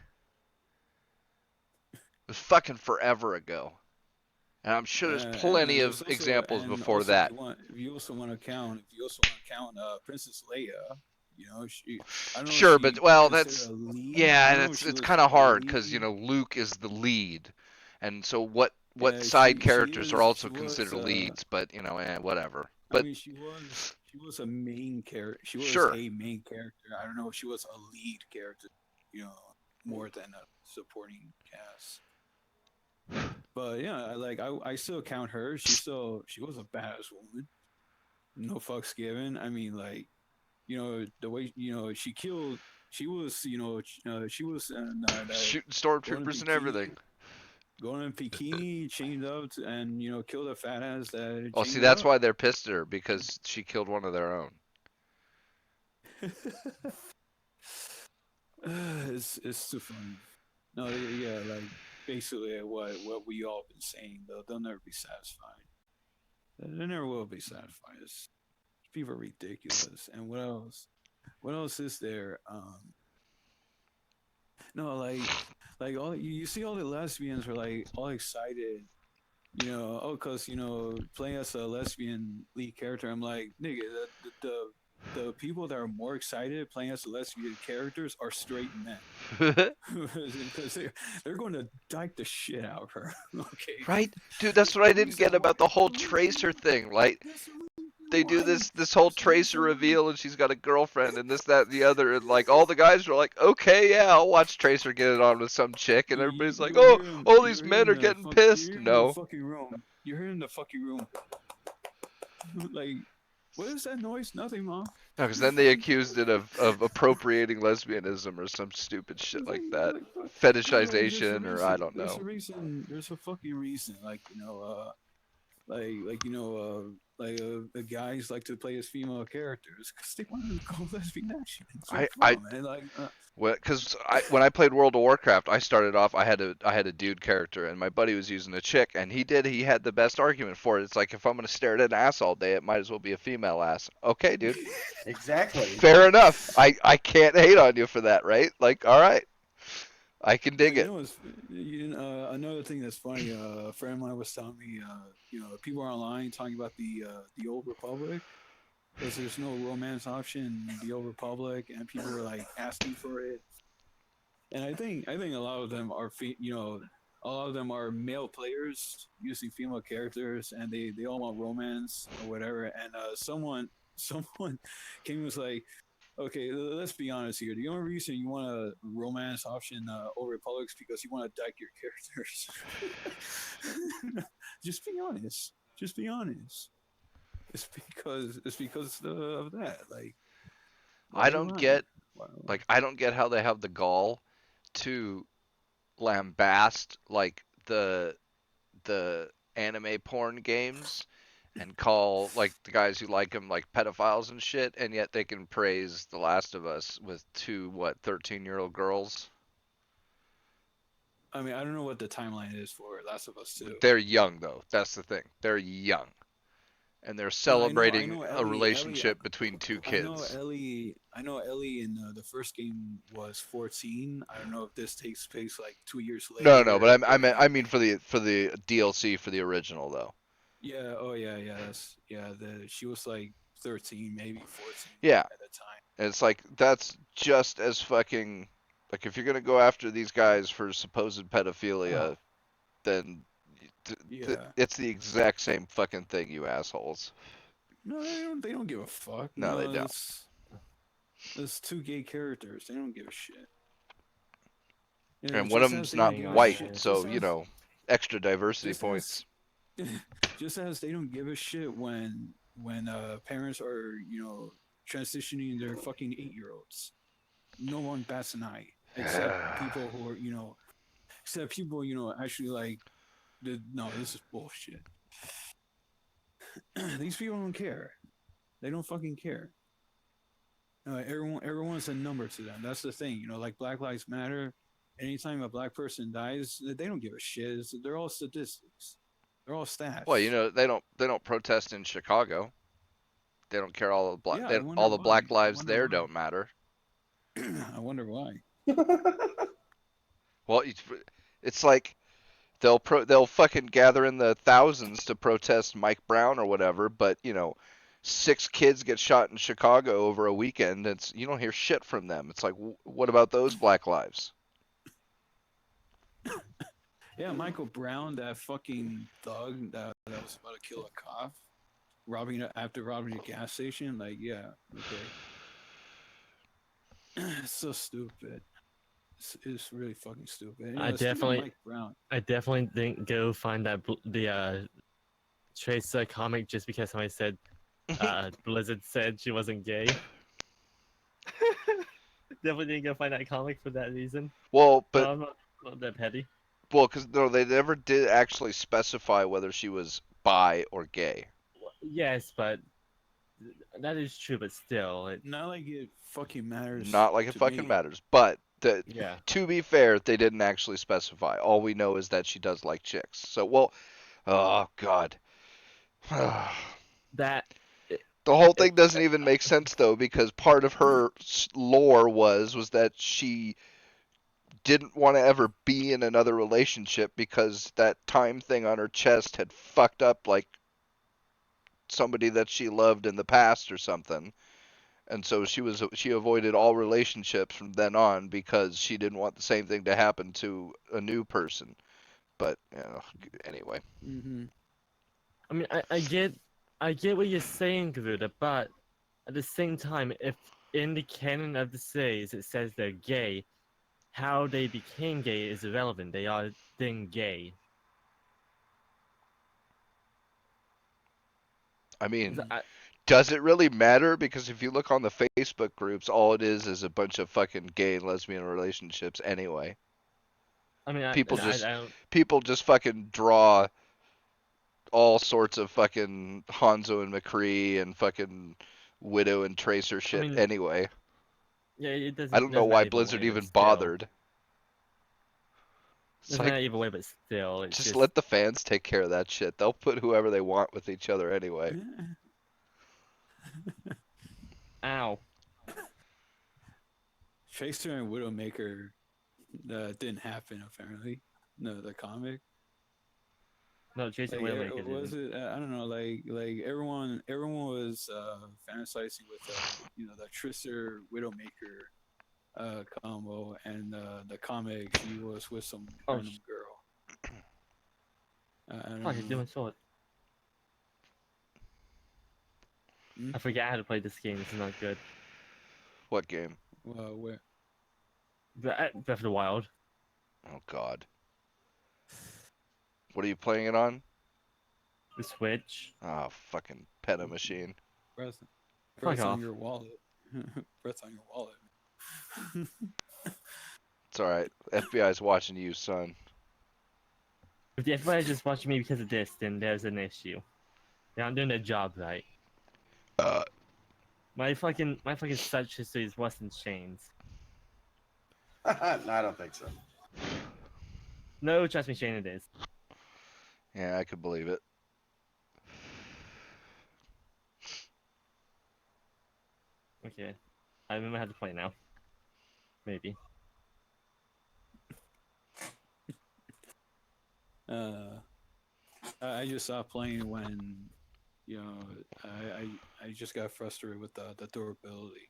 Speaker 1: was fucking forever ago. And I'm sure there's plenty
Speaker 5: And there's
Speaker 1: of
Speaker 5: also,
Speaker 1: examples
Speaker 5: and
Speaker 1: before
Speaker 5: also
Speaker 1: that.
Speaker 5: if you also want to count Princess Leia, I don't know if
Speaker 1: Sure,
Speaker 5: she
Speaker 1: but well,
Speaker 5: considered
Speaker 1: that's
Speaker 5: a lead. I
Speaker 1: yeah,
Speaker 5: don't
Speaker 1: and
Speaker 5: know if
Speaker 1: it's
Speaker 5: she
Speaker 1: it's
Speaker 5: was
Speaker 1: kind of
Speaker 5: a
Speaker 1: hard because
Speaker 5: lead.
Speaker 1: Luke is the lead, and so what
Speaker 5: Yeah,
Speaker 1: side
Speaker 5: she
Speaker 1: characters are
Speaker 5: is.
Speaker 1: also
Speaker 5: She was.
Speaker 1: considered leads, but whatever.
Speaker 5: I
Speaker 1: But
Speaker 5: mean, she was a main character. She was
Speaker 1: sure,
Speaker 5: a main character. I don't know if she was a lead character. More than a supporting cast. But yeah, I still count her. She was a badass woman. No fucks given. I mean, like, the way she killed. She was she was that
Speaker 1: shooting
Speaker 5: golden
Speaker 1: stormtroopers and
Speaker 5: bikini,
Speaker 1: everything.
Speaker 5: golden bikini chained up and killed a fat ass that
Speaker 1: Oh, see,
Speaker 5: chained
Speaker 1: that's
Speaker 5: up.
Speaker 1: why they're pissed at her because she killed one of their own.
Speaker 5: It's too funny. No, yeah, like basically what we all been saying. They'll never be satisfied. They never will be satisfied. People are ridiculous. And what else? What else is there? No, like all you see all the lesbians are like all excited. Cause playing as a lesbian lead character, I'm like, nigga, the people that are more excited playing as lesbian characters are straight men. Because they're going to dyke the shit out of her. Okay.
Speaker 1: Right? Dude, that's what I
Speaker 5: The
Speaker 1: didn't
Speaker 5: reason
Speaker 1: get about the whole
Speaker 5: why-
Speaker 1: Tracer thing. Like,
Speaker 5: That's the reason
Speaker 1: they do
Speaker 5: why.
Speaker 1: this whole
Speaker 5: That's the
Speaker 1: Tracer
Speaker 5: reason why.
Speaker 1: reveal and she's got a girlfriend and this, that, and the other. And, like, all the guys were like, okay, yeah, I'll watch Tracer get it on with some chick. And everybody's like, oh, all these men are getting pissed.
Speaker 5: You're in the
Speaker 1: No.
Speaker 5: fucking room. You're in the fucking room. Like, what is that noise? Nothing, Mom.
Speaker 1: No, because then they accused it of appropriating lesbianism or some stupid shit like that. Fetishization or I don't
Speaker 5: There's
Speaker 1: know.
Speaker 5: a reason. There's a fucking reason. The guys like to play as female characters because they want to go lesbian action. It's so
Speaker 1: I
Speaker 5: fun, man. Like,
Speaker 1: Well, because when I played World of Warcraft, I started off. I had a dude character, and my buddy was using a chick, and he had the best argument for it. It's like if I'm gonna stare at an ass all day, it might as well be a female ass. Okay, dude.
Speaker 2: Exactly.
Speaker 1: Fair enough. I can't hate on you for that, right? Like, all right, I can dig it.
Speaker 5: Another thing that's funny. A friend of mine was telling me, people are online talking about the Old Republic. Because there's no romance option in the Old Republic, and people were like asking for it. And I think a lot of them are a lot of them are male players using female characters, and they all want romance or whatever. And someone came and was like, okay, let's be honest here. The only reason you want a romance option Old Republic is because you want to dyke your characters. Just be honest. Just be honest. It's because of that. Like,
Speaker 1: I don't get
Speaker 5: Wow.
Speaker 1: I don't get how they have the gall to lambast like the anime porn games and call like the guys who like them like pedophiles and shit, and yet they can praise The Last of Us with two 13-year-old girls.
Speaker 5: I mean, I don't know what the timeline is for Last of Us 2.
Speaker 1: They're young though. That's the thing. They're young. And they're celebrating
Speaker 5: I know
Speaker 1: a relationship between two kids.
Speaker 5: I know Ellie in the first game was 14. I don't know if this takes place like 2 years later.
Speaker 1: No, but I mean for the DLC for the original though.
Speaker 5: Yeah. Oh yeah. She was like 13, maybe 14
Speaker 1: Yeah.
Speaker 5: at the time.
Speaker 1: And it's like that's just as fucking like if you're gonna go after these guys for supposed pedophilia, then
Speaker 5: Yeah.
Speaker 1: it's the exact same fucking thing, you assholes.
Speaker 5: No, they don't give a fuck.
Speaker 1: No, they don't.
Speaker 5: It's two gay characters. They don't give a shit. Yeah,
Speaker 1: And one of
Speaker 5: just as
Speaker 1: them's
Speaker 5: they
Speaker 1: not
Speaker 5: don't give a
Speaker 1: white,
Speaker 5: shit-
Speaker 1: so
Speaker 5: just
Speaker 1: you
Speaker 5: as-
Speaker 1: know, extra diversity
Speaker 5: just
Speaker 1: points.
Speaker 5: as, just as they don't give a shit when parents are transitioning their fucking 8-year-olds. No one bats an eye except people who are actually like no, this is bullshit. These people don't care. They don't fucking care. Everyone's a number to them. That's the thing. Like Black Lives Matter. Anytime a black person dies, they don't give a shit. They're all statistics. They're all stats.
Speaker 1: Well, they don't protest in Chicago. They don't care all the
Speaker 5: Yeah, I wonder
Speaker 1: all the
Speaker 5: why.
Speaker 1: black
Speaker 5: I
Speaker 1: lives
Speaker 5: wonder
Speaker 1: there
Speaker 5: why.
Speaker 1: don't matter.
Speaker 5: I wonder why.
Speaker 1: Well, it's like they'll fucking gather in the thousands to protest Mike Brown or whatever, but 6 kids get shot in Chicago over a weekend. You don't hear shit from them. It's like, what about those black lives?
Speaker 5: Yeah, Michael Brown, that fucking thug that was about to kill a cop, after robbing a gas station. Like, yeah, okay. It's so stupid. It's really fucking stupid.
Speaker 4: I
Speaker 5: speaking of
Speaker 4: definitely-
Speaker 5: Mike Brown.
Speaker 4: I definitely didn't go find the Tracer comic just because somebody said Blizzard said she wasn't gay. Definitely didn't go find that comic for that reason.
Speaker 1: Well,
Speaker 4: But
Speaker 1: but
Speaker 4: I'm not that petty.
Speaker 1: because no, they never did actually specify whether she was bi or gay.
Speaker 4: Yes, but that is true. But still,
Speaker 5: Not like it fucking matters.
Speaker 1: Not like it
Speaker 5: to
Speaker 1: fucking
Speaker 5: me.
Speaker 1: matters. But
Speaker 4: yeah.
Speaker 1: to be fair, they didn't actually specify. All we know is that she does like chicks. So, well, oh god.
Speaker 4: That
Speaker 1: The whole thing doesn't even make sense though, because part of her lore was that she didn't want to ever be in another relationship because that time thing on her chest had fucked up like somebody that she loved in the past or something. And so she avoided all relationships from then on because she didn't want the same thing to happen to a new person. But anyway.
Speaker 5: Mm-hmm.
Speaker 4: I mean, I get what you're saying, Garuda, but at the same time, if in the canon of the series it says they're gay, how they became gay is irrelevant. They are then gay.
Speaker 1: I mean,
Speaker 4: So
Speaker 1: does it really matter? Because if you look on the Facebook groups, all it is a bunch of fucking gay and lesbian relationships anyway.
Speaker 4: I mean,
Speaker 1: People
Speaker 4: I don't.
Speaker 1: People just fucking draw all sorts of fucking Hanzo and McCree and fucking Widow and Tracer shit
Speaker 4: mean,
Speaker 1: anyway.
Speaker 4: Yeah, it doesn't.
Speaker 1: I don't know
Speaker 4: doesn't
Speaker 1: why
Speaker 4: matter either
Speaker 1: Blizzard
Speaker 4: way, but
Speaker 1: even
Speaker 4: still.
Speaker 1: bothered. It's
Speaker 4: Doesn't
Speaker 1: like,
Speaker 4: matter either way, but still, it's
Speaker 1: just let the fans take care of that shit. They'll put whoever they want with each other anyway.
Speaker 4: Ow.
Speaker 5: Tracer and Widowmaker didn't happen apparently. No, the comic.
Speaker 4: No, Jason
Speaker 5: Like,
Speaker 4: Widowmaker
Speaker 5: was
Speaker 4: didn't.
Speaker 5: it? I don't know. Like everyone was fantasizing with the Tracer Widowmaker combo, and the comic she was with some
Speaker 4: Oh,
Speaker 5: random girl. I don't
Speaker 4: Oh, he's
Speaker 5: know.
Speaker 4: doing sword.
Speaker 5: Hmm?
Speaker 4: I forget how to play this game. This is not good.
Speaker 1: What game?
Speaker 5: Where?
Speaker 4: Breath of the Wild.
Speaker 1: Oh god. What are you playing it on?
Speaker 4: The Switch.
Speaker 1: Oh, fucking Peta Machine.
Speaker 5: Breath
Speaker 4: Fuck
Speaker 5: on
Speaker 4: off.
Speaker 5: your wallet. Breath on your wallet.
Speaker 1: It's alright. FBI's watching you, son.
Speaker 4: If everybody's just watching me because of this, then there's an issue. They're not doing their job right. My fucking search history is worse than Shane's.
Speaker 2: No, I don't think so.
Speaker 4: No, trust me, Shane, it is.
Speaker 1: Yeah, I could believe it.
Speaker 4: Okay. I remember how to play now. Maybe.
Speaker 5: I just stopped playing when You know, I just got frustrated with the durability,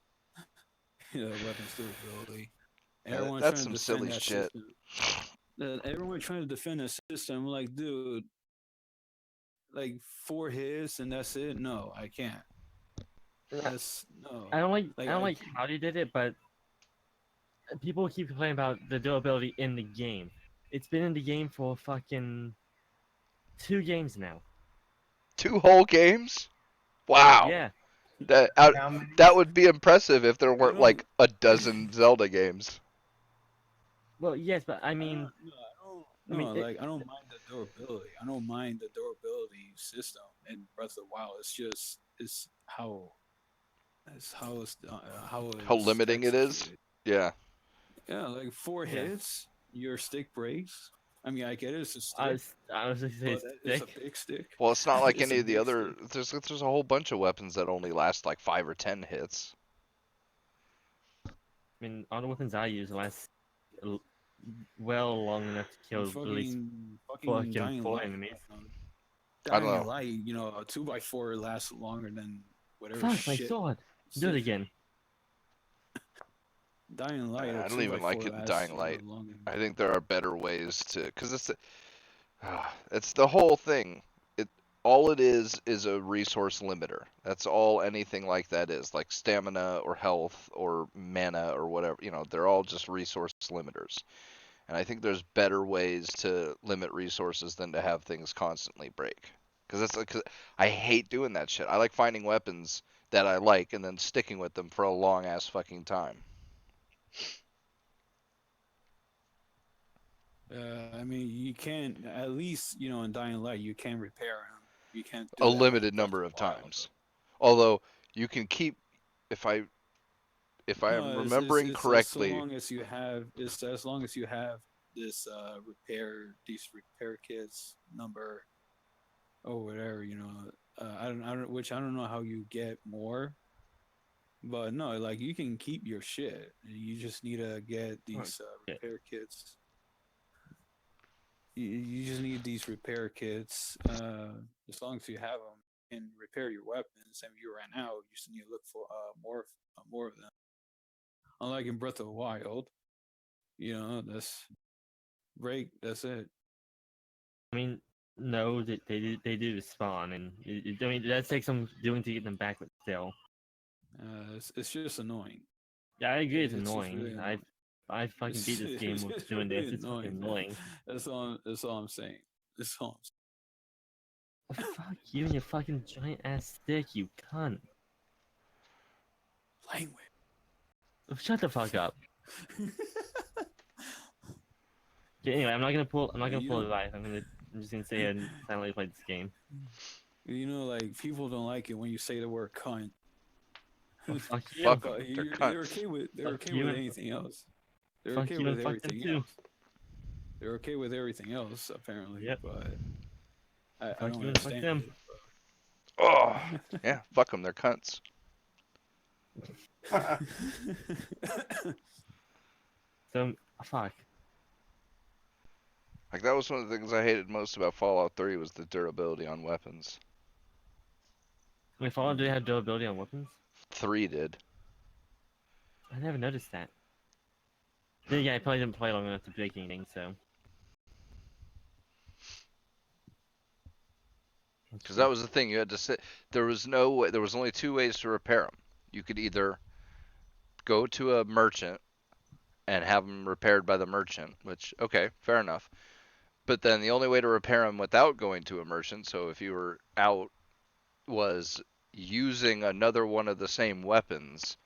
Speaker 5: the weapons durability. Everyone's
Speaker 1: That's
Speaker 5: trying to
Speaker 1: some
Speaker 5: defend
Speaker 1: silly
Speaker 5: that
Speaker 1: shit.
Speaker 5: system. Everyone's trying to defend a system. I'm like, dude, like 4 hits and that's it. No, I can't. That's no.
Speaker 4: I don't like
Speaker 5: Like
Speaker 4: I don't
Speaker 5: I
Speaker 4: like how they did it, but people keep complaining about the durability in the game. It's been in the game for fucking 2 games now.
Speaker 1: 2 whole games? Wow.
Speaker 4: Yeah.
Speaker 2: How many?
Speaker 1: That would be impressive if there
Speaker 5: I
Speaker 1: weren't
Speaker 5: don't.
Speaker 1: like a dozen Zelda games.
Speaker 4: Well, yes, but I
Speaker 5: I
Speaker 4: mean,
Speaker 5: don't. No, I don't.
Speaker 4: I mean,
Speaker 5: No, like I don't mind the durability. I don't mind the durability system in Breath of the Wild. It's how how
Speaker 1: How
Speaker 5: it's
Speaker 1: limiting it is.
Speaker 5: executed.
Speaker 1: Yeah.
Speaker 5: Yeah, like 4 hits, your stick breaks. I mean, I get it, it's a stick,
Speaker 4: I was gonna say
Speaker 5: but it's a
Speaker 4: stick.
Speaker 5: big stick.
Speaker 1: Well, it's not like
Speaker 5: It's
Speaker 1: any
Speaker 5: a
Speaker 1: of the
Speaker 5: big
Speaker 1: other.
Speaker 5: stick.
Speaker 1: There's a whole bunch of weapons that only last like 5 or 10 hits.
Speaker 4: I mean, all the weapons I use last l- well long enough to kill at least
Speaker 5: Fucking
Speaker 4: fucking
Speaker 5: Dying
Speaker 4: 4
Speaker 5: Light.
Speaker 4: enemies.
Speaker 1: I don't
Speaker 5: Dying
Speaker 1: know.
Speaker 5: Light, you know, a 2x4 lasts longer than whatever
Speaker 4: Fuck my
Speaker 5: shit.
Speaker 4: sword. Do it again.
Speaker 5: Dying Light, a
Speaker 1: I don't
Speaker 5: two by
Speaker 1: even like
Speaker 5: four
Speaker 1: it in
Speaker 5: lasts
Speaker 1: Dying Light.
Speaker 5: longer.
Speaker 1: I think there are better ways to, because it's the whole thing. All it is a resource limiter. That's all anything like that is, like stamina or health or mana or whatever. You know, they're all just resource limiters. And I think there's better ways to limit resources than to have things constantly break. Because that's like, 'cause I hate doing that shit. I like finding weapons that I like and then sticking with them for a long ass fucking time.
Speaker 5: I mean, you can at least, you know, in Dying Light, you can repair him. You can't
Speaker 1: A
Speaker 5: do that with
Speaker 1: limited
Speaker 5: Breath
Speaker 1: number
Speaker 5: of
Speaker 1: of
Speaker 5: the Wild.
Speaker 1: times. Although you can keep, if I am
Speaker 5: No,
Speaker 1: remembering
Speaker 5: it's as so
Speaker 1: correctly,
Speaker 5: long as you have it's as long as you have this these repair kits number or whatever, you know. I don't know how you get more, but no, like you can keep your shit. You just need to get these
Speaker 4: Yeah.
Speaker 5: repair kits. You just need these repair kits. As long as you have them and repair your weapons, and if you ran out, you just need to look for more of them. Unlike in Breath of the Wild, you know, that's break. That's it.
Speaker 4: I mean, no, they do spawn, and I mean that takes some doing to get them back, but still.
Speaker 5: It's just annoying.
Speaker 4: Yeah, I agree. It's
Speaker 5: It's just really
Speaker 4: annoying.
Speaker 5: annoying.
Speaker 4: I fucking beat this game with
Speaker 5: It's
Speaker 4: doing
Speaker 5: really
Speaker 4: this. It's fucking
Speaker 5: annoying.
Speaker 4: annoying.
Speaker 5: That's all I'm saying. That's all
Speaker 4: Fuck you and your fucking giant ass stick, you cunt.
Speaker 5: I'm saying.
Speaker 4: Shut the fuck up.
Speaker 5: Language.
Speaker 4: Okay, anyway, I'm not gonna pull. I'm not
Speaker 5: Yeah,
Speaker 4: gonna
Speaker 5: you
Speaker 4: pull a
Speaker 5: don't.
Speaker 4: life. I'm just gonna say and silently play this game.
Speaker 5: You know, like people don't like it when you say the word cunt.
Speaker 4: Oh, fuck you.
Speaker 1: fuck 'em.
Speaker 5: But
Speaker 1: They're
Speaker 5: they're
Speaker 1: cunts.
Speaker 5: okay with
Speaker 4: Fuck you and-
Speaker 5: anything else. They're
Speaker 4: fuck
Speaker 5: okay
Speaker 4: you
Speaker 5: with
Speaker 4: and fuck them
Speaker 5: everything
Speaker 4: too.
Speaker 5: else. They're okay with everything else apparently.
Speaker 4: Yep.
Speaker 5: But I
Speaker 4: Fuck
Speaker 5: don't
Speaker 4: you and fuck
Speaker 5: understand
Speaker 4: them.
Speaker 1: Oh, yeah, fuck them. They're cunts.
Speaker 5: it.
Speaker 4: So fuck.
Speaker 1: Like that was one of the things I hated most about Fallout 3 was the durability on weapons.
Speaker 4: I mean, Fallout did have durability on weapons.
Speaker 1: 3 did.
Speaker 4: I never noticed that. Then yeah, I probably didn't play long enough to break anything, so.
Speaker 1: Because that was the thing. You had to sit. There was no way. There was only 2 ways to repair them. You could either go to a merchant and have them repaired by the merchant, which okay, fair enough. But then the only way to repair them without going to a merchant, so if you were out, was using another one of the same weapons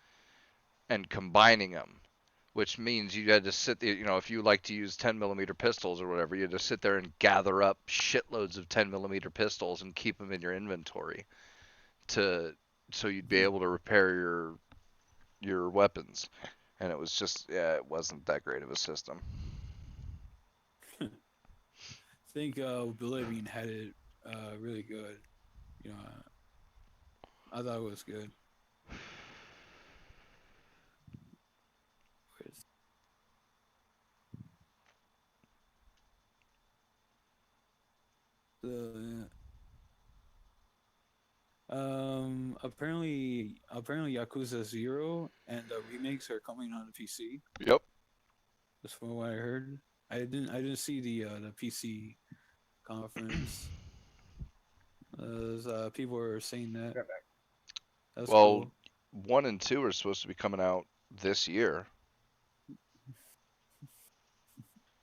Speaker 1: and combining them, which means you had to sit there, you know, if you like to use 10 millimeter pistols or whatever, you had to sit there and gather up shitloads of 10 millimeter pistols and keep them in your inventory to so you'd be able to repair your weapons. And it was just, yeah, it wasn't that great of a system.
Speaker 5: I think Bolivian had it really good. You know, I thought it was good. So, yeah. Apparently Yakuza 0 and the remakes are coming on the PC.
Speaker 1: Yep.
Speaker 5: That's from what I heard. I didn't see the PC conference. People were saying that.
Speaker 2: Right back.
Speaker 5: That's
Speaker 1: Well,
Speaker 5: cool.
Speaker 1: 1 and 2 are supposed to be coming out this year,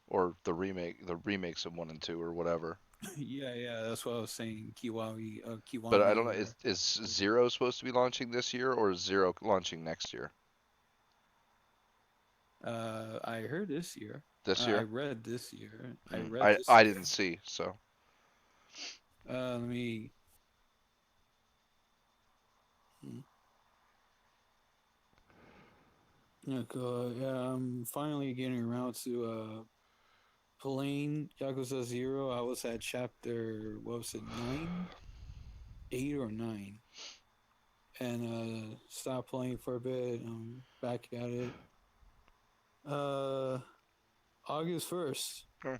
Speaker 1: or the remakes of 1 and 2 or whatever.
Speaker 5: Yeah, that's what I was saying. Kiwami.
Speaker 1: But I don't know. Is Zero supposed to be launching this year, or is Zero launching next year?
Speaker 5: I heard this year.
Speaker 1: This
Speaker 5: I
Speaker 1: year?
Speaker 5: read this year. I
Speaker 1: Mm,
Speaker 5: read this
Speaker 1: I
Speaker 5: year.
Speaker 1: didn't see. So
Speaker 5: Let me. Yeah, I'm finally getting around to playing Yakuza 0. I was at chapter, what was it, 9? 8 or 9. And stopped playing for a bit. Back at it. August 1st.
Speaker 1: Hmm.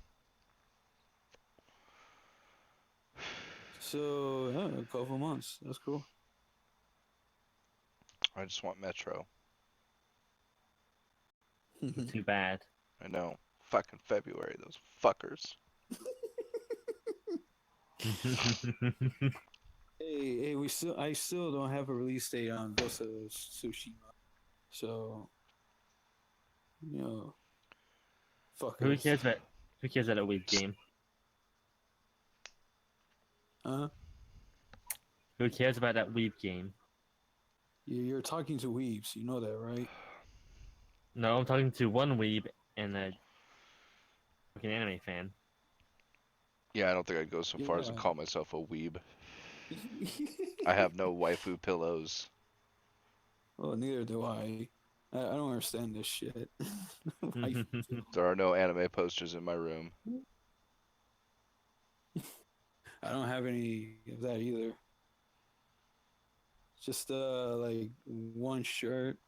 Speaker 5: So, yeah, a couple months. That's cool.
Speaker 1: I just want Metro.
Speaker 4: Too bad.
Speaker 1: I know. Fucking February, those fuckers.
Speaker 5: Hey, I still don't have a release date on Ghost of Tsushima. So, fuck
Speaker 4: Who
Speaker 5: us.
Speaker 4: cares about a weeb game?
Speaker 5: Huh?
Speaker 4: Who cares about that weeb game?
Speaker 5: You're talking to weebs, you know that, right?
Speaker 4: No, I'm talking to one weeb and a fucking anime fan.
Speaker 1: Yeah, I don't think I'd go so far as to
Speaker 5: Yeah.
Speaker 1: call myself a weeb. I have no waifu pillows.
Speaker 5: Well, neither do I. I don't understand this shit. Like,
Speaker 1: There are no anime posters in my room.
Speaker 5: I don't have any of that either. Just like one shirt.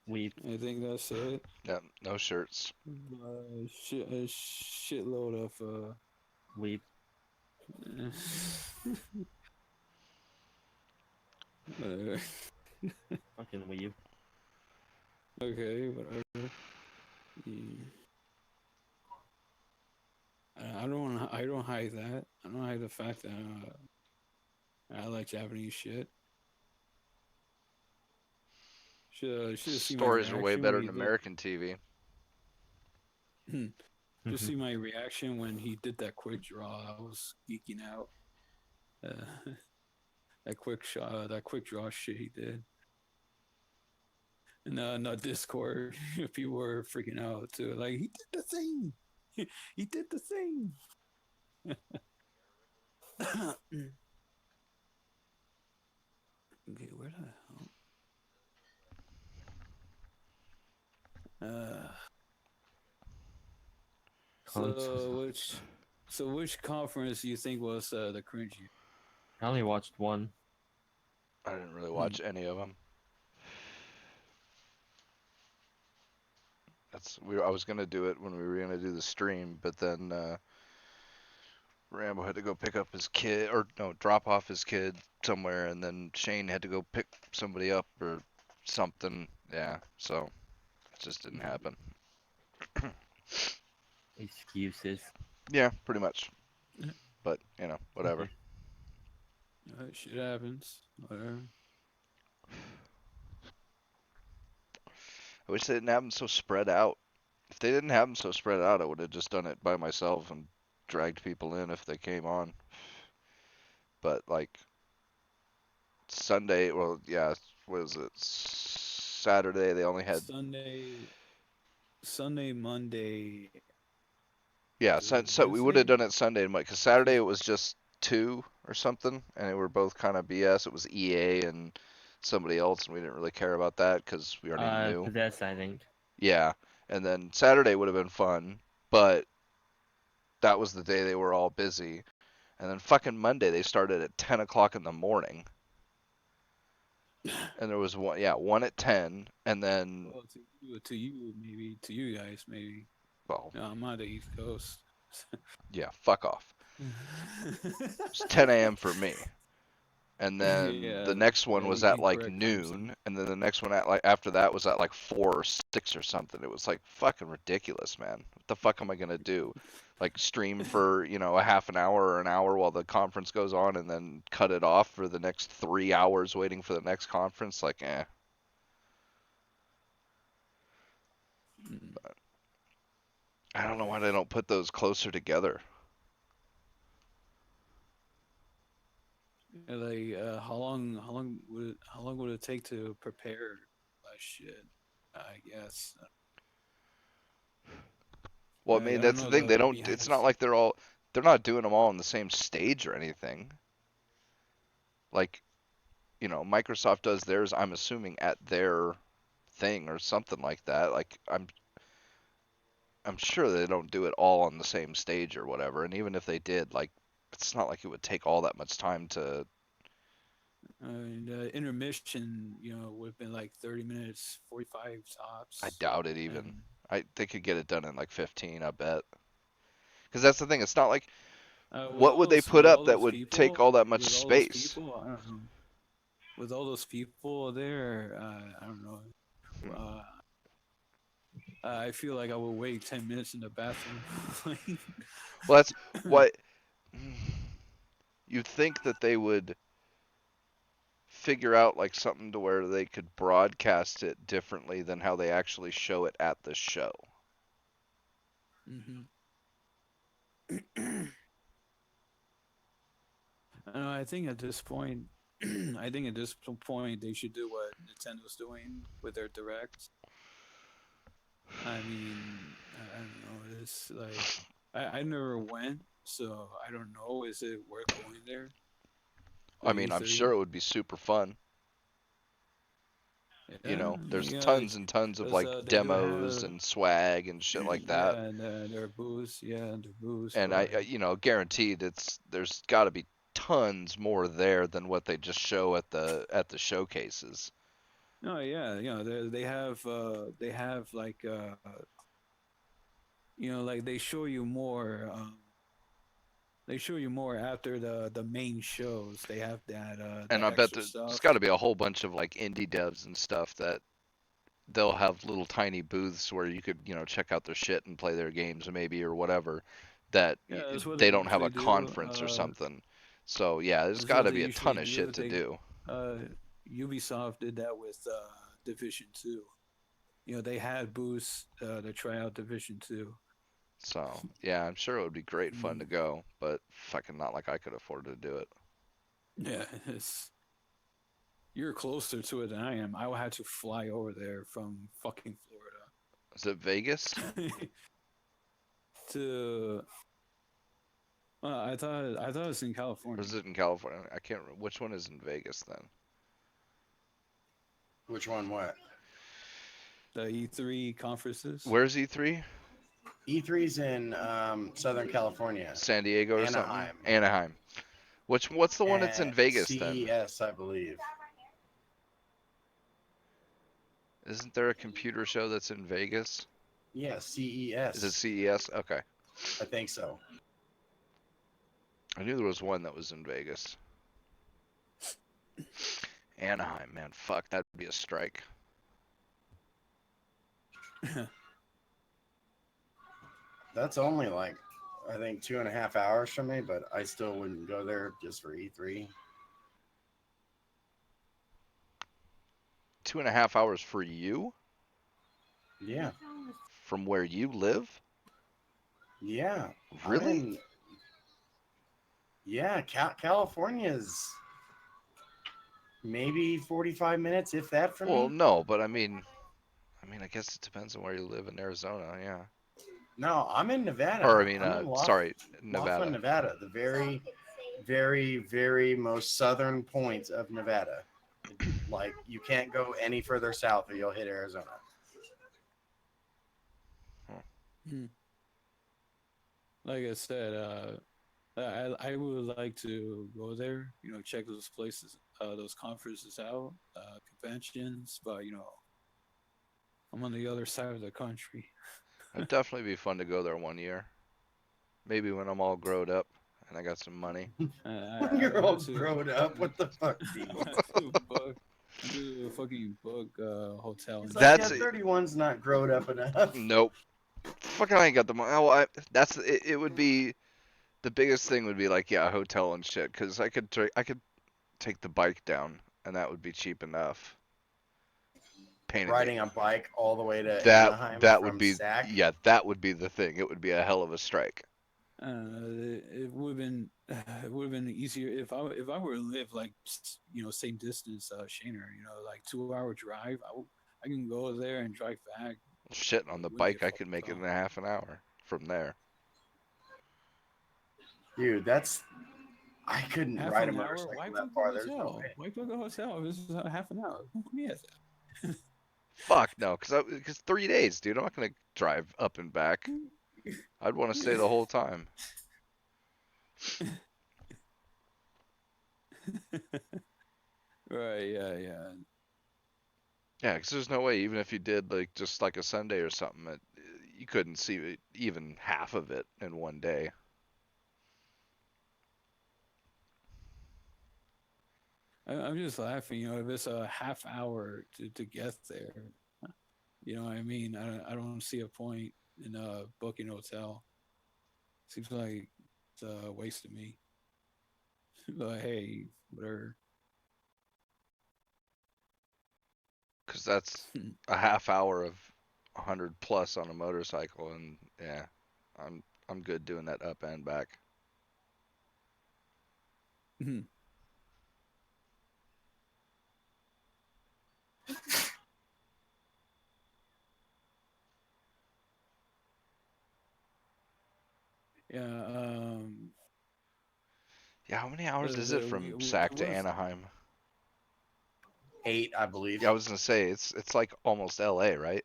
Speaker 4: Weeb.
Speaker 5: I think that's it.
Speaker 1: Yeah, no shirts.
Speaker 5: A shitload of
Speaker 4: Weeb.
Speaker 5: whatever.
Speaker 4: Fucking weeb.
Speaker 5: Okay, whatever. Yeah. I don't hide that. I don't hide the fact that I like Japanese shit. Should have seen my
Speaker 1: Stories are way
Speaker 5: reaction
Speaker 1: better
Speaker 5: when
Speaker 1: than
Speaker 5: he
Speaker 1: American TV.
Speaker 5: did. Just see my reaction when he did that quick draw. I was geeking out. That quick shot, that quick draw shit he did. And no Discord, people were freaking out too. Like, he did the thing. He did the thing. Okay, where the hell? So which conference do you think was the cringy?
Speaker 4: I only watched one.
Speaker 1: I didn't really watch any of them. I was gonna do it when we were gonna do the stream, but then Rambo had to go pick up his kid, or no, drop off his kid somewhere, and then Shane had to go pick somebody up or something. Yeah, so it just didn't happen.
Speaker 4: Excuses.
Speaker 1: Yeah, pretty much. But whatever.
Speaker 5: Shit happens. Whatever.
Speaker 1: I wish they didn't have them so spread out. If they didn't have them so spread out, I would have just done it by myself and dragged people in if they came on. But like Sunday, well, yeah, what was it? Saturday they only had
Speaker 5: Sunday, Monday.
Speaker 1: Yeah, so we would have done it Sunday and because Saturday it was just 2 or something, and they were both kind of BS. It was EA and somebody else, and we didn't really care about that because we already knew.
Speaker 4: Possess, I think.
Speaker 1: Yeah, and then Saturday would have been fun, but that was the day they were all busy. And then fucking Monday they started at 10 o'clock in the morning. And there was one at 10, and then
Speaker 5: Well, to you maybe, to you guys maybe.
Speaker 1: well,
Speaker 5: No, I'm on the East Coast.
Speaker 1: yeah, fuck off. It's 10 a.m. for me. and then
Speaker 5: Yeah,
Speaker 1: the next one was at like
Speaker 5: incorrect time zone.
Speaker 1: noon, and then the next one at like after that was at like 4 or 6 or something. It was like fucking ridiculous, man. What the fuck am I gonna do? Like stream for, a half an hour or an hour while the conference goes on, and then cut it off for the next 3 hours waiting for the next conference? Like, eh.
Speaker 5: Mm.
Speaker 1: I don't know why they don't put those closer together.
Speaker 5: Yeah, like, how long would it take to prepare that shit? I guess.
Speaker 1: Well, I
Speaker 5: I
Speaker 1: mean,
Speaker 5: don't
Speaker 1: that's the
Speaker 5: know
Speaker 1: thing.
Speaker 5: the
Speaker 1: They don't.
Speaker 5: behind
Speaker 1: It's
Speaker 5: the
Speaker 1: not like they're not doing them all on the same stage or anything. Like, Microsoft does theirs, I'm assuming, at their thing or something like that. Like, I'm sure they don't do it all on the same stage or whatever. And even if they did, like, it's not like it would take all that much time to.
Speaker 5: intermission, would have been like 30 minutes, 45
Speaker 1: I
Speaker 5: tops.
Speaker 1: doubt it even.
Speaker 5: And
Speaker 1: They could get it done in like 15, I bet. Because that's the thing. It's not like
Speaker 5: with
Speaker 1: what
Speaker 5: all
Speaker 1: would they
Speaker 5: those
Speaker 1: put up that would take all that much
Speaker 5: with all those
Speaker 1: space?
Speaker 5: people, I don't know. With all those people there, I don't know. Uh, I feel like I would wait 10 minutes in the bathroom.
Speaker 1: Well, that's what you'd think that they would figure out like something to where they could broadcast it differently than how they actually show it at the show.
Speaker 5: hmm I think at this point, they should do what Nintendo's doing with their directs. I mean, I don't know. It's like I never went, so I don't know. Is it worth going there?
Speaker 1: I
Speaker 5: The
Speaker 1: mean, I'm
Speaker 5: E3?
Speaker 1: sure it would be super fun.
Speaker 5: Yeah,
Speaker 1: There's
Speaker 5: yeah.
Speaker 1: tons and tons of
Speaker 5: Because
Speaker 1: like
Speaker 5: they do
Speaker 1: demos
Speaker 5: have
Speaker 1: and swag and shit like
Speaker 5: yeah,
Speaker 1: that.
Speaker 5: and their booths, their booths.
Speaker 1: And
Speaker 5: But
Speaker 1: guaranteed there's got to be tons more there than what they just show at the showcases.
Speaker 5: no, yeah, they have like like they show you more. They show you more after the main shows. They have
Speaker 1: And
Speaker 5: that
Speaker 1: I bet
Speaker 5: extra
Speaker 1: there's
Speaker 5: stuff.
Speaker 1: got to be a whole bunch of like indie devs and stuff that they'll have little tiny booths where you could, check out their shit and play their games maybe or whatever that
Speaker 5: Yeah, that's what
Speaker 1: they
Speaker 5: they
Speaker 1: don't have a
Speaker 5: usually do.
Speaker 1: conference or something. So, yeah, there's
Speaker 5: That's
Speaker 1: got
Speaker 5: what
Speaker 1: to
Speaker 5: they
Speaker 1: be a ton
Speaker 5: usually
Speaker 1: of
Speaker 5: do.
Speaker 1: shit to do.
Speaker 5: Uh, Ubisoft did that with Division Two. They had booths to try out Division Two.
Speaker 1: So, yeah, I'm sure it would be great fun to
Speaker 5: Mm.
Speaker 1: go, but fucking not like I could afford to do it.
Speaker 5: Yeah, you're closer to it than I am. I would have to fly over there from fucking
Speaker 1: Is it Vegas?
Speaker 5: Florida to. I thought it was in
Speaker 1: Or
Speaker 5: California.
Speaker 1: is it in California? I can't remember. Which one is in Vegas then?
Speaker 2: Which one? What?
Speaker 5: The E3 conferences.
Speaker 1: Where's E3?
Speaker 2: E3's in Southern California,
Speaker 1: San Diego or
Speaker 2: Anaheim.
Speaker 1: something? Anaheim. What's the one that's in
Speaker 2: and
Speaker 1: Vegas then?
Speaker 2: CES, I believe.
Speaker 1: Isn't there a computer show that's in Vegas?
Speaker 2: Yeah, CES.
Speaker 1: Is it CES? Okay.
Speaker 2: I think so.
Speaker 1: I knew there was one that was in Vegas. Anaheim, man, fuck, that'd be a strike.
Speaker 2: That's only like, I think 2.5 hours from me, but I still wouldn't go there just for E3.
Speaker 1: 2.5 hours for you?
Speaker 2: Yeah.
Speaker 1: From where you live?
Speaker 2: Yeah.
Speaker 1: Really?
Speaker 2: Yeah, California's maybe 45 minutes, if that, from
Speaker 1: Well,
Speaker 2: me.
Speaker 1: no, but I mean, I guess it depends on where you live in Arizona, yeah.
Speaker 2: No, I'm in Nevada.
Speaker 1: Or I mean,
Speaker 2: I'm in
Speaker 1: sorry,
Speaker 2: Laughlin,
Speaker 1: Nevada.
Speaker 2: Nevada, the very, very, very most southern point of Nevada. Like, you can't go any further south or you'll hit Arizona.
Speaker 5: Like I said, I would like to go there. Check those places, those conferences out, conventions. But I'm on the other side of the country.
Speaker 1: It'd definitely be fun to go there one year. Maybe when I'm all grown up. and I got some money.
Speaker 2: You're all
Speaker 5: to-
Speaker 2: grown up. What the fuck, dude?
Speaker 5: to a fucking book hotel.
Speaker 2: It's
Speaker 5: and
Speaker 2: like,
Speaker 1: That's
Speaker 2: yeah,
Speaker 1: it.
Speaker 2: 31's not grown up enough.
Speaker 1: Nope. Fucking, I ain't got the money. Oh, that's it. It would be the biggest thing would be like, yeah, a hotel and shit, because I could take the bike down, and that would be cheap enough. Pain in the-
Speaker 2: Riding a bike all the way to Anaheim
Speaker 1: that
Speaker 2: from
Speaker 1: would be
Speaker 2: Sac.
Speaker 1: yeah, that would be the thing. It would be a hell of a strike.
Speaker 5: It would have been it would have been easier if I were to live like same distance, Shaner, like 2 hour drive. I can go there and drive back.
Speaker 1: Shit, on the
Speaker 5: Wouldn't be
Speaker 1: bike,
Speaker 5: a
Speaker 1: I could make it in
Speaker 5: fucking
Speaker 1: a half an hour from there.
Speaker 2: Dude, I couldn't
Speaker 5: Half
Speaker 2: ride a
Speaker 5: an hour.
Speaker 2: motorcycle
Speaker 5: Why
Speaker 2: that
Speaker 5: book
Speaker 2: far.
Speaker 5: a
Speaker 2: There's no
Speaker 5: hotel?
Speaker 2: way.
Speaker 5: Why book a hotel? This is half an hour. Yes.
Speaker 1: Fuck no, because 3 days, dude. I'm not gonna drive up and back. I'd want to stay the whole time.
Speaker 5: Right. Yeah.
Speaker 1: Yeah, because there's no way, even if you did like just like a Sunday or something, you couldn't see even half of it in one day.
Speaker 5: I'm just laughing. If it's a half hour to get there, you know what I mean. I don't see a point in booking a hotel. Seems like it's a waste of me. But hey, whatever.
Speaker 1: Because that's a half hour of 100 plus on a motorcycle, and yeah, I'm good doing that up and back.
Speaker 5: Yeah.
Speaker 1: Yeah, how many hours is it from
Speaker 5: we-
Speaker 1: Sac to
Speaker 5: what if-
Speaker 1: Anaheim?
Speaker 2: 8, I believe.
Speaker 1: Yeah, I was gonna say it's like almost LA, right?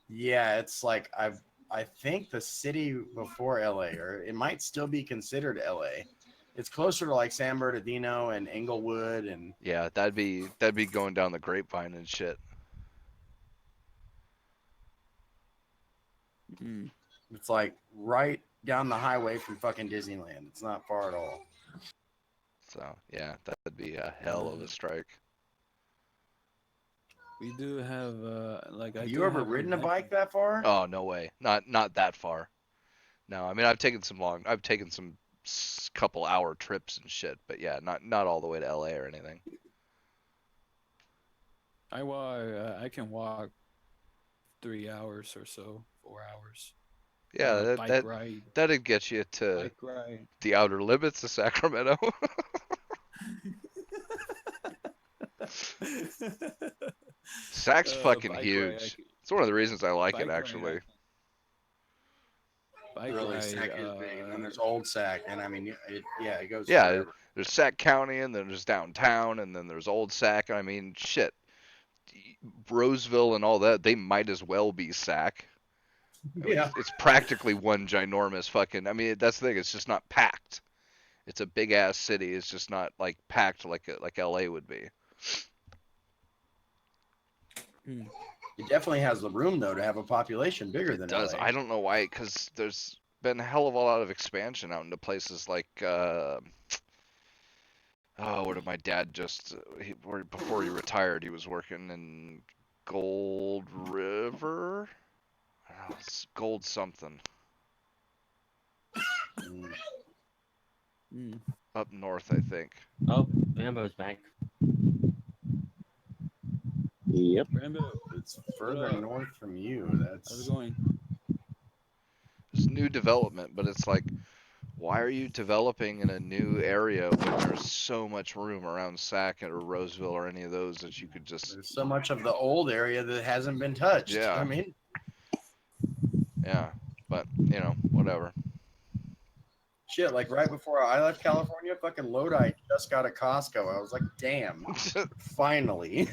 Speaker 2: Yeah, it's like I think the city before LA, or it might still be considered LA. It's closer to like San Bernardino and Inglewood, and
Speaker 1: Yeah, that'd be going down the grapevine and shit.
Speaker 5: Mm.
Speaker 2: it's like right down the highway from fucking Disneyland. It's not far at all.
Speaker 1: So yeah, that'd be a hell of a strike.
Speaker 5: We do have like I
Speaker 2: Have
Speaker 5: do
Speaker 2: you ever
Speaker 5: have
Speaker 2: ridden a
Speaker 5: convention-
Speaker 2: bike that far?
Speaker 1: Oh no way, not that far. No, I mean I've taken some couple hour trips and shit, but yeah, not all the way to LA or anything.
Speaker 5: I walk. I can walk 3 hours or so, 4 hours.
Speaker 1: Yeah,
Speaker 5: bike ride.
Speaker 1: that'd get you to
Speaker 5: Bike ride.
Speaker 1: the outer limits of Sacramento. Sac's fucking
Speaker 5: bike ride,
Speaker 1: huge. It's one of the reasons I like
Speaker 5: bike
Speaker 1: it
Speaker 5: ride,
Speaker 1: actually.
Speaker 5: Bike
Speaker 2: Really,
Speaker 5: ride.
Speaker 2: Sac is big, and then there's Old Sac, and I mean, it goes.
Speaker 1: Yeah,
Speaker 2: forever.
Speaker 1: there's Sac County, and then there's downtown, and then there's Old Sac. I mean, shit, Roseville and all that, they might as well be Sac. I mean,
Speaker 2: Yeah.
Speaker 1: it's practically one ginormous fucking. I mean, that's the thing. It's just not packed. It's a big ass city. It's just not like packed like LA would be.
Speaker 2: It definitely has the room though to have a population bigger than
Speaker 1: It does.
Speaker 2: LA.
Speaker 1: I don't know why, because there's been a hell of a lot of expansion out into places like where did my dad before he retired, he was working in Gold River. It's Gold something
Speaker 2: Mm.
Speaker 1: up north, I think.
Speaker 4: Oh, Rambo's back.
Speaker 3: Yep.
Speaker 5: Rambo,
Speaker 2: It's further
Speaker 5: What up?
Speaker 2: north from you.
Speaker 5: how's
Speaker 2: That's
Speaker 5: it going?
Speaker 1: There's new development, but it's like, why are you developing in a new area when there's so much room around Sac or Roseville or any of those that you could just,
Speaker 2: there's so much of the old area that hasn't been touched.
Speaker 1: Yeah.
Speaker 2: I mean,
Speaker 1: yeah, but whatever.
Speaker 2: shit. Like right before I left California, fucking Lodi just got a Costco. I was like, damn, finally.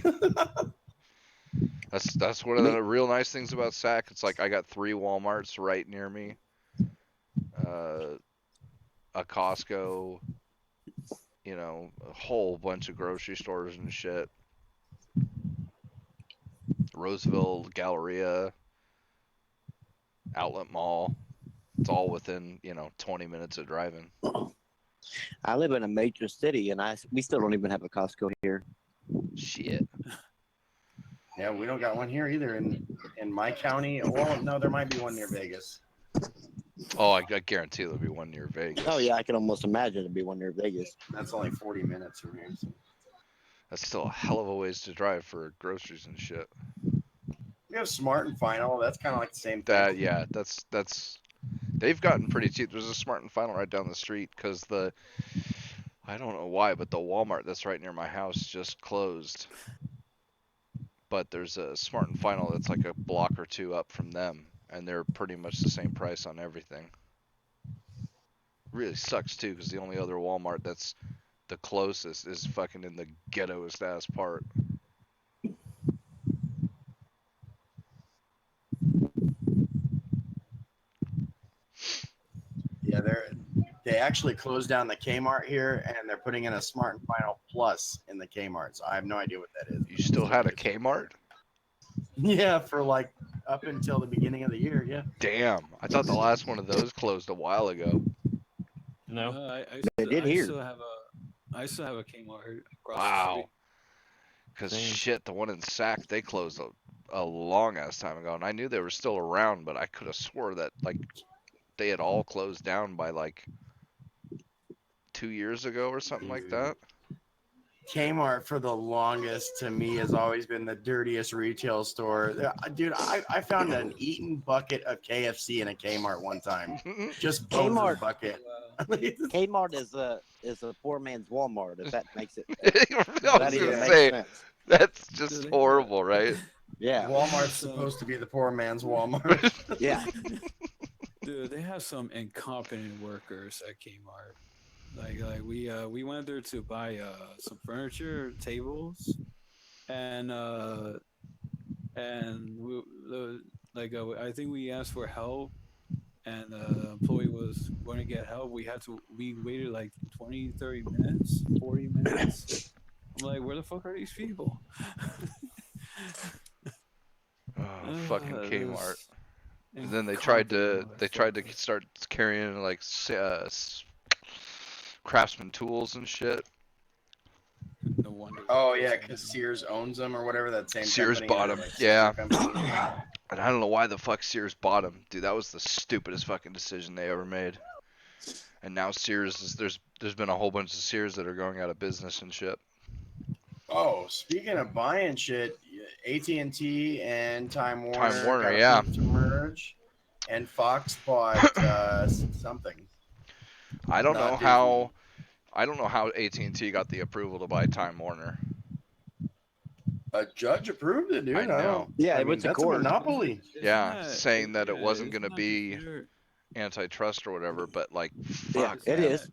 Speaker 1: That's one of the real nice things about Sac. It's like I got 3 Walmarts right near me, a Costco, a whole bunch of grocery stores and shit. Roseville Galleria, Outlet Mall. It's all within 20 minutes of driving.
Speaker 3: I live in a major city, and we still don't even have a Costco here.
Speaker 1: Shit.
Speaker 2: Yeah, we don't got one here either in my county. Well, no, there might be one near Vegas.
Speaker 1: Oh, I guarantee there'll be one near Vegas.
Speaker 3: Oh yeah, I can almost imagine it'd be one near Vegas.
Speaker 2: That's only 40 minutes from here. So.
Speaker 1: That's still a hell of a ways to drive for groceries and shit.
Speaker 2: We have Smart and Final. That's kind of like the same thing.
Speaker 1: That yeah, that's they've gotten pretty cheap. There's a Smart and Final right down the street because I don't know why, but the Walmart that's right near my house just closed. But there's a Smart and Final that's like a block or two up from them, and they're pretty much the same price on everything. Really sucks too, because the only other Walmart that's the closest is fucking in the ghettoest ass part.
Speaker 2: Yeah, they actually closed down the Kmart here, and they're putting in a Smart and Final Plus in the Kmart. So I have no idea what that is.
Speaker 1: You still had a Kmart?
Speaker 2: Yeah, for like up until the beginning of the year. Yeah.
Speaker 1: Damn, I thought the last one of those closed a while ago.
Speaker 4: No.
Speaker 3: They did here.
Speaker 5: I still have a Kmart across the
Speaker 1: Wow.
Speaker 5: street.
Speaker 1: Because
Speaker 4: Same.
Speaker 1: shit, the one in Sac, they closed a long ass time ago, and I knew they were still around, but I could have swore that like they had all closed down by like 2 years ago or something like that.
Speaker 2: Kmart for the longest to me has always been the dirtiest retail store. Dude, I found an eaten bucket of KFC in a Kmart one time. Just bones of
Speaker 3: Kmart.
Speaker 2: bucket.
Speaker 3: Kmart is a poor man's Walmart. If that makes it,
Speaker 1: I
Speaker 3: that
Speaker 1: was
Speaker 3: even
Speaker 1: gonna
Speaker 3: makes
Speaker 1: say
Speaker 3: sense.
Speaker 1: that's just horrible, right?
Speaker 3: Yeah,
Speaker 2: Walmart's supposed to be the poor man's Walmart.
Speaker 3: yeah.
Speaker 5: Dude, they have some incompetent workers at Kmart. Like we went there to buy some furniture, tables, and I think we asked for help, and the employee was going to get help. We waited like 20, 30 minutes, 40 minutes. I'm like, where the fuck are these people?
Speaker 1: Oh, fucking Kmart.
Speaker 5: those
Speaker 1: And then they tried to
Speaker 5: incompetent
Speaker 1: start carrying like Craftsman tools and shit.
Speaker 5: No wonder.
Speaker 2: Oh yeah, because Sears owns them or whatever. That same
Speaker 1: Sears
Speaker 2: company,
Speaker 1: bought
Speaker 2: or,
Speaker 1: 'em,
Speaker 2: like,
Speaker 1: yeah.
Speaker 2: sister company.
Speaker 1: And I don't know why the fuck Sears bought them. Dude, that was the stupidest fucking decision they ever made. And now Sears there's been a whole bunch of Sears that are going out of business and shit.
Speaker 2: Oh, speaking of buying shit, AT&T and Time Warner.
Speaker 1: Warner,
Speaker 2: got
Speaker 1: yeah.
Speaker 2: approved to merge, and Fox bought something.
Speaker 1: I don't
Speaker 2: Not
Speaker 1: know how AT&T got the approval to buy Time Warner.
Speaker 2: A judge approved it, dude.
Speaker 1: I
Speaker 2: I
Speaker 1: know.
Speaker 2: don't.
Speaker 3: Yeah,
Speaker 2: I
Speaker 3: it
Speaker 2: mean,
Speaker 3: went to
Speaker 2: that's
Speaker 3: court.
Speaker 2: a monopoly.
Speaker 1: Yeah, saying that it wasn't
Speaker 5: isn't
Speaker 1: gonna
Speaker 5: that
Speaker 1: be
Speaker 5: considered-
Speaker 1: antitrust or whatever, but like
Speaker 3: Yeah,
Speaker 1: fuck.
Speaker 3: it
Speaker 1: man.
Speaker 3: is.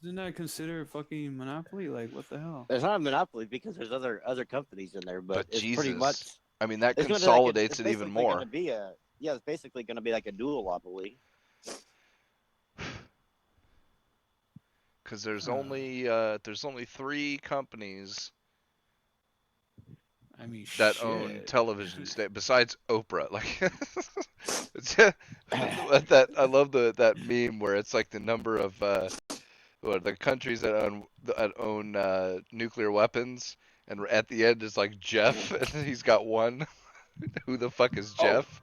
Speaker 5: Isn't that considered fucking monopoly? Like, what the hell?
Speaker 3: There's not a monopoly because there's other companies in there, but it's pretty
Speaker 1: Jesus,
Speaker 3: much
Speaker 1: I mean that
Speaker 3: it's gonna be like
Speaker 1: consolidates
Speaker 3: it's
Speaker 1: it even
Speaker 3: basically
Speaker 1: more.
Speaker 3: gonna be it's basically going to be like a duopoly.
Speaker 1: Because there's only 3 companies
Speaker 5: I mean,
Speaker 1: that
Speaker 5: shit.
Speaker 1: own television besides Oprah. Like, that I love that meme where it's like the number of the countries that own nuclear weapons, and at the end is like Jeff, and he's got one. Who the fuck is Jeff?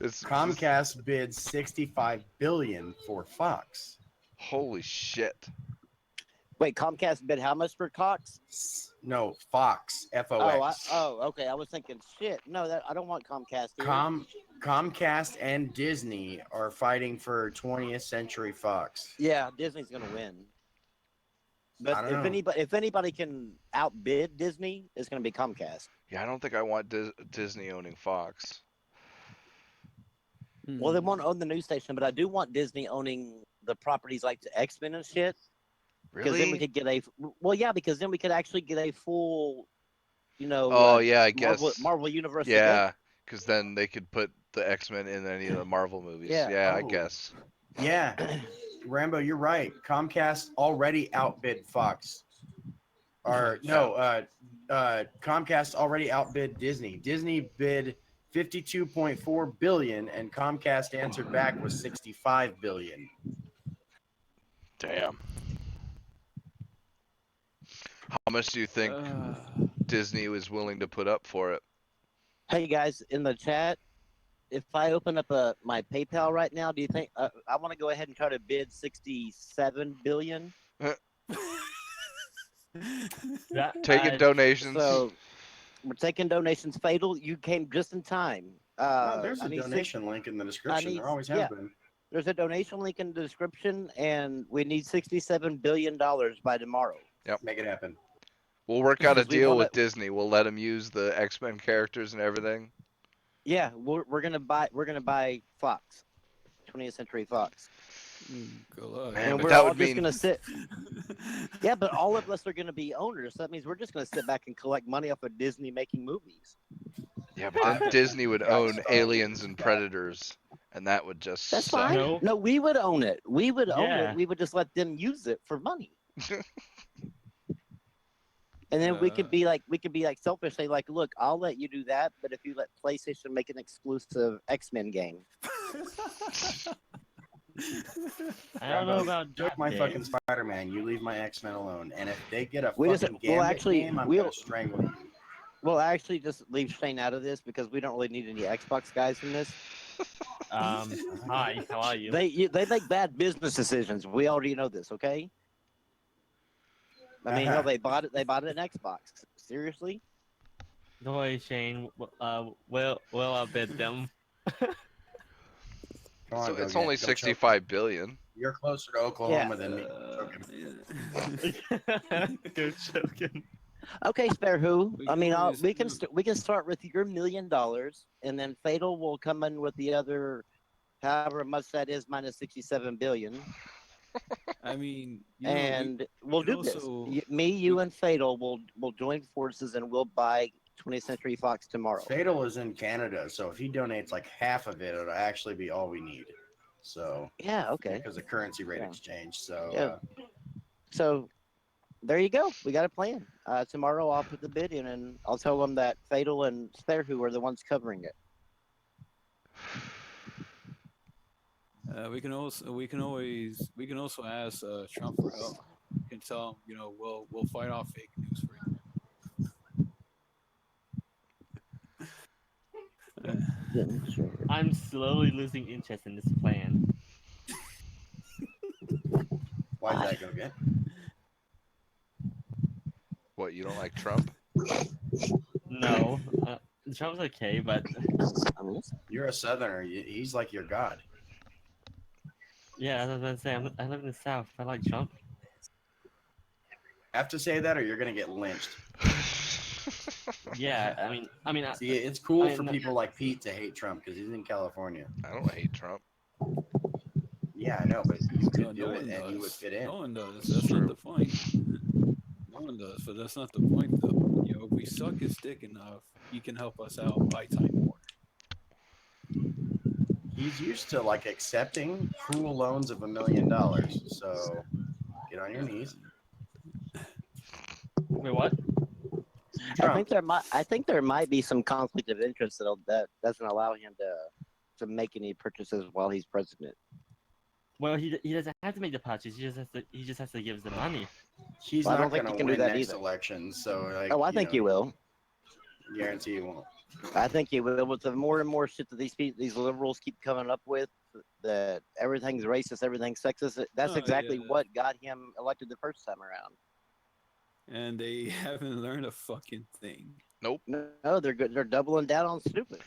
Speaker 1: It's
Speaker 2: Comcast bid $65 billion for Fox.
Speaker 1: holy shit.
Speaker 3: Wait, Comcast bid how much for Cox?
Speaker 2: No, Fox. FOX.
Speaker 3: Okay. I was thinking, shit. No, I don't want Comcast here.
Speaker 2: Comcast and Disney are fighting for 20th Century Fox.
Speaker 3: Yeah, Disney's gonna win. But
Speaker 2: I don't know.
Speaker 3: if anybody can outbid Disney, it's gonna be Comcast.
Speaker 1: Yeah, I don't think I want Disney owning Fox.
Speaker 3: Well, they won't own the news station, but I do want Disney owning the properties like the X-Men and shit. Because then we
Speaker 1: Really?
Speaker 3: could get because then we could actually get a full,
Speaker 1: Oh yeah, I guess.
Speaker 3: Marvel Universe.
Speaker 1: Yeah, because then they could put the X-Men in any of the Marvel movies.
Speaker 3: Yeah.
Speaker 1: I
Speaker 2: Oh.
Speaker 1: guess.
Speaker 2: Yeah, Rambo, you're right. Comcast already outbid Fox. Or no, Comcast already outbid Disney. Disney bid 52.4 billion, and Comcast answered back with 65 billion.
Speaker 1: Damn. How much do you think Disney was willing to put up for it?
Speaker 3: Hey guys, in the chat, if I open up my PayPal right now, do you think I want to go ahead and try to bid 67 billion?
Speaker 4: That,
Speaker 1: Taking donations.
Speaker 3: So we're taking donations. Fatal, you came just in time.
Speaker 2: There's
Speaker 3: I
Speaker 2: a
Speaker 3: need
Speaker 2: donation link in the description. There always has
Speaker 3: yeah.
Speaker 2: been.
Speaker 3: There's a donation link in the description, and we need $67 billion by tomorrow.
Speaker 2: Make it happen.
Speaker 1: We'll work out a
Speaker 3: Because we
Speaker 1: deal
Speaker 3: wanna-
Speaker 1: with Disney. We'll let them use the X-Men characters and everything.
Speaker 3: Yeah, we're gonna buy Fox, 20th Century Fox,
Speaker 5: Good luck.
Speaker 1: Man,
Speaker 3: and
Speaker 1: but
Speaker 3: we're
Speaker 1: that
Speaker 3: all
Speaker 1: would
Speaker 3: just
Speaker 1: mean-
Speaker 3: gonna sit. Yeah, but all of us are gonna be owners. So that means we're just gonna sit back and collect money off of Disney making movies.
Speaker 1: Yeah, but then Disney would
Speaker 2: Got
Speaker 1: own
Speaker 2: Star
Speaker 1: Aliens
Speaker 2: Wars
Speaker 1: and
Speaker 2: back.
Speaker 1: Predators, and that would just
Speaker 3: That's
Speaker 1: suck.
Speaker 3: fine.
Speaker 4: No.
Speaker 3: No, we would own it. We would own
Speaker 4: Yeah.
Speaker 3: it. We would just let them use it for money. And then we could be like selfish, say like, look, I'll let you do that, but if you let PlayStation make an exclusive X-Men game,
Speaker 4: I don't know about
Speaker 2: Took
Speaker 4: that
Speaker 2: my
Speaker 4: game.
Speaker 2: fucking Spider-Man. You leave my X-Men alone. And if they get a
Speaker 3: We just-
Speaker 2: fucking
Speaker 3: we'll
Speaker 2: Gambit
Speaker 3: actually-
Speaker 2: game, I'm
Speaker 3: we'll-
Speaker 2: gonna strangle you.
Speaker 3: we'll actually just leave Shane out of this because we don't really need any Xbox guys in this.
Speaker 4: Hi, how are you?
Speaker 3: They make bad business decisions. We already know this, okay? I mean, hell, they bought an Xbox. Seriously?
Speaker 4: Don't worry, Shane. We'll outbid them.
Speaker 2: Come on,
Speaker 1: So
Speaker 2: go
Speaker 1: it's
Speaker 2: get it.
Speaker 1: only
Speaker 2: Go choke
Speaker 1: 65 billion.
Speaker 2: it. You're closer to Oklahoma than me. Choke him.
Speaker 4: Go choking.
Speaker 3: Okay, Spare Who?
Speaker 5: We
Speaker 3: I mean,
Speaker 5: can always
Speaker 3: we can
Speaker 5: do-
Speaker 3: we can start with your $1 million, and then Fatal will come in with the other, however much that is, minus 67 billion.
Speaker 5: I mean, you know,
Speaker 3: And we'll
Speaker 5: we
Speaker 3: do this.
Speaker 5: also-
Speaker 3: Me, you, and Fatal will join forces, and we'll buy 20th Century Fox tomorrow.
Speaker 2: Fatal is in Canada, so if he donates like half of it, it'll actually be all we need. So
Speaker 3: Yeah. Okay.
Speaker 2: because of currency rate
Speaker 3: Yeah.
Speaker 2: exchange. So
Speaker 3: Yeah. So there you go. We got a plan. Tomorrow I'll put the bid in, and I'll tell them that Fatal and Spare Who are the ones covering it.
Speaker 5: we can also ask Trump for help. We can tell him, you know, we'll fight off fake news for you.
Speaker 4: I'm slowly losing interest in this plan.
Speaker 2: why is that gonna get?
Speaker 1: What, you don't like Trump?
Speaker 4: No, Trump's okay, but
Speaker 2: You're a Southerner. He's like your god.
Speaker 4: yeah, as I was gonna say, I live in the South. I like Trump.
Speaker 2: Have to say that, or you're gonna get lynched.
Speaker 4: Yeah, I mean,
Speaker 2: See, it's cool
Speaker 4: I
Speaker 2: for
Speaker 4: know-
Speaker 2: people like Pete to hate Trump because he's in California.
Speaker 1: I don't hate Trump.
Speaker 2: Yeah, I know, but you could
Speaker 5: No
Speaker 2: do it
Speaker 5: one
Speaker 2: and you would
Speaker 5: does.
Speaker 2: fit in.
Speaker 5: No one does. That's
Speaker 1: True.
Speaker 5: not the point. No one does, but that's not the point, though. You know, if we suck his dick enough, he can help us out by Time Warner.
Speaker 2: He's used to like accepting cruel loans of $1 million. So get on your knees.
Speaker 4: wait, what?
Speaker 2: Trump.
Speaker 3: I think there might be some conflict of interest that doesn't allow him to make any purchases while he's president.
Speaker 4: Well, he doesn't have to make the purchase. He just has to give us the money.
Speaker 2: He's
Speaker 3: Well, I
Speaker 2: not
Speaker 3: don't think
Speaker 2: going
Speaker 3: he
Speaker 2: to
Speaker 3: can do
Speaker 2: win
Speaker 3: that
Speaker 2: next
Speaker 3: either.
Speaker 2: election. So like,
Speaker 3: Oh, I think he will.
Speaker 2: Guarantee he won't.
Speaker 3: I think he will. With the more and more shit that these liberals keep coming up with, that everything's racist, everything's sexist. That's
Speaker 5: Oh,
Speaker 3: exactly
Speaker 5: yeah.
Speaker 3: what got him elected the first time around.
Speaker 5: And they haven't learned a fucking thing.
Speaker 3: No, they're good. They're doubling down on stupid.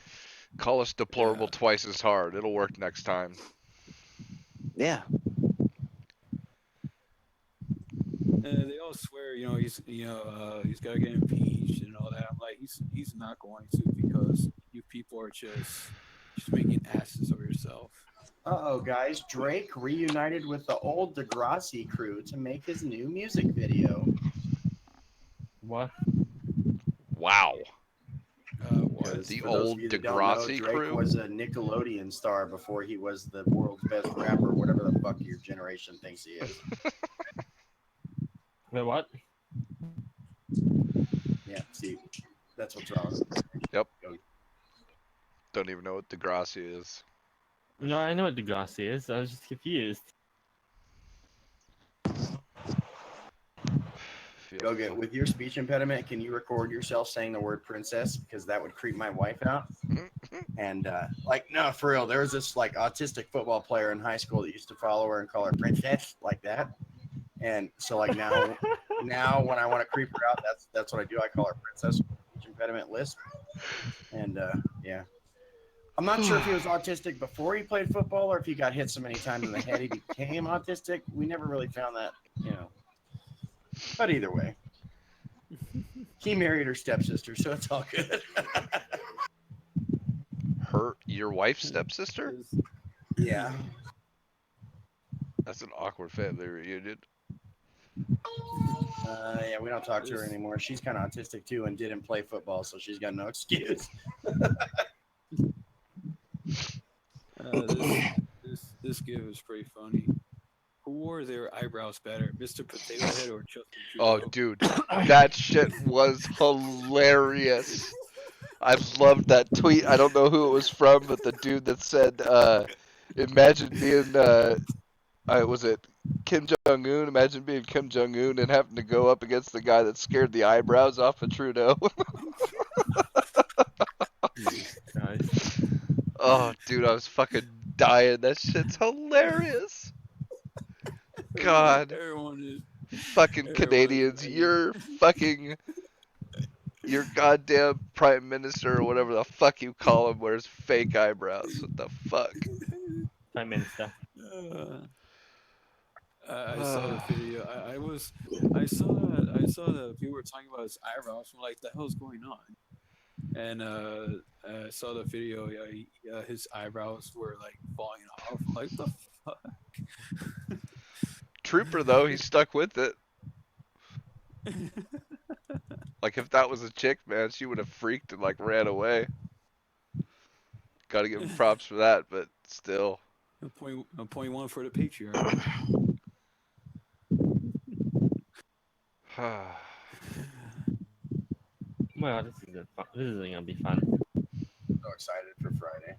Speaker 1: Call us deplorable
Speaker 5: Yeah.
Speaker 1: twice as hard. It'll work next time.
Speaker 3: Yeah.
Speaker 5: They all swear, you know, he's got to get impeached and all that. I'm like, he's not going to because you people are just making asses of yourself.
Speaker 2: Uh-oh, guys. Drake reunited with the old Degrassi crew to make his new music video.
Speaker 4: What?
Speaker 1: Wow.
Speaker 5: What?
Speaker 2: Because
Speaker 1: The
Speaker 2: for those
Speaker 1: old
Speaker 2: of you that don't know,
Speaker 1: Degrassi
Speaker 2: Drake
Speaker 1: crew?
Speaker 2: was a Nickelodeon star before he was the world's best rapper, whatever the fuck your generation thinks he is.
Speaker 4: Wait, what?
Speaker 2: Yeah, see, that's what's wrong.
Speaker 1: Yep.
Speaker 2: Go.
Speaker 1: Don't even know what Degrassi is.
Speaker 4: No, I know what Degrassi is. I was just confused.
Speaker 2: Go get with your speech impediment. Can you record yourself saying the word princess? Because that would creep my wife out. And like, no, for real. There was this like autistic football player in high school that used to follow her and call her princess like that. And so like now when I want to creep her out, that's what I do. I call her princess. Speech impediment lisp. And yeah. I'm not sure if he was autistic before he played football or if he got hit so many times in the head he became autistic. We never really found that, you know. But either way, he married her stepsister, so it's all good.
Speaker 1: Your wife's stepsister?
Speaker 2: Yeah.
Speaker 1: That's an awkward family reunion.
Speaker 2: Yeah, we don't talk to her anymore. She's kind of autistic too and didn't play football, so she's got no excuse.
Speaker 5: This give is pretty funny. Who wore their eyebrows better, Mr. Potato Head or Justin
Speaker 1: Oh,
Speaker 5: Trudeau?
Speaker 1: dude, that shit was hilarious. I loved that tweet. I don't know who it was from, but the dude that said, imagine being, was it Kim Jong-un? Imagine being Kim Jong-un and having to go up against the guy that scared the eyebrows off of Trudeau.
Speaker 4: Nice.
Speaker 1: Oh, dude, I was fucking dying. That shit's hilarious. God.
Speaker 5: Everyone
Speaker 1: Fucking
Speaker 5: Everyone
Speaker 1: Canadians,
Speaker 5: is
Speaker 1: your goddamn prime minister or whatever the fuck you call him wears fake eyebrows. What the fuck?
Speaker 4: Prime Minister.
Speaker 5: I saw the video. I saw that people were talking about his eyebrows. I'm like, the hell's going on? And I saw the video. His eyebrows were like falling off. I'm like, the fuck.
Speaker 1: Trooper though, he stuck with it. Like if that was a chick, man, she would have freaked and like ran away. Gotta give him props for that, but still.
Speaker 5: A point one for the patriarch.
Speaker 4: Well, this is gonna be fun.
Speaker 2: So excited for Friday.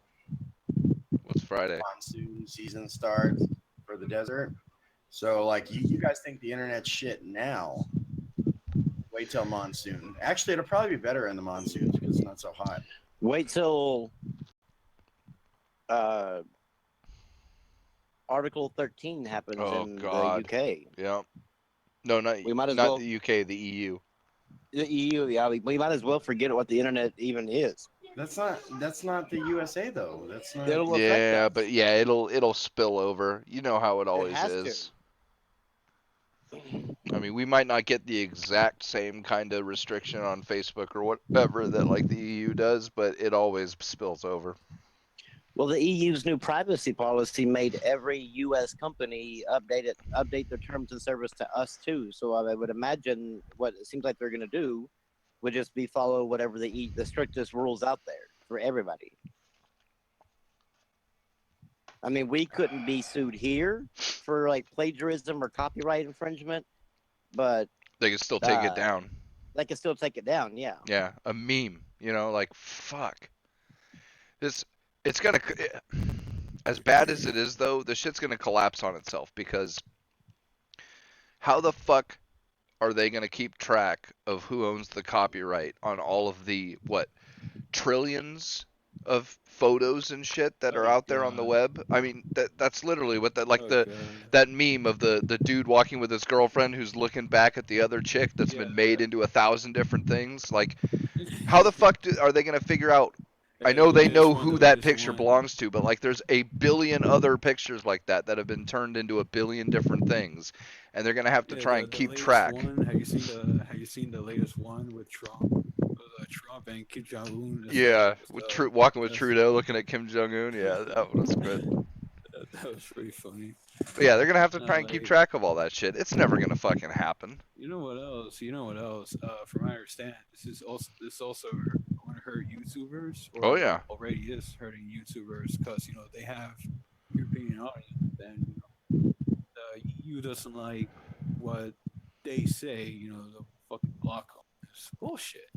Speaker 1: What's Friday?
Speaker 2: Monsoon season starts for the desert. So like you guys think the internet's shit now. Wait till monsoon. Actually, it'll probably be better in the monsoons because it's not so hot.
Speaker 3: Wait till Article 13 happens in
Speaker 1: God.
Speaker 3: the UK.
Speaker 1: Yeah. No, not
Speaker 3: We might as
Speaker 1: not
Speaker 3: well-
Speaker 1: the UK, the EU.
Speaker 3: The EU, yeah, we might as well forget what the internet even is.
Speaker 2: That's not the USA though. That's not.
Speaker 3: It'll affect
Speaker 1: Yeah,
Speaker 3: us.
Speaker 1: but yeah, it'll spill over. You know how it always
Speaker 3: has to.
Speaker 1: is. I mean, we might not get the exact same kind of restriction on Facebook or whatever that like the EU does, but it always spills over.
Speaker 3: Well, the EU's new privacy policy made every U.S. company update their terms of service to us too. So I would imagine what it seems like they're going to do would just be follow whatever the strictest rules out there for everybody. I mean, we couldn't be sued here for like plagiarism or copyright infringement, but
Speaker 1: They can still take it down.
Speaker 3: they can still take it down. Yeah.
Speaker 1: Yeah, a meme, like fuck. It's gonna, as bad as it is though, the shit's gonna collapse on itself because how the fuck are they gonna keep track of who owns the copyright on all of the, trillions of photos and shit that are out there on the
Speaker 5: God.
Speaker 1: web? I mean, that's literally what that,
Speaker 5: Oh, God.
Speaker 1: that meme of the dude walking with his girlfriend who's looking back at the other chick that's been made into 1,000 different things. Like, how the fuck are they gonna figure out? I know they know who that picture belongs to, but like there's a billion other pictures like that have been turned into a billion different things, and they're gonna have to try and keep
Speaker 5: latest
Speaker 1: track.
Speaker 5: One, have you seen the latest one with Trump? Trump and Kim Jong Un.
Speaker 1: Yeah, with walking with
Speaker 5: that's-
Speaker 1: Trudeau, looking at Kim Jong Un. Yeah, that was good.
Speaker 5: That was pretty funny.
Speaker 1: But yeah, they're gonna have to
Speaker 5: No,
Speaker 1: try and keep
Speaker 5: like-
Speaker 1: track of all that shit. It's never gonna fucking happen.
Speaker 5: You know what else? From my understanding, this also going to hurt YouTubers. Or
Speaker 1: Oh, yeah.
Speaker 5: already is hurting YouTubers because they have European audience, and the EU doesn't like what they say. The fucking block them. It's bullshit.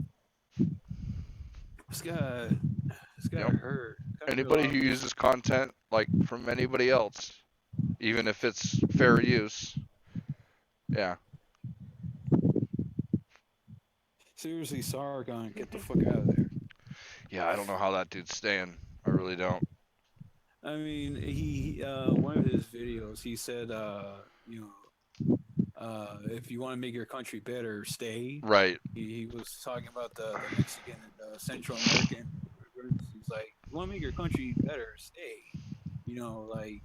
Speaker 5: It's got
Speaker 1: Yep.
Speaker 5: hurt
Speaker 1: Anybody who uses content like from anybody else, even if it's fair use, yeah.
Speaker 5: Seriously, Sargon, get the fuck out of there.
Speaker 1: Yeah, I don't know how that dude's staying. I really don't.
Speaker 5: I mean, he one of his videos, he said, you know, if you want to make your country better, stay.
Speaker 1: Right.
Speaker 5: He was talking about the Mexican and the Central American immigrants. He's like, you want to make your country better, stay. You know, like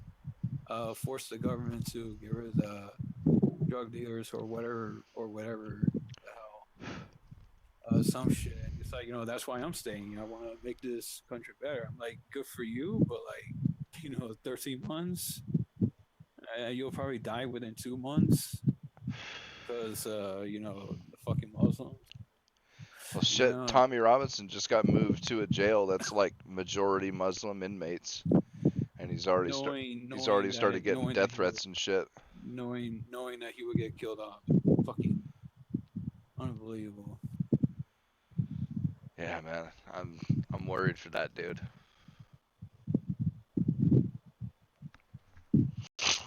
Speaker 5: force the government to get rid of the drug dealers or whatever the hell. Some shit. And it's like, you know, that's why I'm staying. I want to make this country better. I'm like, good for you, but like, you know, 13 months, you'll probably die within 2 months because, you know, the fucking Muslims.
Speaker 1: Well, shit.
Speaker 5: Yeah.
Speaker 1: Tommy Robinson just got moved to a jail that's like majority Muslim inmates, and he's already started getting death threats and shit.
Speaker 5: Knowing that he would get killed off, fucking unbelievable.
Speaker 1: Yeah, man. I'm worried for that dude.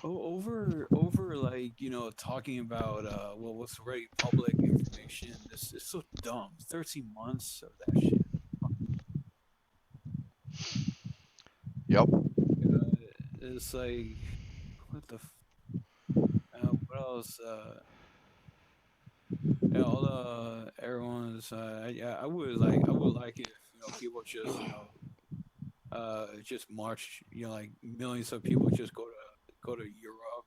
Speaker 5: Over like, you know, talking about well, what's already public information. This is so dumb. 13 months of that shit.
Speaker 1: Yep.
Speaker 5: It's like, what the what else? Yeah, all the everyone's. Yeah, I would like if, you know, people just, you know, just march. You know, like millions of people just go to Europe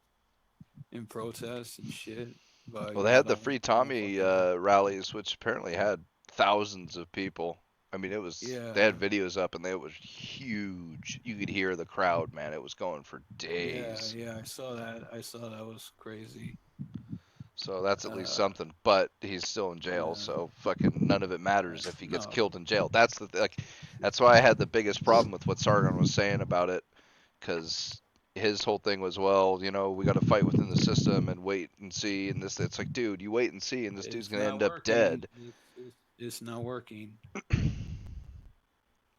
Speaker 5: in protest and shit. But
Speaker 1: Well,
Speaker 5: you
Speaker 1: they
Speaker 5: know,
Speaker 1: had the
Speaker 5: don't
Speaker 1: Free Tommy
Speaker 5: fucking,
Speaker 1: rallies, which apparently had thousands of people. I mean, it was.
Speaker 5: yeah.
Speaker 1: They had videos up, and it was huge. You could hear the crowd, man. It was going for
Speaker 5: Yeah,
Speaker 1: days.
Speaker 5: yeah, I saw that. I saw that was crazy.
Speaker 1: So that's at least
Speaker 5: Uh,
Speaker 1: something. But he's still in jail,
Speaker 5: yeah,
Speaker 1: so fucking none of it matters if he gets
Speaker 5: no,
Speaker 1: killed in jail. That's that's why I had the biggest problem with what Sargon was saying about it, because his whole thing was, well, you know, we got to fight within the system and wait and see, and this. It's like, dude, you wait and see, and this dude's
Speaker 5: it's
Speaker 1: gonna
Speaker 5: not
Speaker 1: end up
Speaker 5: working.
Speaker 1: dead.
Speaker 5: It's not working.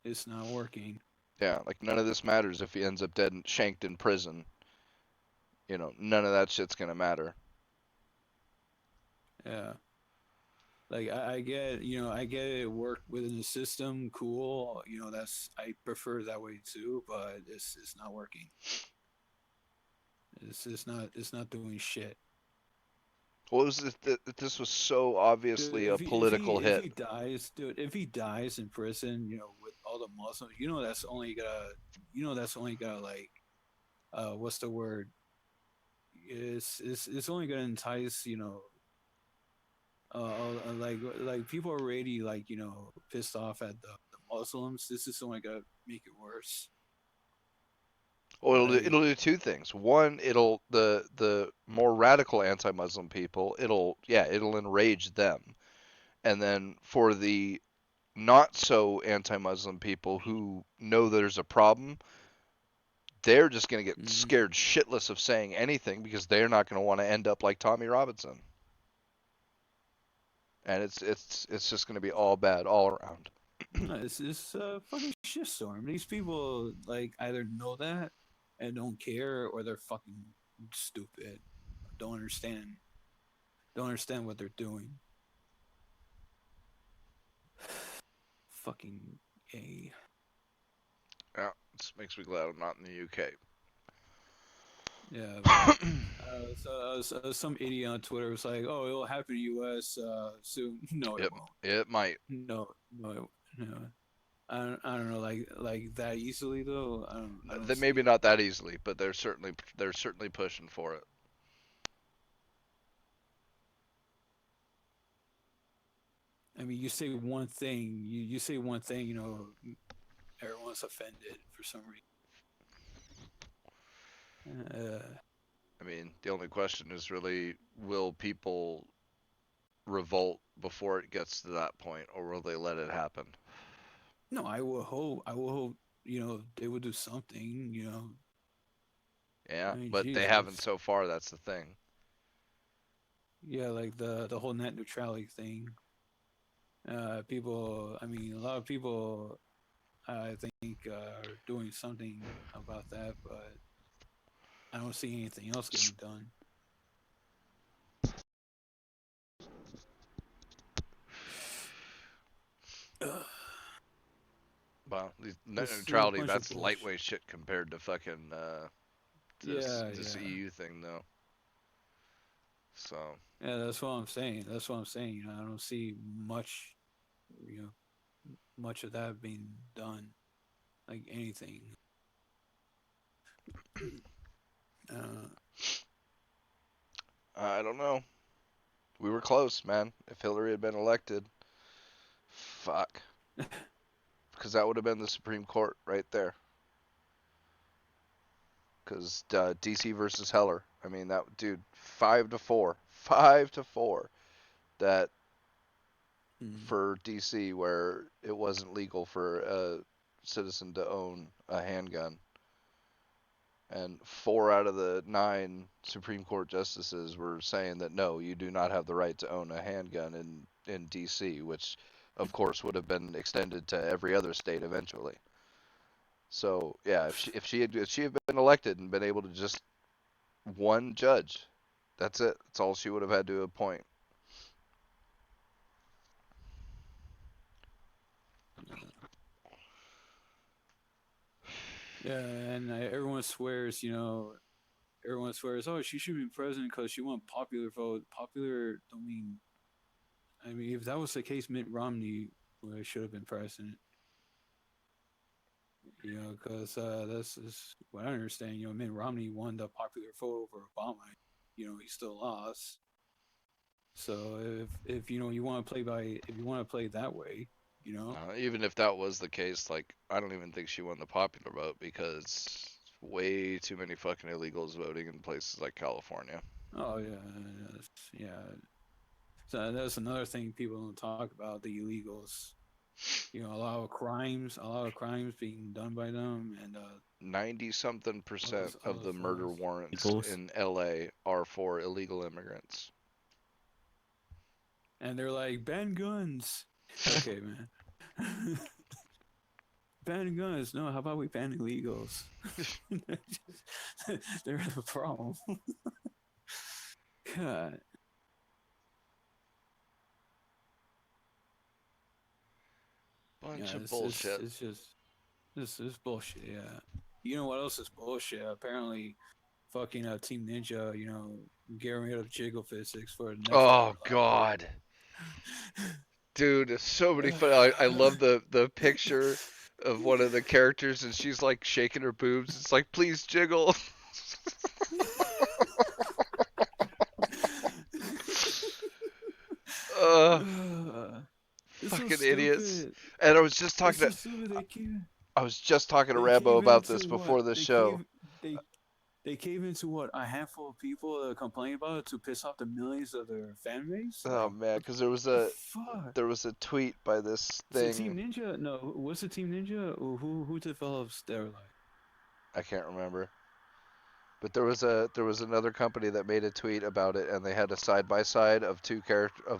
Speaker 5: It's not working.
Speaker 1: Yeah, like none of this matters if he ends up dead and shanked in prison. You know, none of that shit's gonna matter.
Speaker 5: Yeah. Like I get, you know, I get it work within the system, cool. You know, I prefer that way too, but it's not working. It's not doing shit.
Speaker 1: What was this? This was so obviously
Speaker 5: Dude,
Speaker 1: a political
Speaker 5: if
Speaker 1: hit.
Speaker 5: he dies, dude, if he dies in prison, you know, with all the Muslims, you know, that's only gonna like, what's the word? It's only gonna entice, you know, like people are already, like, you know, pissed off at the Muslims. This is only gonna make it worse.
Speaker 1: Well,
Speaker 5: Like,
Speaker 1: it'll do two things. One, it'll the more radical anti-Muslim people, it'll enrage them. And then for the not so anti-Muslim people who know there's a problem, they're just going to get
Speaker 5: mhm.
Speaker 1: scared shitless of saying anything because they're not going to want to end up like Tommy Robinson. And it's just going to be all bad all around.
Speaker 5: No, it's a fucking shitstorm. These people like either know that and don't care, or they're fucking stupid. Don't understand. Don't understand what they're doing. Fucking a.
Speaker 1: Yeah, this makes me glad I'm not in the UK.
Speaker 5: Yeah, but some idiot on Twitter was like, "Oh, it'll happen to U.S. Soon." No, it won't.
Speaker 1: It might.
Speaker 5: No, no. I don't know, like that easily though. I don't see
Speaker 1: Maybe
Speaker 5: it.
Speaker 1: not that easily, but they're certainly pushing for it.
Speaker 5: I mean, you say one thing, you say one thing, you know, everyone's offended for some reason.
Speaker 1: I mean, the only question is really, will people revolt before it gets to that point, or will they let it happen?
Speaker 5: No, I will hope. You know, they would do something. You know.
Speaker 1: Yeah,
Speaker 5: I mean,
Speaker 1: but they haven't
Speaker 5: Jesus.
Speaker 1: so far. That's the thing.
Speaker 5: Yeah, like the whole net neutrality thing. People. I mean, a lot of people. I think are doing something about that, but I don't see anything else getting done. Ugh,
Speaker 1: Well, net
Speaker 5: this is a
Speaker 1: neutrality,
Speaker 5: bunch of
Speaker 1: that's
Speaker 5: bullshit.
Speaker 1: lightweight shit compared to fucking
Speaker 5: Yeah,
Speaker 1: this
Speaker 5: yeah,
Speaker 1: EU thing though. So
Speaker 5: yeah. That's what I'm saying. That's what I'm saying. You know, I don't see much, you know, much of that being done. Like anything. Uh,
Speaker 1: I don't know. We were close, man. If Hillary had been elected, fuck, because that would have been the Supreme Court right there. Because DC versus Heller. I mean, that dude, 5-4, 5-4. That
Speaker 5: mm,
Speaker 1: for DC, where it wasn't legal for a citizen to own a handgun, and 4 out of the 9 Supreme Court justices were saying that no, you do not have the right to own a handgun in DC, which of course would have been extended to every other state eventually. So yeah, if she had been elected and been able to just one judge, that's it. That's all she would have had to appoint.
Speaker 5: yeah, and everyone swears, you know, everyone swears, oh, she should be president because she won popular vote. Popular don't mean. I mean, if that was the case, Mitt Romney should have been president. You know, because that's is what I understand. You know, Mitt Romney won the popular vote over Obama. You know, he still lost. So if you know you want to play by if you want to play that way, you know,
Speaker 1: Even if that was the case, like I don't even think she won the popular vote because way too many fucking illegals voting in places like California.
Speaker 5: oh yeah, yeah. So that's another thing people don't talk about the illegals. You know, a lot of crimes being done by them, and
Speaker 1: 90 something percent of
Speaker 5: other
Speaker 1: the murder
Speaker 5: folks.
Speaker 1: warrants
Speaker 4: Eagles.
Speaker 1: in LA are for illegal immigrants.
Speaker 5: And they're like, ban guns. Okay, man. Ban guns. No, how about we ban illegals? They're the problem. God.
Speaker 1: Bunch
Speaker 5: Yeah,
Speaker 1: of bullshit.
Speaker 5: it's just this is bullshit. Yeah. You know what else is bullshit? Apparently, fucking Team Ninja. You know, getting rid of jiggle physics for the next
Speaker 1: Oh
Speaker 5: level
Speaker 1: God, dude, so many fun. I love the picture of one of the characters, and she's like shaking her boobs. It's like, please jiggle. uh,
Speaker 5: It's so
Speaker 1: Fucking idiots.
Speaker 5: stupid.
Speaker 1: And
Speaker 5: It's so stupid.
Speaker 1: I was just talking to
Speaker 5: They
Speaker 1: Rambo
Speaker 5: cave
Speaker 1: about
Speaker 5: into
Speaker 1: this
Speaker 5: what
Speaker 1: before the show.
Speaker 5: they cave into what a handful of people that complain about it to piss off the millions of their fan base.
Speaker 1: Oh
Speaker 5: Like
Speaker 1: man,
Speaker 5: what
Speaker 1: because
Speaker 5: the fuck?
Speaker 1: there was a tweet by this
Speaker 5: Is it Team
Speaker 1: thing.
Speaker 5: Ninja? No, what's the Team Ninja? Or who develops their like?
Speaker 1: I can't remember. But there was another company that made a tweet about it, and they had a side by side of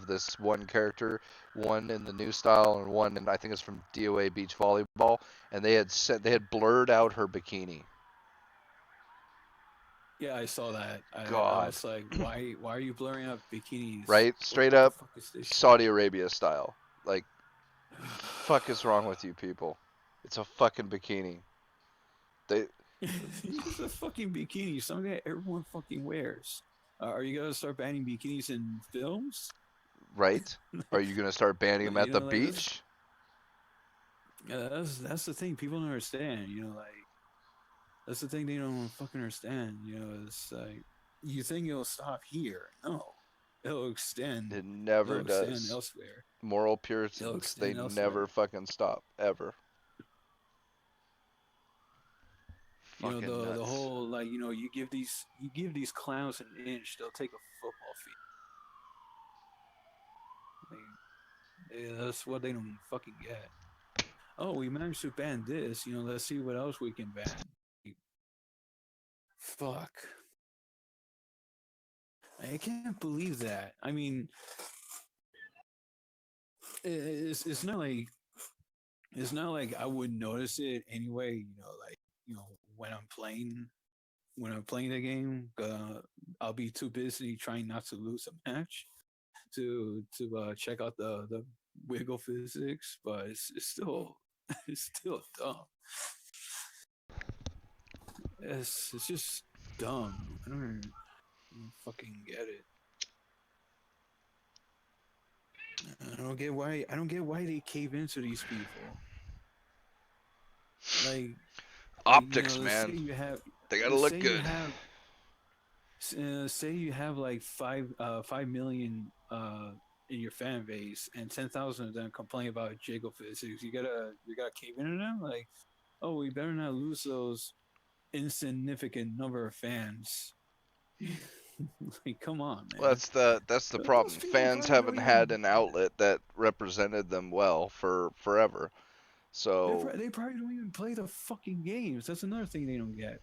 Speaker 1: this one character, one in the new style and one in I think it's from DOA Beach Volleyball, and they had blurred out her bikini.
Speaker 5: Yeah, I saw that. I
Speaker 1: God,
Speaker 5: was like, why are you blurring out bikinis?
Speaker 1: right?
Speaker 5: What
Speaker 1: Straight
Speaker 5: the
Speaker 1: up
Speaker 5: fuck is this shit?
Speaker 1: Saudi Arabia style. Like, fuck is wrong with you people? It's a fucking bikini. They
Speaker 5: It's a fucking bikini, something that everyone fucking wears. Are you gonna start banning bikinis in films?
Speaker 1: right? Are you gonna start banning them
Speaker 5: You
Speaker 1: at the
Speaker 5: know, like this.
Speaker 1: beach?
Speaker 5: That's the thing people don't understand. You know, like that's the thing they don't fucking understand. You know, it's like you think it'll stop here. No, it'll extend.
Speaker 1: It never
Speaker 5: It'll extend
Speaker 1: does.
Speaker 5: elsewhere.
Speaker 1: Moral
Speaker 5: It'll
Speaker 1: Puritans, they
Speaker 5: extend
Speaker 1: never
Speaker 5: elsewhere.
Speaker 1: fucking stop ever.
Speaker 5: You know,
Speaker 1: Fucking
Speaker 5: the
Speaker 1: nuts.
Speaker 5: whole like you give these clowns an inch, they'll take a football field. Like, yeah, that's what they don't fucking get. Oh, we managed to ban this. You know, let's see what else we can ban. Fuck. I can't believe that. I mean, it's not like it's not like I would notice it anyway. Like when I'm playing the game, I'll be too busy trying not to lose a match to check out the wiggle physics. But it's still it's still dumb. It's just dumb. I don't fucking get it. I don't get why they cave into these people. Like
Speaker 1: Optics,
Speaker 5: let's say
Speaker 1: man.
Speaker 5: you have
Speaker 1: They gotta
Speaker 5: let's
Speaker 1: look
Speaker 5: say
Speaker 1: good.
Speaker 5: say you have like 5 million in your fan base, and 10,000 of them complain about jiggle physics. You gotta cave into them. Like, oh, we better not lose those insignificant number of fans. Like, come on, man.
Speaker 1: Well, that's the
Speaker 5: Those
Speaker 1: problem.
Speaker 5: people
Speaker 1: Fans
Speaker 5: probably
Speaker 1: haven't
Speaker 5: don't
Speaker 1: had
Speaker 5: even.
Speaker 1: an outlet that represented them well for forever. So
Speaker 5: They probably don't even play the fucking games. That's another thing they don't get.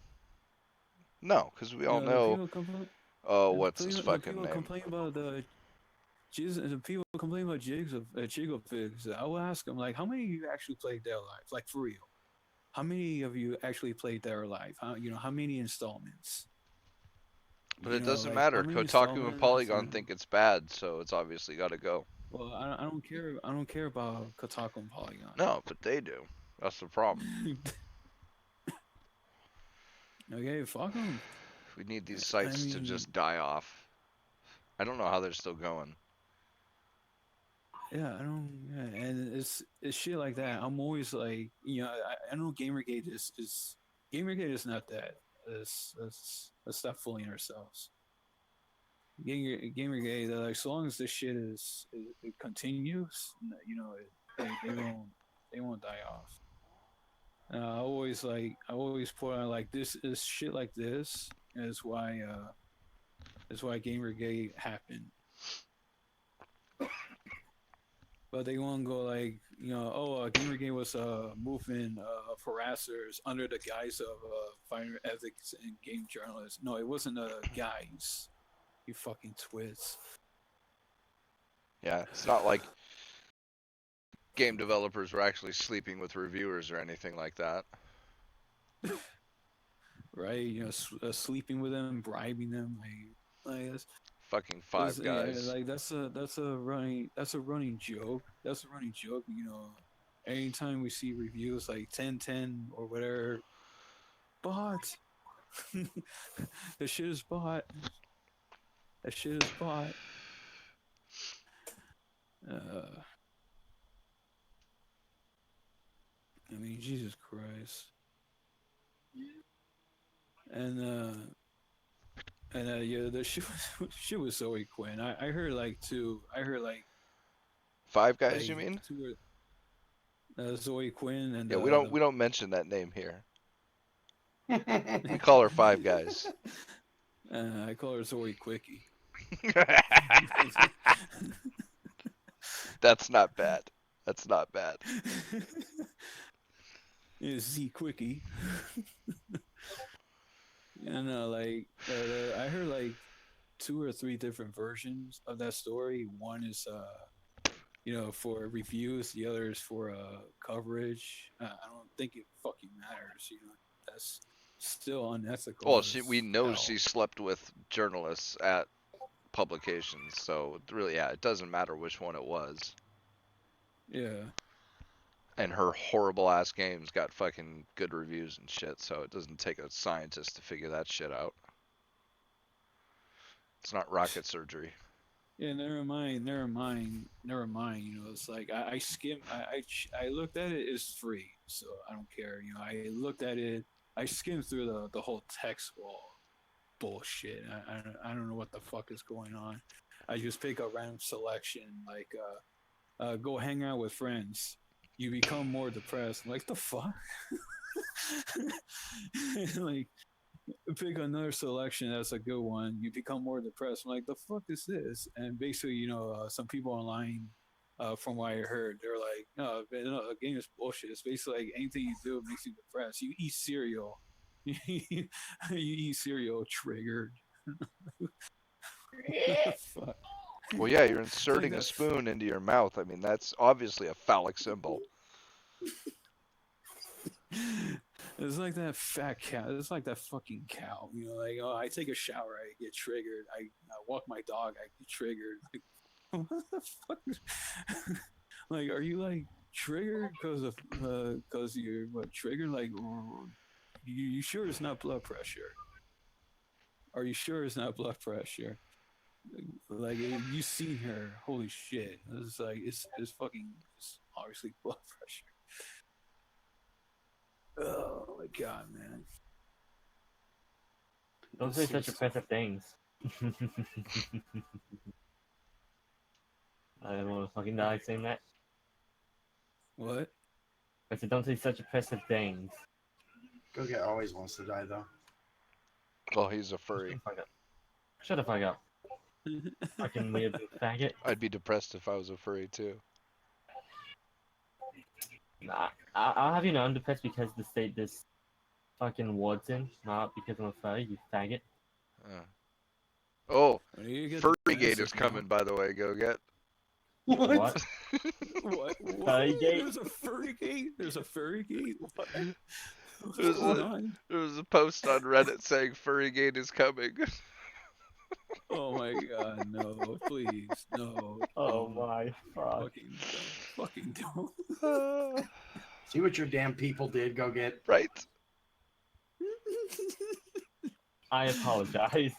Speaker 1: no, because we all
Speaker 5: The
Speaker 1: know.
Speaker 5: people complain.
Speaker 1: Oh, what's his
Speaker 5: The
Speaker 1: fucking
Speaker 5: people
Speaker 1: name?
Speaker 5: complain about the people complain about jigs of jiggle figs. I will ask them like, how many of you actually played their life? Like for real, how many of you actually played their life? How many installments?
Speaker 1: But it doesn't
Speaker 5: Like how
Speaker 1: matter.
Speaker 5: many
Speaker 1: Kotaku and
Speaker 5: installments?
Speaker 1: Polygon think it's bad, so it's obviously got to go.
Speaker 5: Well, I don't care. I don't care about Kotaku and Polygon.
Speaker 1: No, but they do. That's the problem.
Speaker 5: Okay, fuck them.
Speaker 1: We need these sites to just die off. I don't know how they're still going.
Speaker 5: Yeah, I don't. Yeah, and it's shit like that. I'm always like, I know GamerGate is GamerGate is not that. Let's stop fooling ourselves. GamerGate, like, so long as this shit it continues, they won't die off. I always put on like this is shit like this is why GamerGate happened. But they won't go like, GamerGate was a movement of harassers under the guise of fighter ethics and game journalists. No, it wasn't a guise. You fucking twits.
Speaker 1: Yeah, it's not like game developers were actually sleeping with reviewers or anything like that.
Speaker 5: Right? Sleeping with them, bribing them, like that's
Speaker 1: Fucking Five Guys.
Speaker 5: like that's a running joke. That's a running joke. Anytime we see reviews like 10/10 or whatever, bot. The shit is bought. That shit is bought. I mean, Jesus Christ. And yeah, the shit was Zoe Quinn. I heard like
Speaker 1: Five Guys, you mean?
Speaker 5: two Zoe Quinn and
Speaker 1: Yeah, we don't mention that name here. We call her Five Guys.
Speaker 5: I call her Zoe Quickie.
Speaker 1: That's not bad. That's not bad.
Speaker 5: It's Z Quickie. And I heard like 2 or 3 different versions of that story. One is for reviews. The other is for coverage. I don't think it fucking matters. That's still unethical.
Speaker 1: Well, we know
Speaker 5: hell.
Speaker 1: she slept with journalists at publications, so really, yeah, it doesn't matter which one it was.
Speaker 5: Yeah.
Speaker 1: And her horrible ass games got fucking good reviews and shit, so it doesn't take a scientist to figure that shit out. It's not rocket surgery.
Speaker 5: Yeah, never mind. It's like I skim. I looked at it. It's free, so I don't care. I looked at it. I skimmed through the whole text wall bullshit. I don't know what the fuck is going on. I just pick a random selection like go hang out with friends. You become more depressed. I'm like, the fuck? Like, pick another selection that's a good one. You become more depressed. I'm like, the fuck is this? And basically, some people online, from what I heard, they're like, no, the game is bullshit. It's basically like anything you do makes you depressed. You eat cereal. You eat cereal triggered. Fuck.
Speaker 1: Well, yeah, you're inserting a spoon into your mouth. I mean, that's obviously a phallic symbol.
Speaker 5: It's like that fat cow. It's like that fucking cow. You know, like, oh, I take a shower, I get triggered. I walk my dog, I get triggered. Like, what the fuck? Like, are you like triggered because you're what triggered? Like, you sure it's not blood pressure? Are you sure it's not blood pressure? Like, you seen her? Holy shit! It's like it's fucking it's obviously blood pressure. Oh my god, man!
Speaker 4: Don't say such oppressive things. I don't want to fucking die saying that.
Speaker 5: What?
Speaker 4: I said, don't say such oppressive things.
Speaker 2: Go get always wants to die though.
Speaker 1: Well, he's a
Speaker 4: Shut
Speaker 1: furry.
Speaker 4: the fuck up. Shut the fuck up. Fucking weird faggot.
Speaker 1: I'd be depressed if I was a furry too.
Speaker 4: Nah, I'll have you know I'm depressed because the state this fucking ward's in, not because I'm a furry, you faggot.
Speaker 1: Oh,
Speaker 5: You get the
Speaker 1: Furrygate
Speaker 5: answer
Speaker 1: is
Speaker 5: now.
Speaker 1: coming, by the way. Go get.
Speaker 4: What?
Speaker 5: What?
Speaker 4: Furry gate?
Speaker 5: There's a furry gate? There's a furry gate? What? What's
Speaker 1: There's
Speaker 5: going
Speaker 1: a-
Speaker 5: on?
Speaker 1: There was a post on Reddit saying Furrygate is coming.
Speaker 5: Oh my god, no, please, no.
Speaker 4: Oh my fuck.
Speaker 5: Fucking don't.
Speaker 2: See what your damn people did. Go get.
Speaker 1: Right?
Speaker 4: I apologize.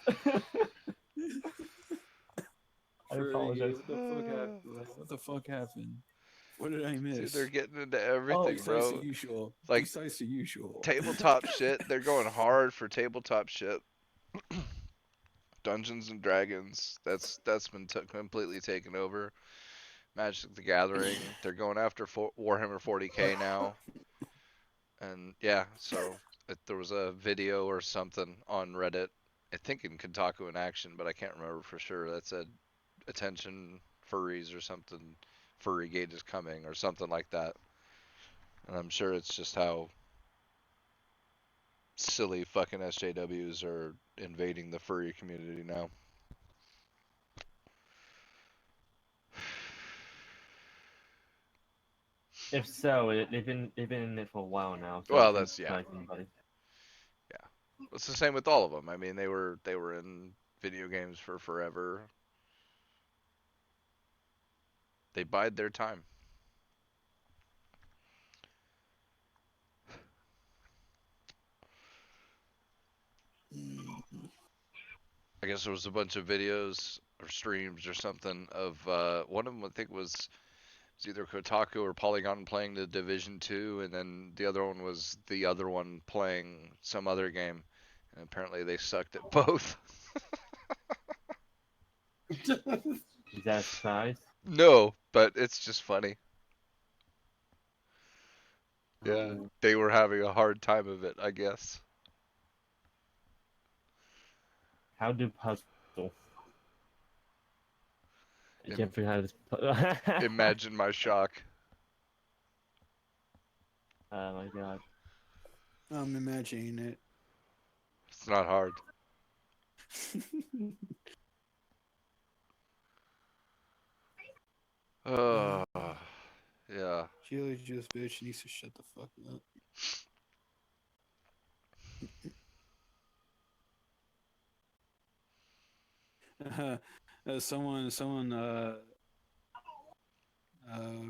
Speaker 4: I
Speaker 5: Furry
Speaker 4: apologize.
Speaker 5: gate, what the fuck happened? What the fuck happened? What did I
Speaker 1: Dude,
Speaker 5: miss?
Speaker 1: they're getting into everything,
Speaker 5: Besides
Speaker 1: bro.
Speaker 5: the usual.
Speaker 1: Like,
Speaker 5: Besides the usual.
Speaker 1: Tabletop shit. They're going hard for tabletop shit. Dungeons and Dragons. That's been completely taken over. Magic the Gathering. They're going after Warhammer 40k now. And yeah, so there was a video or something on Reddit. I think in Kotaku in Action, but I can't remember for sure. That said, "Attention furries" or something. Furrygate is coming or something like that. And I'm sure it's just how silly fucking SJWs are invading the furry community now.
Speaker 4: If so, they've been in it for a while now. So
Speaker 1: Well,
Speaker 4: it
Speaker 1: that's-
Speaker 4: shouldn't
Speaker 1: yeah.
Speaker 4: surprise anybody.
Speaker 1: It's the same with all of them. I mean, they were in video games for forever. They bide their time. I guess there was a bunch of videos or streams or something of one of them I think was either Kotaku or Polygon playing the Division 2, and then the other one was the other one playing some other game, and apparently they sucked at both.
Speaker 4: Is that a surprise?
Speaker 1: No, but it's just funny. Yeah,
Speaker 4: Oh.
Speaker 1: they were having a hard time of it, I guess.
Speaker 4: How do puzzle? I
Speaker 1: Im-
Speaker 4: can't figure out this.
Speaker 1: Imagine my shock.
Speaker 4: Oh my god.
Speaker 5: I'm imagining it.
Speaker 1: It's not hard. Yeah.
Speaker 5: Chili Juice bitch needs to shut the fuck up. Someone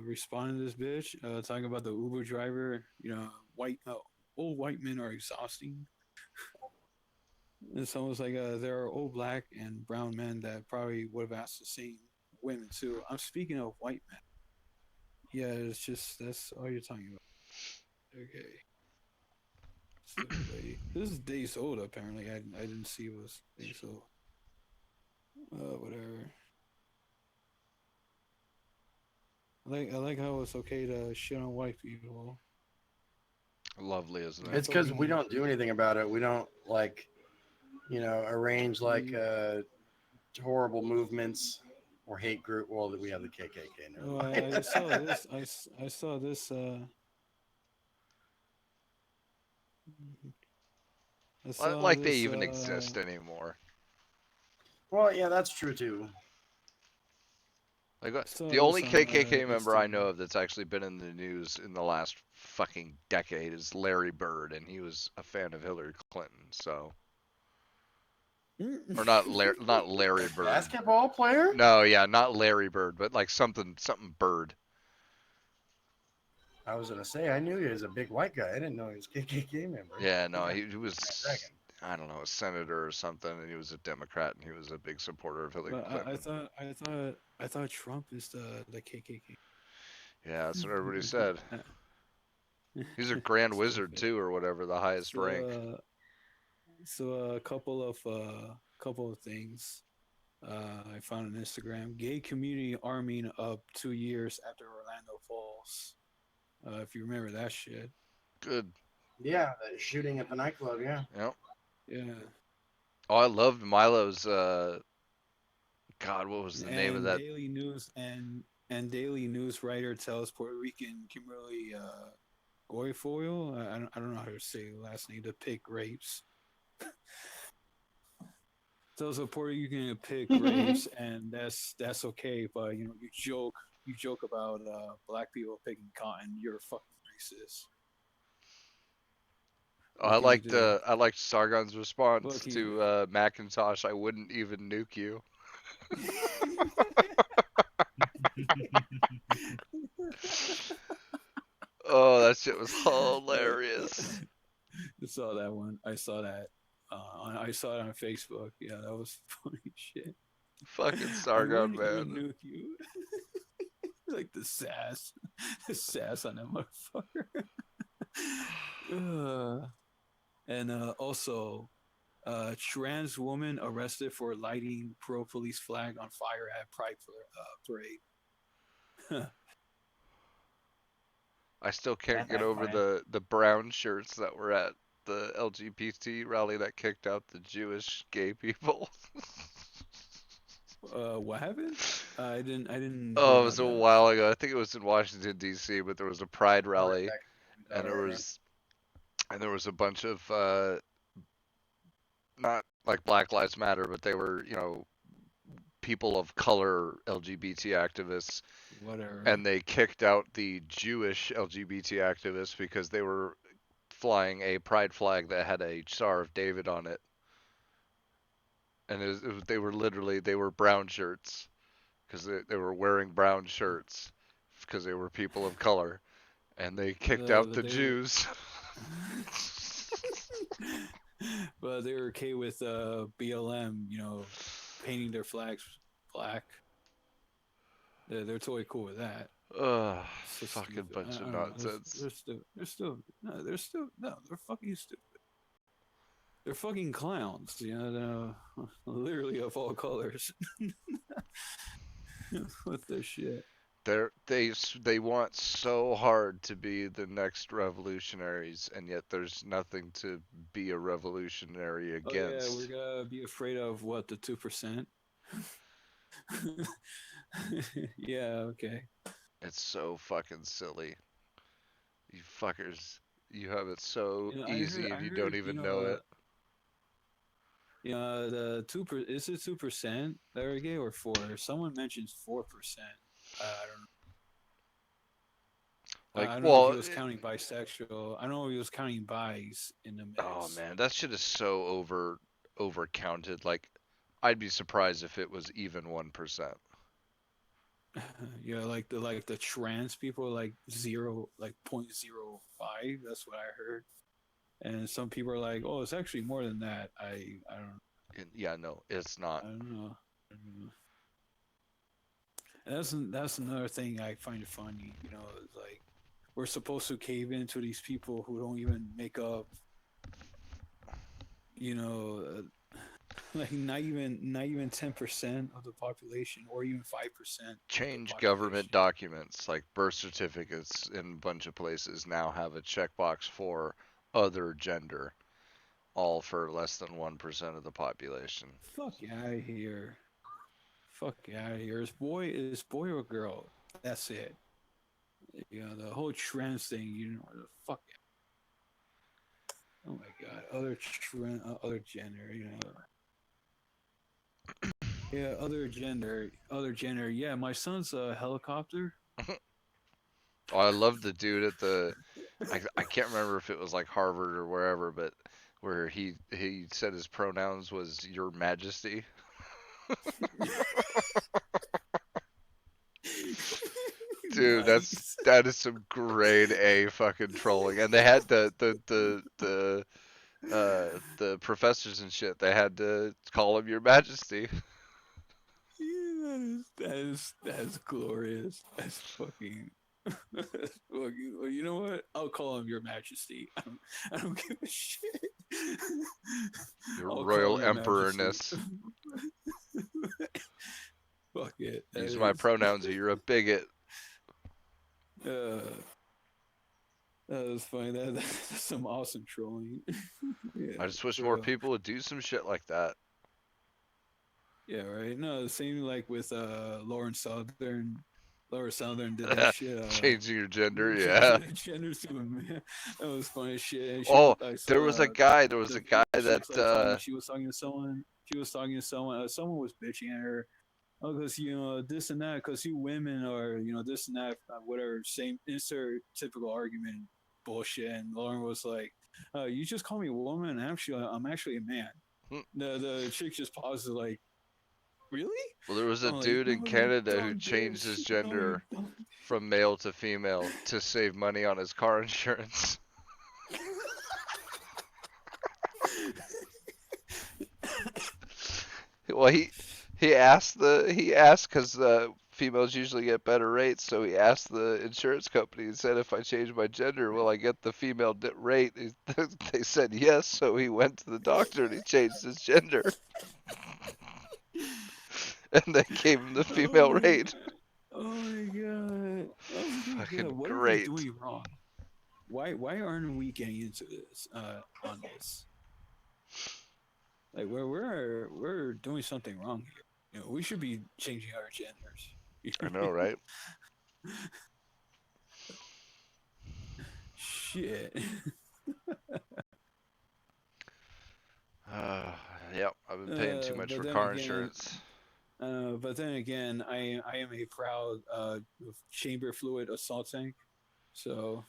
Speaker 5: responded to this bitch talking about the Uber driver. You know, old white men are exhausting. And someone was like, there are old black and brown men that probably would have asked the same women too. I'm speaking of white men. Yeah, it's just that's all you're talking about. Okay. Stupid lady. This is Days Old apparently. I didn't see it was Days Old. Whatever. I like how it's okay to shit on white people.
Speaker 1: Lovely, isn't it?
Speaker 2: It's because we don't do anything about it. We don't like, arrange like horrible movements or hate group. Well, we have the KKK now.
Speaker 5: Oh, I saw this. I saw this. I saw
Speaker 1: Like they
Speaker 5: this,
Speaker 1: even exist anymore.
Speaker 2: Well, yeah, that's true too.
Speaker 1: Like
Speaker 5: So
Speaker 1: the
Speaker 5: it was
Speaker 1: only
Speaker 5: on,
Speaker 1: KKK member I know
Speaker 5: Instagram.
Speaker 1: of that's actually been in the news in the last fucking decade is Larry Bird, and he was a fan of Hillary Clinton. So, or not Larry Bird.
Speaker 2: Basketball player?
Speaker 1: No, yeah, not Larry Bird, but like something Bird.
Speaker 2: I was gonna say I knew he was a big white guy. I didn't know he was KKK member.
Speaker 1: Yeah, no, he was
Speaker 2: Dragon.
Speaker 1: I don't know, a senator or something, and he was a Democrat, and he was a big supporter of Hillary
Speaker 5: But
Speaker 1: Clinton.
Speaker 5: I thought Trump is the KKK.
Speaker 1: Yeah, that's what everybody said. He's a Grand Wizard
Speaker 5: Stupid.
Speaker 1: too, or whatever, the highest rank.
Speaker 5: So a couple of things. I found on Instagram: gay community arming up 2 years after Orlando Falls. If you remember that shit.
Speaker 1: Good.
Speaker 2: Yeah, that shooting at the nightclub. Yeah.
Speaker 1: Yep.
Speaker 5: Yeah.
Speaker 1: Oh, I loved Milo's. God, what was the name of
Speaker 5: And
Speaker 1: that?
Speaker 5: Daily News writer tells Puerto Rican Kimberly Guilfoyle, I don't know how to say the last name, to pick grapes. Tells a Puerto Rican to pick grapes, and that's okay. But you joke about black people picking cotton. You're fucking racist.
Speaker 1: Oh,
Speaker 5: What can you do?
Speaker 1: I liked Sargon's response
Speaker 5: What can
Speaker 1: to
Speaker 5: you
Speaker 1: Macintosh. I wouldn't even nuke you. Oh, that shit was hilarious.
Speaker 5: I saw that one. I saw that. I saw it on Facebook. Yeah, that was funny shit.
Speaker 1: Fucking
Speaker 5: I
Speaker 1: Sargon,
Speaker 5: wouldn't even
Speaker 1: man.
Speaker 5: nuke you. Like the sass on that motherfucker. And also, trans woman arrested for lighting pro police flag on fire at Pride parade.
Speaker 1: I still can't
Speaker 2: That
Speaker 1: get over
Speaker 2: plan.
Speaker 1: the brown shirts that were at the LGBT rally that kicked out the Jewish gay people.
Speaker 5: What happened? I didn't hear
Speaker 1: Oh, it
Speaker 5: about
Speaker 1: was a
Speaker 5: that.
Speaker 1: while ago. I think it was in Washington D.C., but there was a Pride
Speaker 2: Right
Speaker 1: rally,
Speaker 2: back in
Speaker 1: and
Speaker 2: Colorado.
Speaker 1: there was a bunch of not like Black Lives Matter, but they were people of color LGBT activists,
Speaker 5: Whatever.
Speaker 1: and they kicked out the Jewish LGBT activists because they were flying a pride flag that had a Star of David on it, and they were brown shirts because they were wearing brown shirts because they were people of color, and they kicked out
Speaker 5: But
Speaker 1: the
Speaker 5: they were,
Speaker 1: Jews.
Speaker 5: but they were okay with BLM, painting their flags black. They're totally cool with that.
Speaker 1: Ugh,
Speaker 5: So
Speaker 1: fucking
Speaker 5: stupid.
Speaker 1: bunch
Speaker 5: I
Speaker 1: of
Speaker 5: don't know.
Speaker 1: nonsense.
Speaker 5: They're fucking stupid. They're fucking clowns. Literally of all colors. With their shit.
Speaker 1: They want so hard to be the next revolutionaries, and yet there's nothing to be a revolutionary
Speaker 5: Oh yeah, we're
Speaker 1: against.
Speaker 5: gonna be afraid of what, the 2%? Yeah, okay.
Speaker 1: It's so fucking silly. You fuckers, you have it so
Speaker 5: I
Speaker 1: easy and you don't
Speaker 5: heard,
Speaker 1: even know it.
Speaker 5: the 2%, is it 2% that are gay, or 4? Someone mentions 4%. I don't know.
Speaker 1: Like,
Speaker 5: I don't know if he
Speaker 1: well,
Speaker 5: was counting bisexual. I don't know if he was counting bis in the
Speaker 1: oh
Speaker 5: mix.
Speaker 1: man, that shit is so over counted. Like, I'd be surprised if it was even 1%.
Speaker 5: Yeah, like the trans people, like 0.05. That's what I heard. And some people are like, oh, it's actually more than that. I don't
Speaker 1: Yeah, no, it's not.
Speaker 5: I don't know. I don't know. And that's another thing I find funny. It's like we're supposed to cave into these people who don't even make up. Like not even 10% of the population, or even 5% of the
Speaker 1: Change government
Speaker 5: population.
Speaker 1: documents like birth certificates in a bunch of places now have a checkbox for other gender, all for less than 1% of the population.
Speaker 5: Fuck out of here. Fuck out of here. Is boy or girl? That's it. The whole trans thing. The fuck. Oh my god. Other gender. Yeah, other gender, other gender. Yeah, my son's a helicopter.
Speaker 1: Oh, I love the dude at the. I can't remember if it was like Harvard or wherever, but where he said his pronouns was Your Majesty. Dude,
Speaker 5: Nice.
Speaker 1: that is some grade A fucking trolling. And they had the professors and shit. They had to call him Your Majesty.
Speaker 5: Yeah, that's glorious. That's fucking. That's fucking. Well, you know what? I'll call him Your Majesty. I don't give a shit.
Speaker 1: Your
Speaker 5: I'll call
Speaker 1: Royal
Speaker 5: him Your Majesty.
Speaker 1: Emperorness.
Speaker 5: Fuck it. That
Speaker 1: Use my
Speaker 5: is.
Speaker 1: pronouns or you're a bigot.
Speaker 5: Uh, that was funny. That's some awesome trolling. Yeah,
Speaker 1: I just wish
Speaker 5: for
Speaker 1: more
Speaker 5: real.
Speaker 1: people would do some shit like that.
Speaker 5: Yeah, right. No, the same like with Lauren Southern. Laura Southern did that shit.
Speaker 1: Changing your gender, yeah.
Speaker 5: Changing genders to a man. That was funny as shit. And
Speaker 1: Oh,
Speaker 5: I
Speaker 1: there
Speaker 5: saw
Speaker 1: was a guy. There was
Speaker 5: the
Speaker 1: a guy
Speaker 5: she was like talking.
Speaker 1: that.
Speaker 5: She was talking to someone. She was talking to someone. Someone was bitching at her. Oh, because you know this and that. Because you women are this and that. Whatever. Same insert typical argument bullshit. And Lauren was like, "You just call me a woman. I'm actually a man."
Speaker 1: Hmm.
Speaker 5: The chick just paused like, "Really?"
Speaker 1: Well, there was a
Speaker 5: I'm like,
Speaker 1: dude in
Speaker 5: "No, you
Speaker 1: Canada who
Speaker 5: dumb
Speaker 1: changed his
Speaker 5: bitch. No, you
Speaker 1: gender
Speaker 5: dumb."
Speaker 1: from male to female to save money on his car insurance. Well, he asked because females usually get better rates, so he asked the insurance company and said, if I change my gender, will I get the female rate? They said yes, so he went to the doctor and he changed his gender, and they gave him the female
Speaker 5: Oh my,
Speaker 1: rate.
Speaker 5: oh my god. Oh my god.
Speaker 1: Fucking
Speaker 5: What are we
Speaker 1: great.
Speaker 5: doing wrong? Why aren't we getting into this on this? Like we're doing something wrong here. We should be changing our genders.
Speaker 1: I know, right?
Speaker 5: Shit.
Speaker 1: Yep, I've been paying too much
Speaker 5: But
Speaker 1: for
Speaker 5: then
Speaker 1: car
Speaker 5: again,
Speaker 1: insurance.
Speaker 5: but then again, I am a proud chamber fluid assault tank. So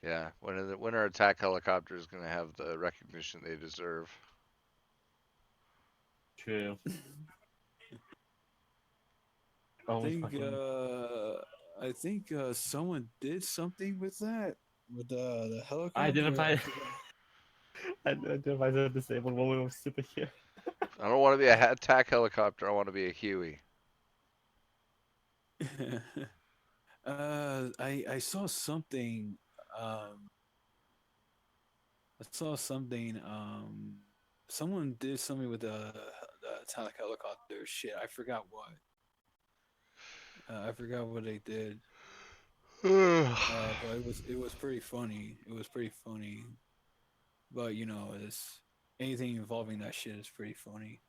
Speaker 1: Yeah, when our attack helicopter is gonna have the recognition they deserve.
Speaker 4: True.
Speaker 5: I
Speaker 4: Oh,
Speaker 5: think
Speaker 4: fucking.
Speaker 5: someone did something with that with the helicopter.
Speaker 4: Identify. Identify the disabled woman with superhero.
Speaker 1: I don't want to be a attack helicopter. I want to be a Huey.
Speaker 5: I saw something. I saw something. Someone did something with the attack helicopter. Shit, I forgot what. I forgot what they did. But it was pretty funny. It was pretty funny. But it's anything involving that shit is pretty funny.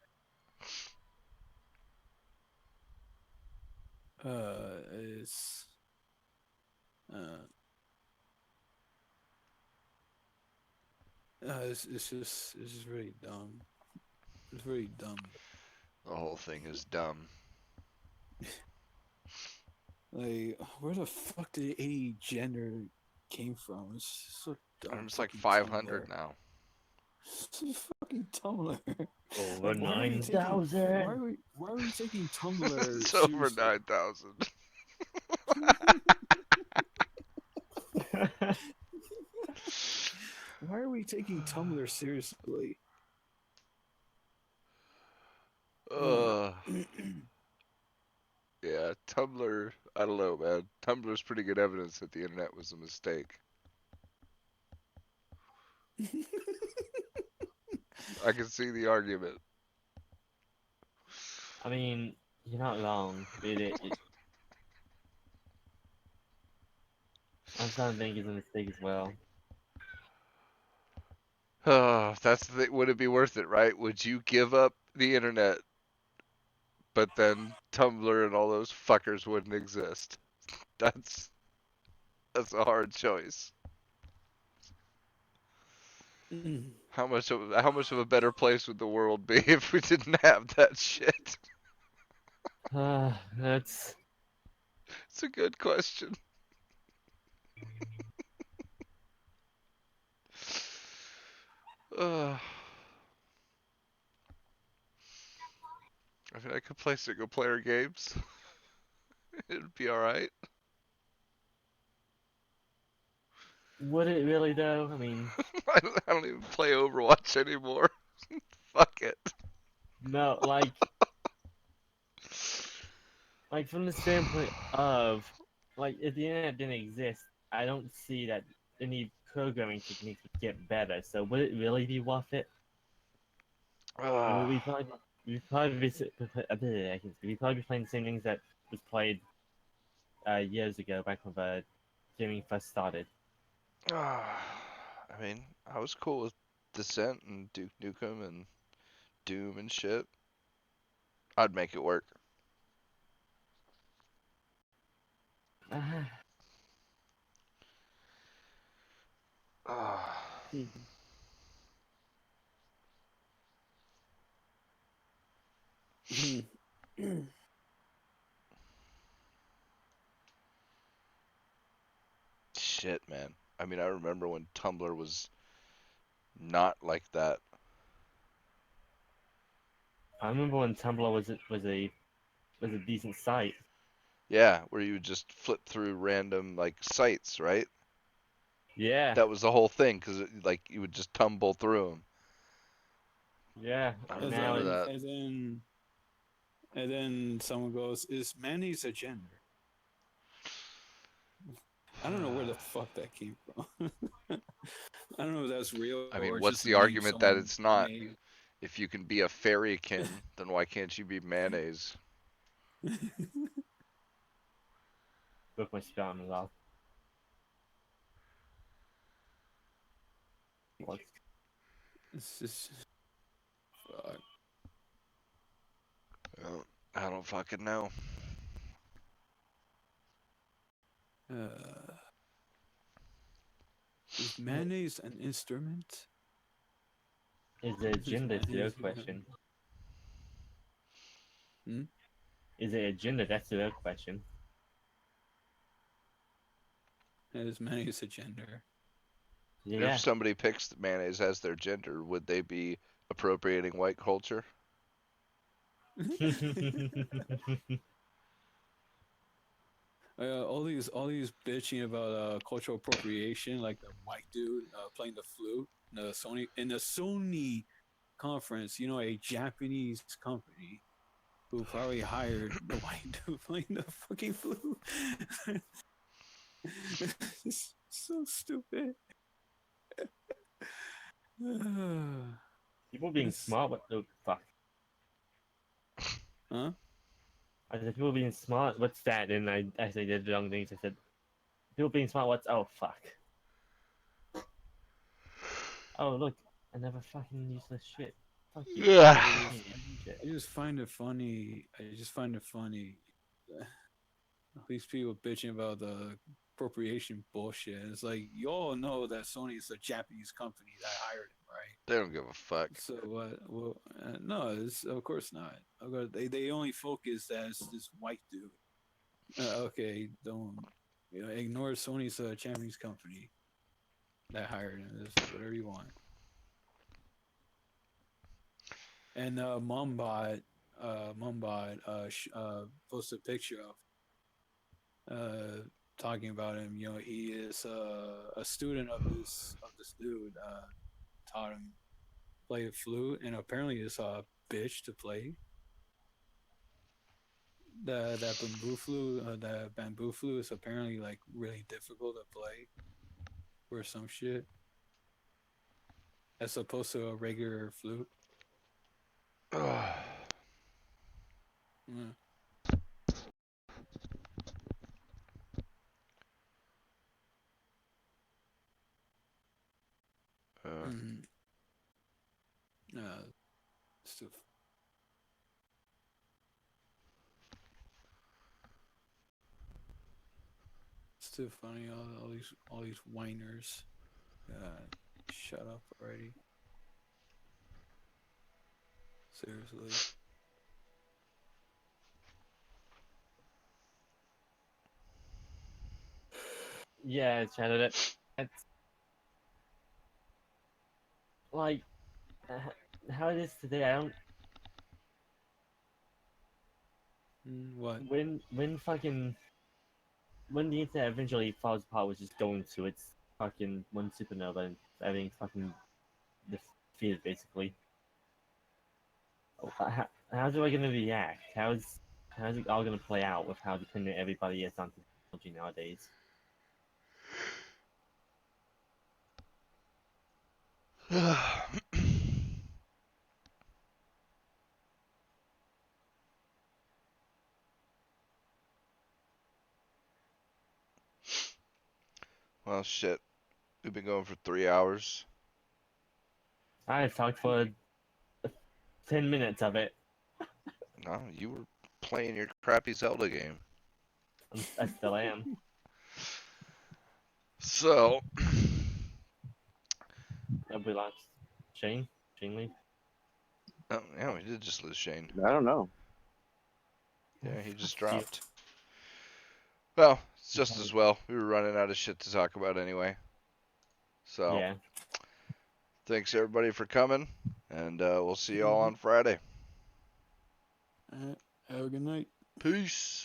Speaker 5: It's it's just really dumb. It's really dumb.
Speaker 1: The whole thing is dumb.
Speaker 5: Like, where the fuck did any gender came from? It's just so dumb.
Speaker 1: It's like
Speaker 5: Fucking
Speaker 1: 500
Speaker 5: Tumblr.
Speaker 1: now.
Speaker 5: It's fucking Tumblr.
Speaker 4: Over
Speaker 5: Why are we taking-
Speaker 4: 9,000.
Speaker 5: Why are we taking Tumblr
Speaker 1: It's over
Speaker 5: seriously?
Speaker 1: 9,000.
Speaker 5: Why are we taking Tumblr seriously?
Speaker 1: Yeah, Tumblr. I don't know, man. Tumblr's pretty good evidence that the internet was a mistake. I can see the argument.
Speaker 4: I mean, you're not wrong. I'm starting to think it's a mistake as well.
Speaker 1: Oh, that's the thing. Would it be worth it, right? Would you give up the internet, but then Tumblr and all those fuckers wouldn't exist? That's a hard choice. How much of a better place would the world be if we didn't have that shit?
Speaker 4: That's
Speaker 1: It's a good question. Uh, I mean, I could play single player games. It'd be alright.
Speaker 4: would it really though? I mean,
Speaker 1: I don't even play Overwatch anymore. Fuck it.
Speaker 4: no, like from the standpoint of like if the internet didn't exist, I don't see that any programming techniques would get better. So would it really be worth it? I mean, we'd probably we'd probably be playing the same things that was played years ago, back when gaming first started.
Speaker 1: I mean, I was cool with Descent and Duke Nukem and Doom and shit. I'd make it work. Shit, man. I mean, I remember when Tumblr was not like that.
Speaker 4: I remember when Tumblr was a decent site.
Speaker 1: Yeah, where you would just flip through random like sites, right?
Speaker 4: Yeah,
Speaker 1: That was the whole thing, because like you would just tumble through them.
Speaker 4: yeah.
Speaker 1: I
Speaker 5: And
Speaker 4: Now
Speaker 1: remember
Speaker 5: then,
Speaker 1: that.
Speaker 5: and then someone goes, "Is mayonnaise a gender?" I don't know where the fuck that came from. I don't know if that's real
Speaker 1: I mean,
Speaker 5: or
Speaker 1: what's
Speaker 5: just a
Speaker 1: the
Speaker 5: meme
Speaker 1: argument that
Speaker 5: someone
Speaker 1: it's not?
Speaker 5: made.
Speaker 1: If you can be a fairykin, then why can't you be mayonnaise?
Speaker 4: book my spelling as well. What?
Speaker 5: It's just fuck.
Speaker 1: I don't fucking know.
Speaker 5: Uh, is mayonnaise an instrument?
Speaker 4: Is it a gender? That's the real
Speaker 5: Mayonnaise-
Speaker 4: question.
Speaker 5: Hmm?
Speaker 4: Is it a gender? That's the real question.
Speaker 5: Is mayonnaise a gender?
Speaker 4: Yeah.
Speaker 1: If somebody picks mayonnaise as their gender, would they be appropriating white culture?
Speaker 5: All these bitching about cultural appropriation, like the white dude playing the flute in the Sony conference. You know, a Japanese company who probably hired the white dude playing the fucking flute. It's so stupid.
Speaker 4: People being smart. What the fuck?
Speaker 5: Huh?
Speaker 4: I said people being smart. What's that? And I said the wrong things. I said people being smart. What's oh fuck? Oh look, another fucking useless shit. Fuck you.
Speaker 1: Yeah.
Speaker 5: I just find it funny. All these people bitching about the appropriation bullshit. It's like you all know that Sony is a Japanese company that hired him, right?
Speaker 1: They don't give a fuck.
Speaker 5: So what? Well, no, it's, of course not. Of course, they only focus as this white dude. Okay, don't ignore Sony's a Japanese company that hired him. Just whatever you want. And Mumbot posted a picture of talking about him. You know, he is a student of this dude. Taught him play the flute, and apparently is a bitch to play. That bamboo flute is apparently like really difficult to play, or some shit, as opposed to a regular flute. Yeah. Mm. Still, still funny. All these whiners. Shut up already. Seriously.
Speaker 4: Yeah, Shadow, that's like how it is today. I don't
Speaker 5: What?
Speaker 4: when the internet eventually falls apart, which is going to, it's fucking one supernova and everything's fucking defeated basically. How's it gonna react? How's it all gonna play out with how dependent everybody is on technology nowadays?
Speaker 1: Well, shit. We've been going for 3 hours.
Speaker 4: I talked for 10 minutes of it.
Speaker 1: No, you were playing your crappy Zelda game.
Speaker 4: I still am.
Speaker 1: So,
Speaker 4: We lost Shane. Shane Lee.
Speaker 1: oh, yeah, we did just lose Shane.
Speaker 3: I don't know.
Speaker 1: Yeah, he just
Speaker 4: Fuck you.
Speaker 1: dropped. Well, it's just as well. We were running out of shit to talk about anyway. So,
Speaker 4: Yeah.
Speaker 1: thanks everybody for coming, and we'll see you all
Speaker 4: Mm-hmm.
Speaker 1: on Friday.
Speaker 5: Have a good night.
Speaker 1: Peace.